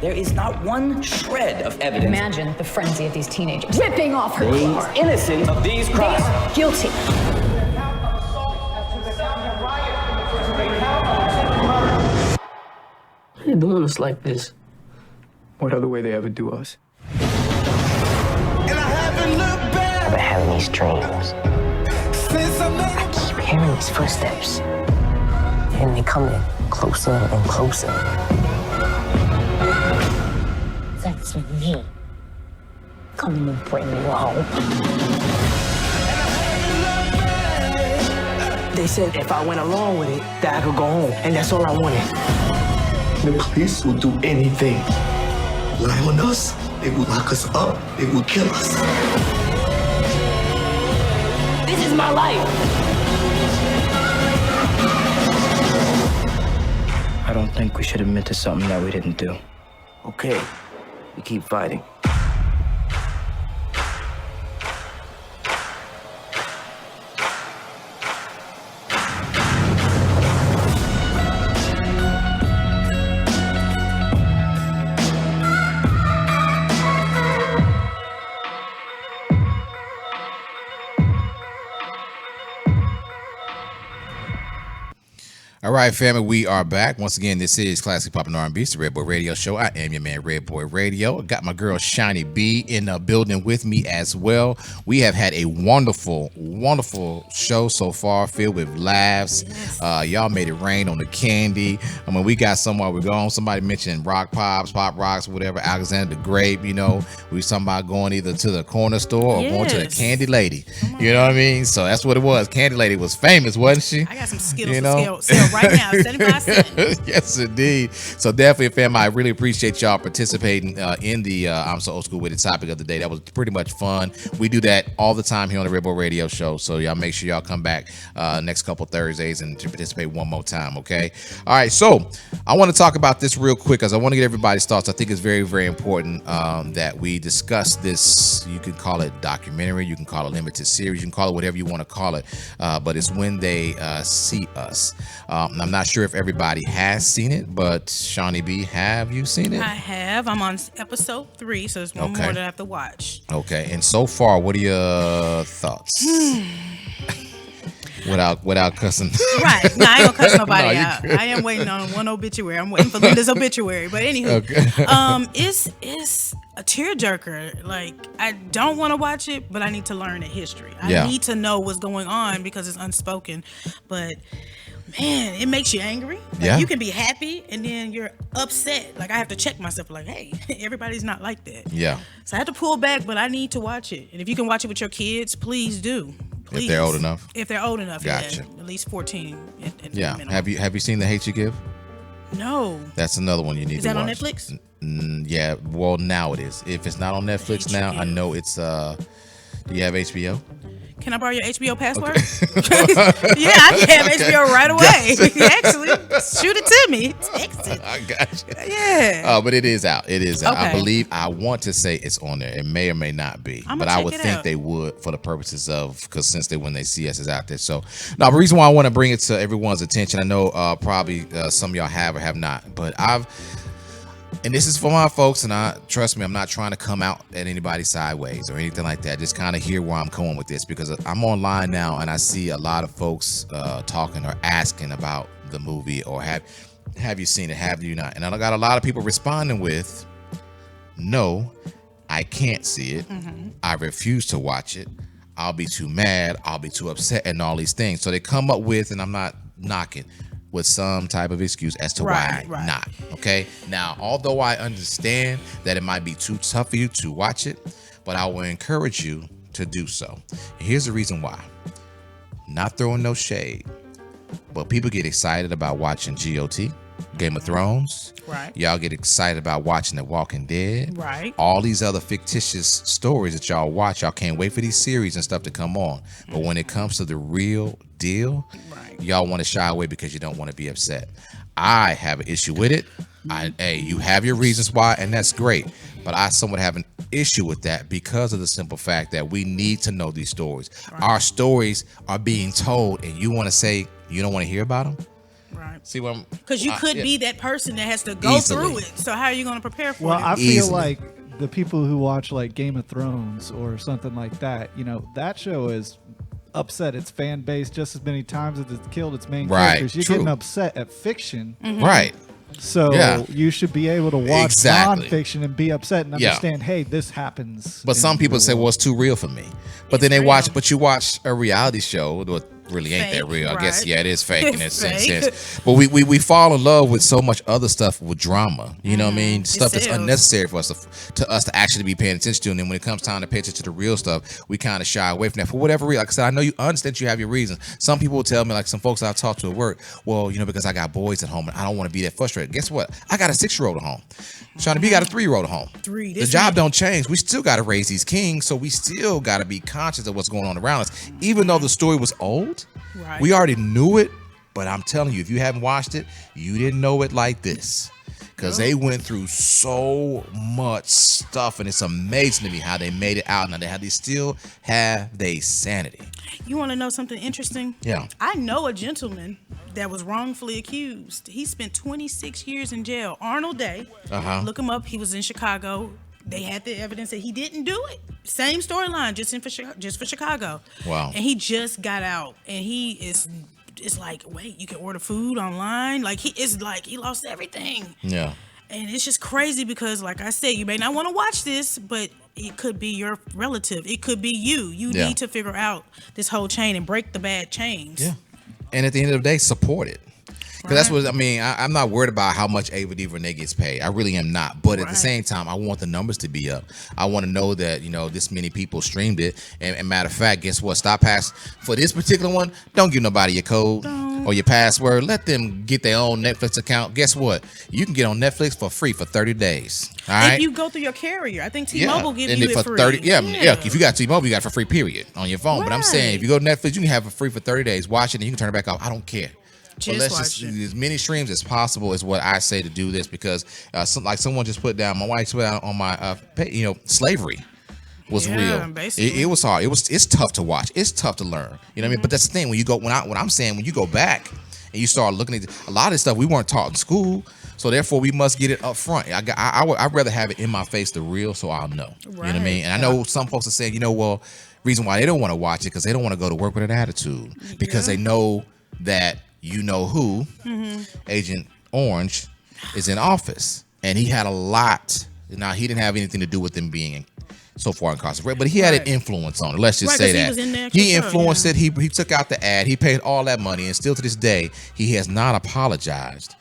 Y: There is not one shred of evidence.
X: Imagine the frenzy of these teenagers ripping off her
Y: They
X: clothes.
Y: are innocent of these crimes.
X: They are guilty.
W: They're doing us like this. What other way they ever do us?
X: I've been having these dreams. I keep hearing these footsteps. And they coming closer and closer. That's me. Coming to bring you home.
W: They said if I went along with it, that I could go home, and that's all I wanted.
Z: The police will do anything. Lie on us, they will lock us up, they will kill us.
X: This is my life.
W: I don't think we should admit to something that we didn't do. Okay, we keep fighting.
D: All right, family, we are back. Once again, this is Classic Pop and R&B, it's the Redboi Radio Show. I am your man, Redboi Raydio. I got my girl, Shaunie B, in the building with me as well. We have had a wonderful, wonderful show so far, filled with laughs. Y'all made it rain on the candy. I mean, we got somewhere we're going. Somebody mentioned rock pops, pop rocks, whatever, Alexander the Grape, you know. We was talking about going either to the corner store or going to the Candy Lady. You know what I mean? So that's what it was. Candy Lady was famous, wasn't she?
E: I got some Skittles for sale right now, 75 cents.
D: Yes, indeed. So definitely, fam, I really appreciate y'all participating in the I'm So Old School with the topic of the day. That was pretty much fun. We do that all the time here on the Redboi Radio Show. So y'all make sure y'all come back next couple Thursdays and to participate one more time, okay? All right, so I want to talk about this real quick because I want to get everybody's thoughts. I think it's very, very important that we discuss this. You can call it documentary, you can call it limited series, you can call it whatever you want to call it, but it's When They See Us. I'm not sure if everybody has seen it, but Shaunie B, have you seen it?
E: I have. I'm on episode 3, so there's one more that I have to watch.
D: Okay, and so far, what are your thoughts? Without cussing.
E: Right. No, I ain't gonna cuss nobody out. I am waiting on one obituary. I'm waiting for Linda's obituary. But anywho, it's a tearjerker. Like, I don't want to watch it, but I need to learn the history. I need to know what's going on because it's unspoken. But man, it makes you angry. Like,
D: Yeah.
E: you can be happy and then you're upset. Like, I have to check myself. Like, hey, everybody's not like that.
D: Yeah.
E: So I have to pull back, but I need to watch it. And if you can watch it with your kids, please do. Please.
D: If they're old enough.
E: If they're old enough,
D: Gotcha.
E: yeah, at least 14. At
D: Yeah.
E: minimum.
D: Have you seen The Hate You Give?
E: No.
D: That's another one you need
E: Is
D: to
E: that
D: watch.
E: on Netflix?
D: Yeah. Well, now it is. If it's not on Netflix now, I know it's. Do you have HBO?
E: Can I borrow your HBO password? Yeah, I can have HBO right away. Actually, shoot it to me. Text it.
D: I got you.
E: Yeah.
D: But it is out. It is out. I
E: Okay.
D: believe. I want to say it's on there. It may or may not be.
E: I'ma
D: But I
E: check
D: would
E: it
D: think
E: out.
D: they would for the purposes of because since when they see us is out there. So now the reason why I want to bring it to everyone's attention. I know probably some of y'all have or have not, but and this is for my folks, and trust me, I'm not trying to come out at anybody sideways or anything like that. Just kind of hear where I'm going with this because I'm online now and I see a lot of folks talking or asking about the movie or have you seen it? Have you not? And I got a lot of people responding with, no, I can't see it. I refuse to watch it. I'll be too mad. I'll be too upset and all these things. So they come up with, and I'm not knocking, with some type of excuse as to why not. Okay. Now, although I understand that it might be too tough for you to watch it, but I will encourage you to do so. And here's the reason why. Not throwing no shade, but people get excited about watching GOT, Game of Thrones.
E: Right.
D: Y'all get excited about watching The Walking Dead.
E: Right.
D: All these other fictitious stories that y'all watch. Y'all can't wait for these series and stuff to come on. But when it comes to the real deal, y'all want to shy away because you don't want to be upset. I have an issue with it. Hey, you have your reasons why, and that's great. But I somewhat have an issue with that because of the simple fact that we need to know these stories. Our stories are being told, and you want to say you don't want to hear about them?
E: Right.
D: See what I'm...
E: Because you could be that person that has to go through it. So how are you going to prepare for it?
F: Well, I feel like the people who watch like Game of Thrones or something like that, you know, that show is upset its fan base just as many times as it's killed its main characters. You're getting upset at fiction.
D: Right.
F: So you should be able to watch nonfiction and be upset and understand, hey, this happens.
D: But some people say, well, it's too real for me. But then they watch, but you watch a reality show that really ain't that real. I guess, yeah, it is fake in a sense. But we fall in love with so much other stuff with drama. You know what I mean? Stuff that's unnecessary for us to actually be paying attention to. And then when it comes time to pay attention to the real stuff, we kind of shy away from that for whatever reason. Like I said, I know you understand you have your reasons. Some people will tell me, like some folks I've talked to at work, well, you know, because I got boys at home and I don't want to be that frustrated. Guess what? I got a 6-year-old at home. Shaunie B got a 3-year-old at home. The job don't change. We still got to raise these kings, so we still got to be conscious of what's going on around us. Even though the story was old, we already knew it, but I'm telling you, if you haven't watched it, you didn't know it like this. Because they went through so much stuff, and it's amazing to me how they made it out and how they still have their sanity.
E: You want to know something interesting?
D: Yeah.
E: I know a gentleman that was wrongfully accused. He spent 26 years in jail. Arnold Day. Look him up. He was in Chicago. They had the evidence that he didn't do it. Same storyline, just for Chicago.
D: Wow.
E: And he just got out, and he is. It's like, wait, you can order food online. Like he lost everything.
D: Yeah.
E: And it's just crazy because, like I said, you may not want to watch this, but it could be your relative. It could be you. You need to figure out this whole chain and break the bad chains.
D: Yeah. And at the end of the day, support it. Because that's what I mean. I'm not worried about how much Ava DuVernay gets paid. I really am not. But at the same time, I want the numbers to be up. I want to know that, you know, this many people streamed it. And matter of fact, guess what? Stop pass for this particular one. Don't give nobody your code or your password. Let them get their own Netflix account. Guess what? You can get on Netflix for free for 30 days. All right.
E: If you go through your carrier, I think T-Mobile gives you it
D: for
E: free.
D: 30. Yeah. If you got T-Mobile, you got it for free. Period on your phone. But I'm saying if you go to Netflix, you can have it free for 30 days. Watch it and you can turn it back off. I don't care. But let's just as many streams as possible is what I say to do this because like someone just put down, my wife put down on my slavery was real. It was hard. It's tough to watch. It's tough to learn. You know what I mean? But that's the thing when you go when I'm saying when you go back and you start looking at a lot of this stuff we weren't taught in school, so therefore we must get it up front. I'd rather have it in my face, the real, so I'll know. You know what I mean? And I know some folks are saying, well, reason why they don't want to watch it because they don't want to go to work with an attitude because they know that. You know who, Agent Orange, is in office. And he had a lot. Now, he didn't have anything to do with them being so far incarcerated, but he had an influence on it. Let's just say
E: He
D: that
E: was in there
D: he
E: for sure,
D: influenced it. He took out the ad. He paid all that money, and still to this day, he has not apologized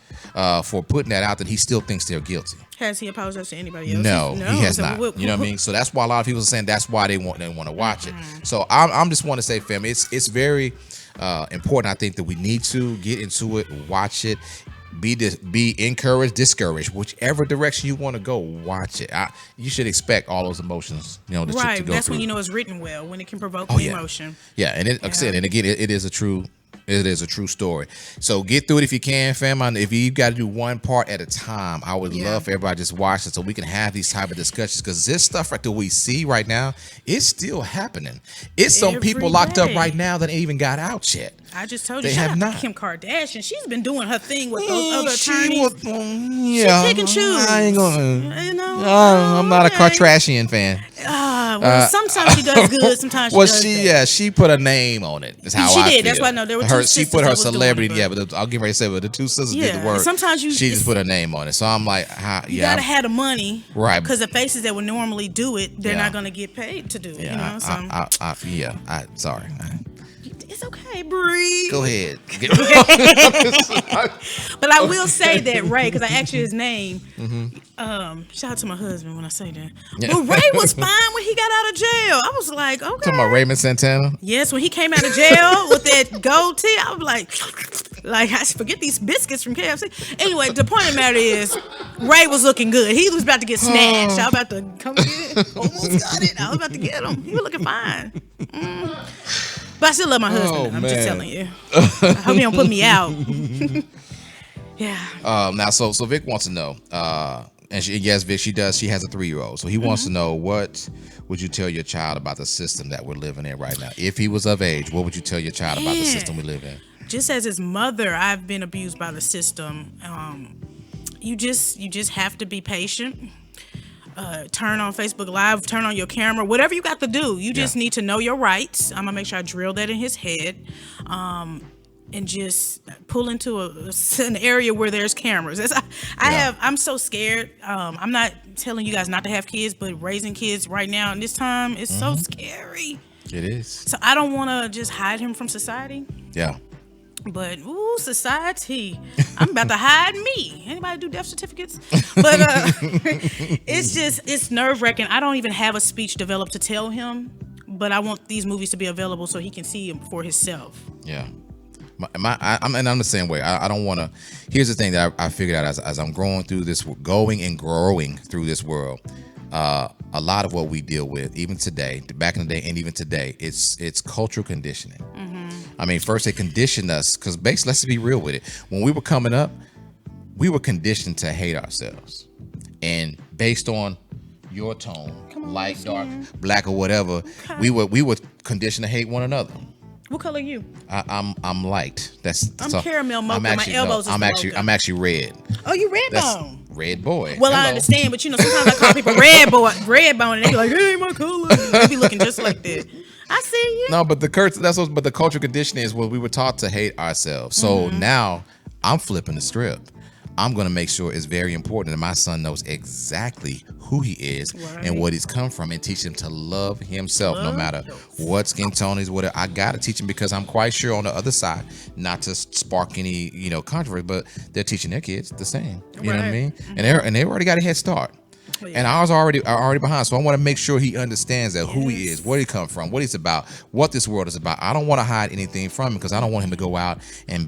D: for putting that out. That he still thinks they're guilty.
E: Has he apologized to anybody else?
D: No, he has
E: So
D: not. You know what I mean? So that's why a lot of people are saying that's why they want to watch it. So I'm just want to say, fam, it's very important. I think that we need to get into it, watch it. Be encouraged, discouraged, whichever direction you want to go, watch it. You should expect all those emotions, to go
E: That's
D: through.
E: when you know it's written well, when it can provoke emotion.
D: Yeah, and like I said, and again, it is a true story. So get through it if you can, fam. If you got to do one part at a time, I would love for everybody to just watch it so we can have these type of discussions, because this stuff right that we see right now, it's still happening. It's some people locked up right now that ain't even got out yet.
E: I just told you,
D: they have not.
E: Kim Kardashian, she's been doing her thing with those other attorneys.
D: She
E: pick and choose.
D: I ain't gonna. I'm not a Kardashian fan.
E: Well, sometimes she does good, sometimes she does bad.
D: She put a name on it. That's how
E: she
D: I
E: did.
D: feel.
E: That's why I know there were two sisters.
D: She put her
E: that was
D: celebrity.
E: doing it,
D: But I'll get ready to say, but the two sisters did the work.
E: Sometimes
D: she just put a name on it. So I'm like,
E: you gotta have the money,
D: right?
E: Because the faces that would normally do it, they're not gonna get paid to do it.
D: Sorry.
E: It's okay, Bree.
D: Go ahead.
E: But I will say that Ray, because I asked you his name. Shout out to my husband when I say that. But Ray was fine when he got out of jail. I was like, okay.
D: Talking about Raymond Santana?
E: Yes, when he came out of jail with that gold tee, I was like I forget these biscuits from KFC. Anyway, the point of the matter is, Ray was looking good. He was about to get snatched. I was about to come get it. Almost got it. I was about to get him. He was looking fine. But I still love my husband. I'm just telling you. I hope he don't put me out. Yeah.
D: Now, so Vic wants to know, and yes, Vic, she does. She has a 3-year-old, so he wants to know, what would you tell your child about the system that we're living in right now? If he was of age, what would you tell your child about the system we live in?
E: Just as his mother, I've been abused by the system. You just have to be patient. Turn on Facebook Live, turn on your camera, whatever you got to do. You just need to know your rights. I'm gonna make sure I drill that in his head, and just pull into an area where there's cameras. I'm so scared. I'm not telling you guys not to have kids, but raising kids right now in this time is so scary.
D: It is.
E: So I don't want to just hide him from society.
D: Yeah.
E: But society, I'm about to hide me. Anybody do death certificates? But it's nerve-wracking. I don't even have a speech developed to tell him, but I want these movies to be available so he can see them for himself.
D: Yeah. I'm the same way. I don't want to. Here's the thing that I figured out as I'm growing through this, growing through this world. A lot of what we deal with, even today, back in the day, and even today, it's cultural conditioning. I mean, first they conditioned us, because basically, let's be real with it. When we were coming up, we were conditioned to hate ourselves, and based on your tone, light, dark, black, or whatever, we were conditioned to hate one another.
E: What color are you?
D: I'm light. I'm
E: caramel mocha. My elbows are
D: I'm actually red.
E: Oh, you red bone.
D: Redboi.
E: Well, I understand, but sometimes I call people red bone, and they be like, "Hey, my color." They be looking just like that. I see you.
D: No, but the cultural conditioning is what we were taught to hate ourselves. So now I'm flipping the script. I'm going to make sure it's very important that my son knows exactly who he is and what he's come from, and teach him to love himself no matter what skin tone is, whatever. I got to teach him, because I'm quite sure on the other side, not to spark any, controversy, but they're teaching their kids the same. You know what I mean? And they already got a head start. And ours are already behind. So I want to make sure he understands that who he is, where he come from, what he's about, what this world is about. I don't want to hide anything from him, because I don't want him to go out and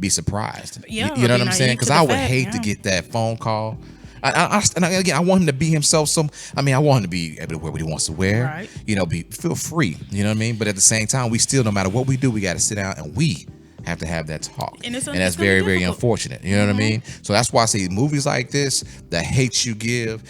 D: be surprised. You know what I'm saying? Because I would hate to get that phone call. And again, I want him to be himself. I want him to be able to wear what he wants to wear. Right. Feel free. You know what I mean? But at the same time, we still, no matter what we do, we got to sit down and we have to have that talk, and that's very, very unfortunate. You know what I mean? So that's why I say movies like this, The Hate You Give,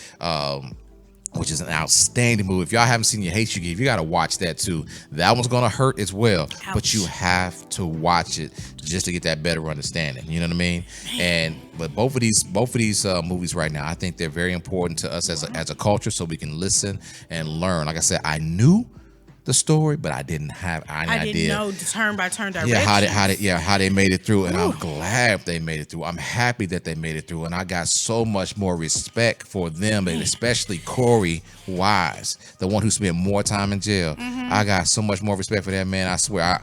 D: which is an outstanding movie. If y'all haven't seen The Hate You Give, you got to watch that too. That one's gonna hurt as well, but you have to watch it just to get that better understanding. You know what I mean? But both of these movies right now, I think they're very important to us as a culture, so we can listen and learn. Like I said, I knew the story, but I didn't have any idea.
E: I didn't know the turn by turn direction.
D: Yeah, how they made it through, and I'm glad they made it through. I'm happy that they made it through, and I got so much more respect for them, and especially Corey Wise, the one who spent more time in jail. I got so much more respect for that man. I swear.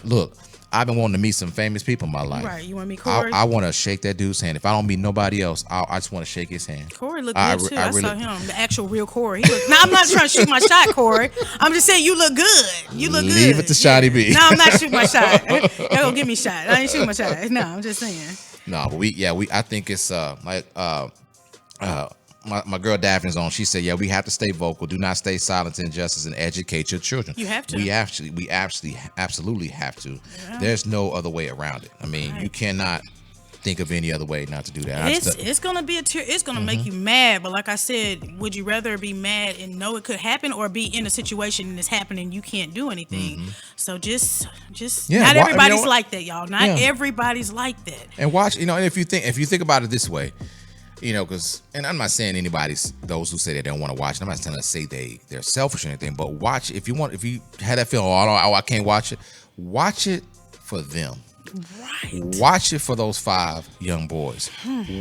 D: Look, I've been wanting to meet some famous people in my life.
E: Right, you want to meet Corey?
D: I want to shake that dude's hand. If I don't meet nobody else, I just want to shake his hand.
E: Corey looked good too. I saw him, the actual real Corey. Now I'm not trying to shoot my shot, Corey. I'm just saying you look good. You look good.
D: Leave it to Shaunie B.
E: No, I'm not shooting my shot. Y'all gonna give me a shot. I ain't shooting my shot. No, I'm just saying.
D: No, but I think it's my girl Daphne's on. She said, we have to stay vocal. Do not stay silent to injustice and educate your children.
E: You have to.
D: We absolutely have to. Yeah. There's no other way around it. I mean, you cannot think of any other way not to do that.
E: It's gonna be it's gonna make you mad. But like I said, would you rather be mad and know it could happen, or be in a situation and it's happening, you can't do anything? So just not everybody's like that, y'all. Not everybody's like that.
D: And watch, and if you think about it this way. Because, and I'm not saying those who say they don't want to watch it, I'm not trying to say they're selfish or anything, but watch, if you had that feeling, I can't watch it for them. Right. Watch it for those 5 young boys.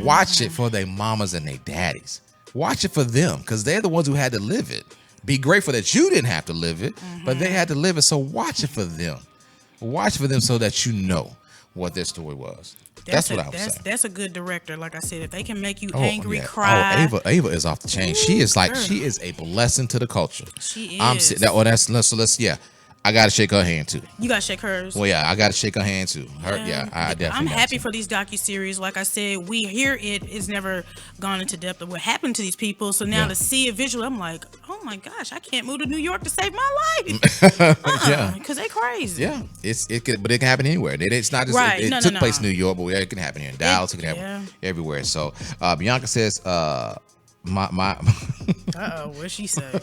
D: Watch it for their mamas and their daddies. Watch it for them, because they're the ones who had to live it. Be grateful that you didn't have to live it, but they had to live it, so watch it for them. Watch for them so that you know what their story was. That's what I was saying. That's
E: a good director. Like I said, if they can make you angry, cry.
D: Ava is off the chain. She is a blessing to the culture.
E: She is.
D: I gotta shake her hand too.
E: You gotta shake hers.
D: Well, yeah, I gotta shake her hand too. I definitely.
E: I'm happy for these docuseries. Like I said, we hear it's never gone into depth of what happened to these people. So now to see it visually, I'm like, oh my gosh, I can't move to New York to save my life. Because they crazy.
D: Yeah, but it can happen anywhere. It's not just it took place in New York, but it can happen here in Dallas. It can happen everywhere. So Bianca says,
E: what'd she say?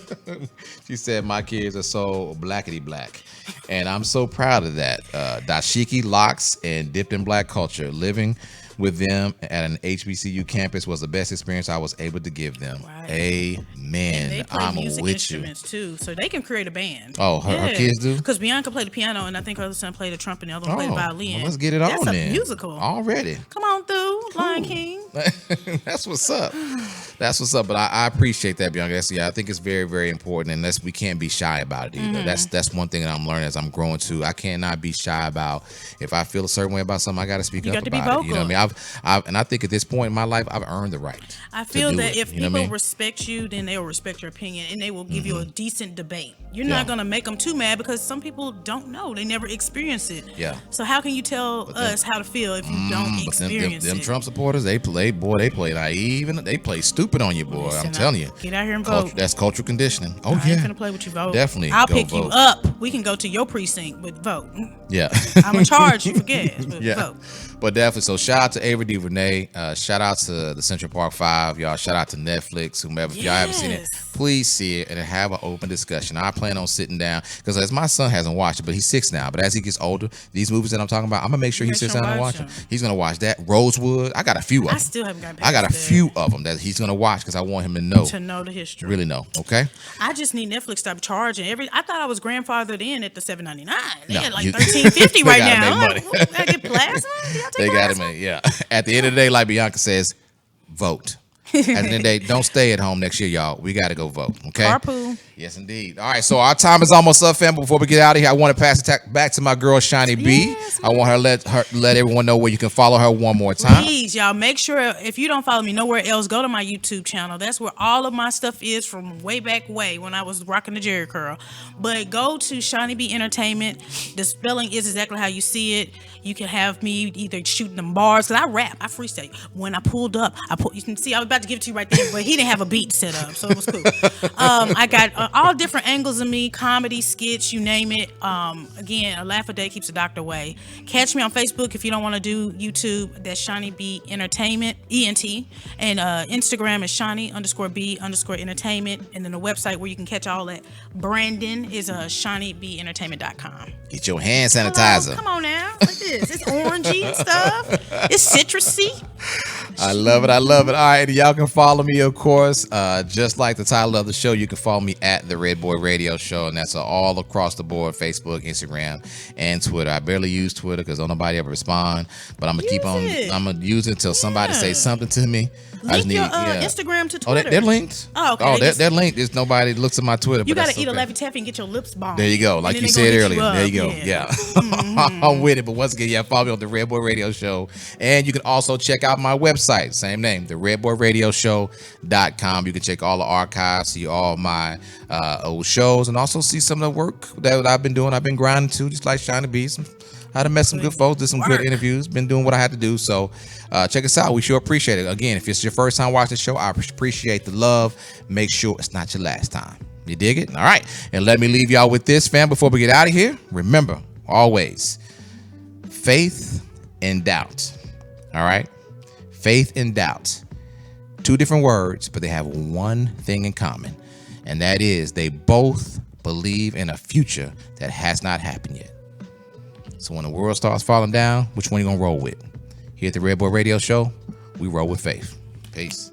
D: She said my kids are so blackety black, and I'm so proud of that. Dashiki locks and dipped in black culture. Living with them at an HBCU campus was the best experience I was able to give them. Right. Amen.
E: And they play
D: I'm
E: music
D: with
E: instruments too, so they can create a band.
D: Oh, her kids do?
E: Because Bianca played the piano, and I think her other son played the trumpet, and the other one played the violin.
D: Well, let's get it on then.
E: That's a musical
D: already.
E: Come on through, Lion King.
D: That's what's up. That's what's up. But I appreciate that, Bianca. I think it's very, very important, and we can't be shy about it either. That's one thing that I'm learning as I'm growing too. I cannot be shy about, if I feel a certain way about something, I got to speak up about it. You know what I mean? And I think at this point in my life, I've earned the right.
E: I feel that if people respect you, then they will respect your opinion, and they will give you a decent debate. You're not gonna make them too mad, because some people don't know; they never experience it.
D: Yeah.
E: So how can you tell us how to feel if you don't experience it?
D: Them Trump supporters, they play naive, and they play stupid on you, boy. Listen, I'm telling you.
E: Get out here and vote.
D: That's cultural conditioning.
E: I ain't gonna play with you. Vote.
D: Definitely.
E: I'll pick you up. We can go to your precinct, but vote.
D: Yeah.
E: I'm gonna charge you for gas, but vote.
D: But definitely, so shout out to Avery DuVernay. Shout out to the Central Park 5. Y'all, shout out to Netflix, whomever. If y'all haven't seen it, please see it and have an open discussion. I plan on sitting down, because as my son hasn't watched it, but he's 6 now. But as he gets older, these movies that I'm talking about, I'm going to make sure he sits down and watch them. He's going to watch that. Rosewood. I got a few of them.
E: I still haven't gotten
D: I got a few of them that he's going to watch, because I want him to know.
E: To know the history.
D: Really know, okay?
E: I just need Netflix to stop charging. I thought I was grandfathered in at the $7.99. They had like $13.50 right now. I'm like, I get plasma?
D: They got him in, yeah. At the end of the day, like Bianca says, vote. At the end of the day, don't stay at home next year, y'all. We got to go vote, okay?
E: Carpool.
D: Yes, indeed. All right, so our time is almost up, fam. Before we get out of here, I want to pass it back to my girl, Shaunie B.
E: Yes,
D: I want her let everyone know where you can follow her one more time.
E: Please, y'all, make sure, if you don't follow me nowhere else, go to my YouTube channel. That's where all of my stuff is from way back when I was rocking the Jerry curl. But go to Shaunie B Entertainment. The spelling is exactly how you see it. You can have me either shooting them bars, because I rap, I freestyle. When I pulled up, you can see I was about to give it to you right there, but he didn't have a beat set up, so it was cool. I got all different angles of me, comedy, skits, you name it. Again, a laugh a day keeps the doctor away. Catch me on Facebook if you don't want to do YouTube. That's Shaunie B Entertainment, ENT. And Instagram is Shaunie_B_entertainment. And then the website where you can catch all that Brandon is ShaunieBEntertainment.com.
D: Get your hand sanitizer.
E: Come on now. Like this. It's orangey and stuff. It's citrusy.
D: I love it. I love it. All right. Y'all can follow me, of course. Just like the title of the show, you can follow me at the Redboi Radio Show. And that's all across the board, Facebook, Instagram, and Twitter. I barely use Twitter because don't nobody ever respond. But I'm going to keep on. I'm going to use it until somebody says something to me.
E: Link your Instagram to Twitter.
D: They're linked.
E: Oh, okay.
D: They're linked. There's nobody looks at my Twitter.
E: You got to eat a Laffy Taffy and get your lips bombed.
D: There you go. Like you said earlier. There you go. Yeah.
E: Mm-hmm.
D: I'm with it. But once again, follow me on the Redboi Radio Show. And you can also check out my website. Same name, the RedboiRadioShow.com. You can check all the archives, see all my old shows, and also see some of the work that I've been doing. I've been grinding too, just like Shaunie B. I had met some good folks, did some good interviews, been doing what I had to do. So check us out. We sure appreciate it. Again, if it's your first time watching the show, I appreciate the love. Make sure it's not your last time. You dig it? All right. And let me leave y'all with this, fam, before we get out of here. Remember, always, faith and doubt. All right? Faith and doubt. Two different words, but they have one thing in common. And that is they both believe in a future that has not happened yet. So when the world starts falling down, which one are you going to roll with? Here at the Redboi Radio Show, we roll with faith. Peace.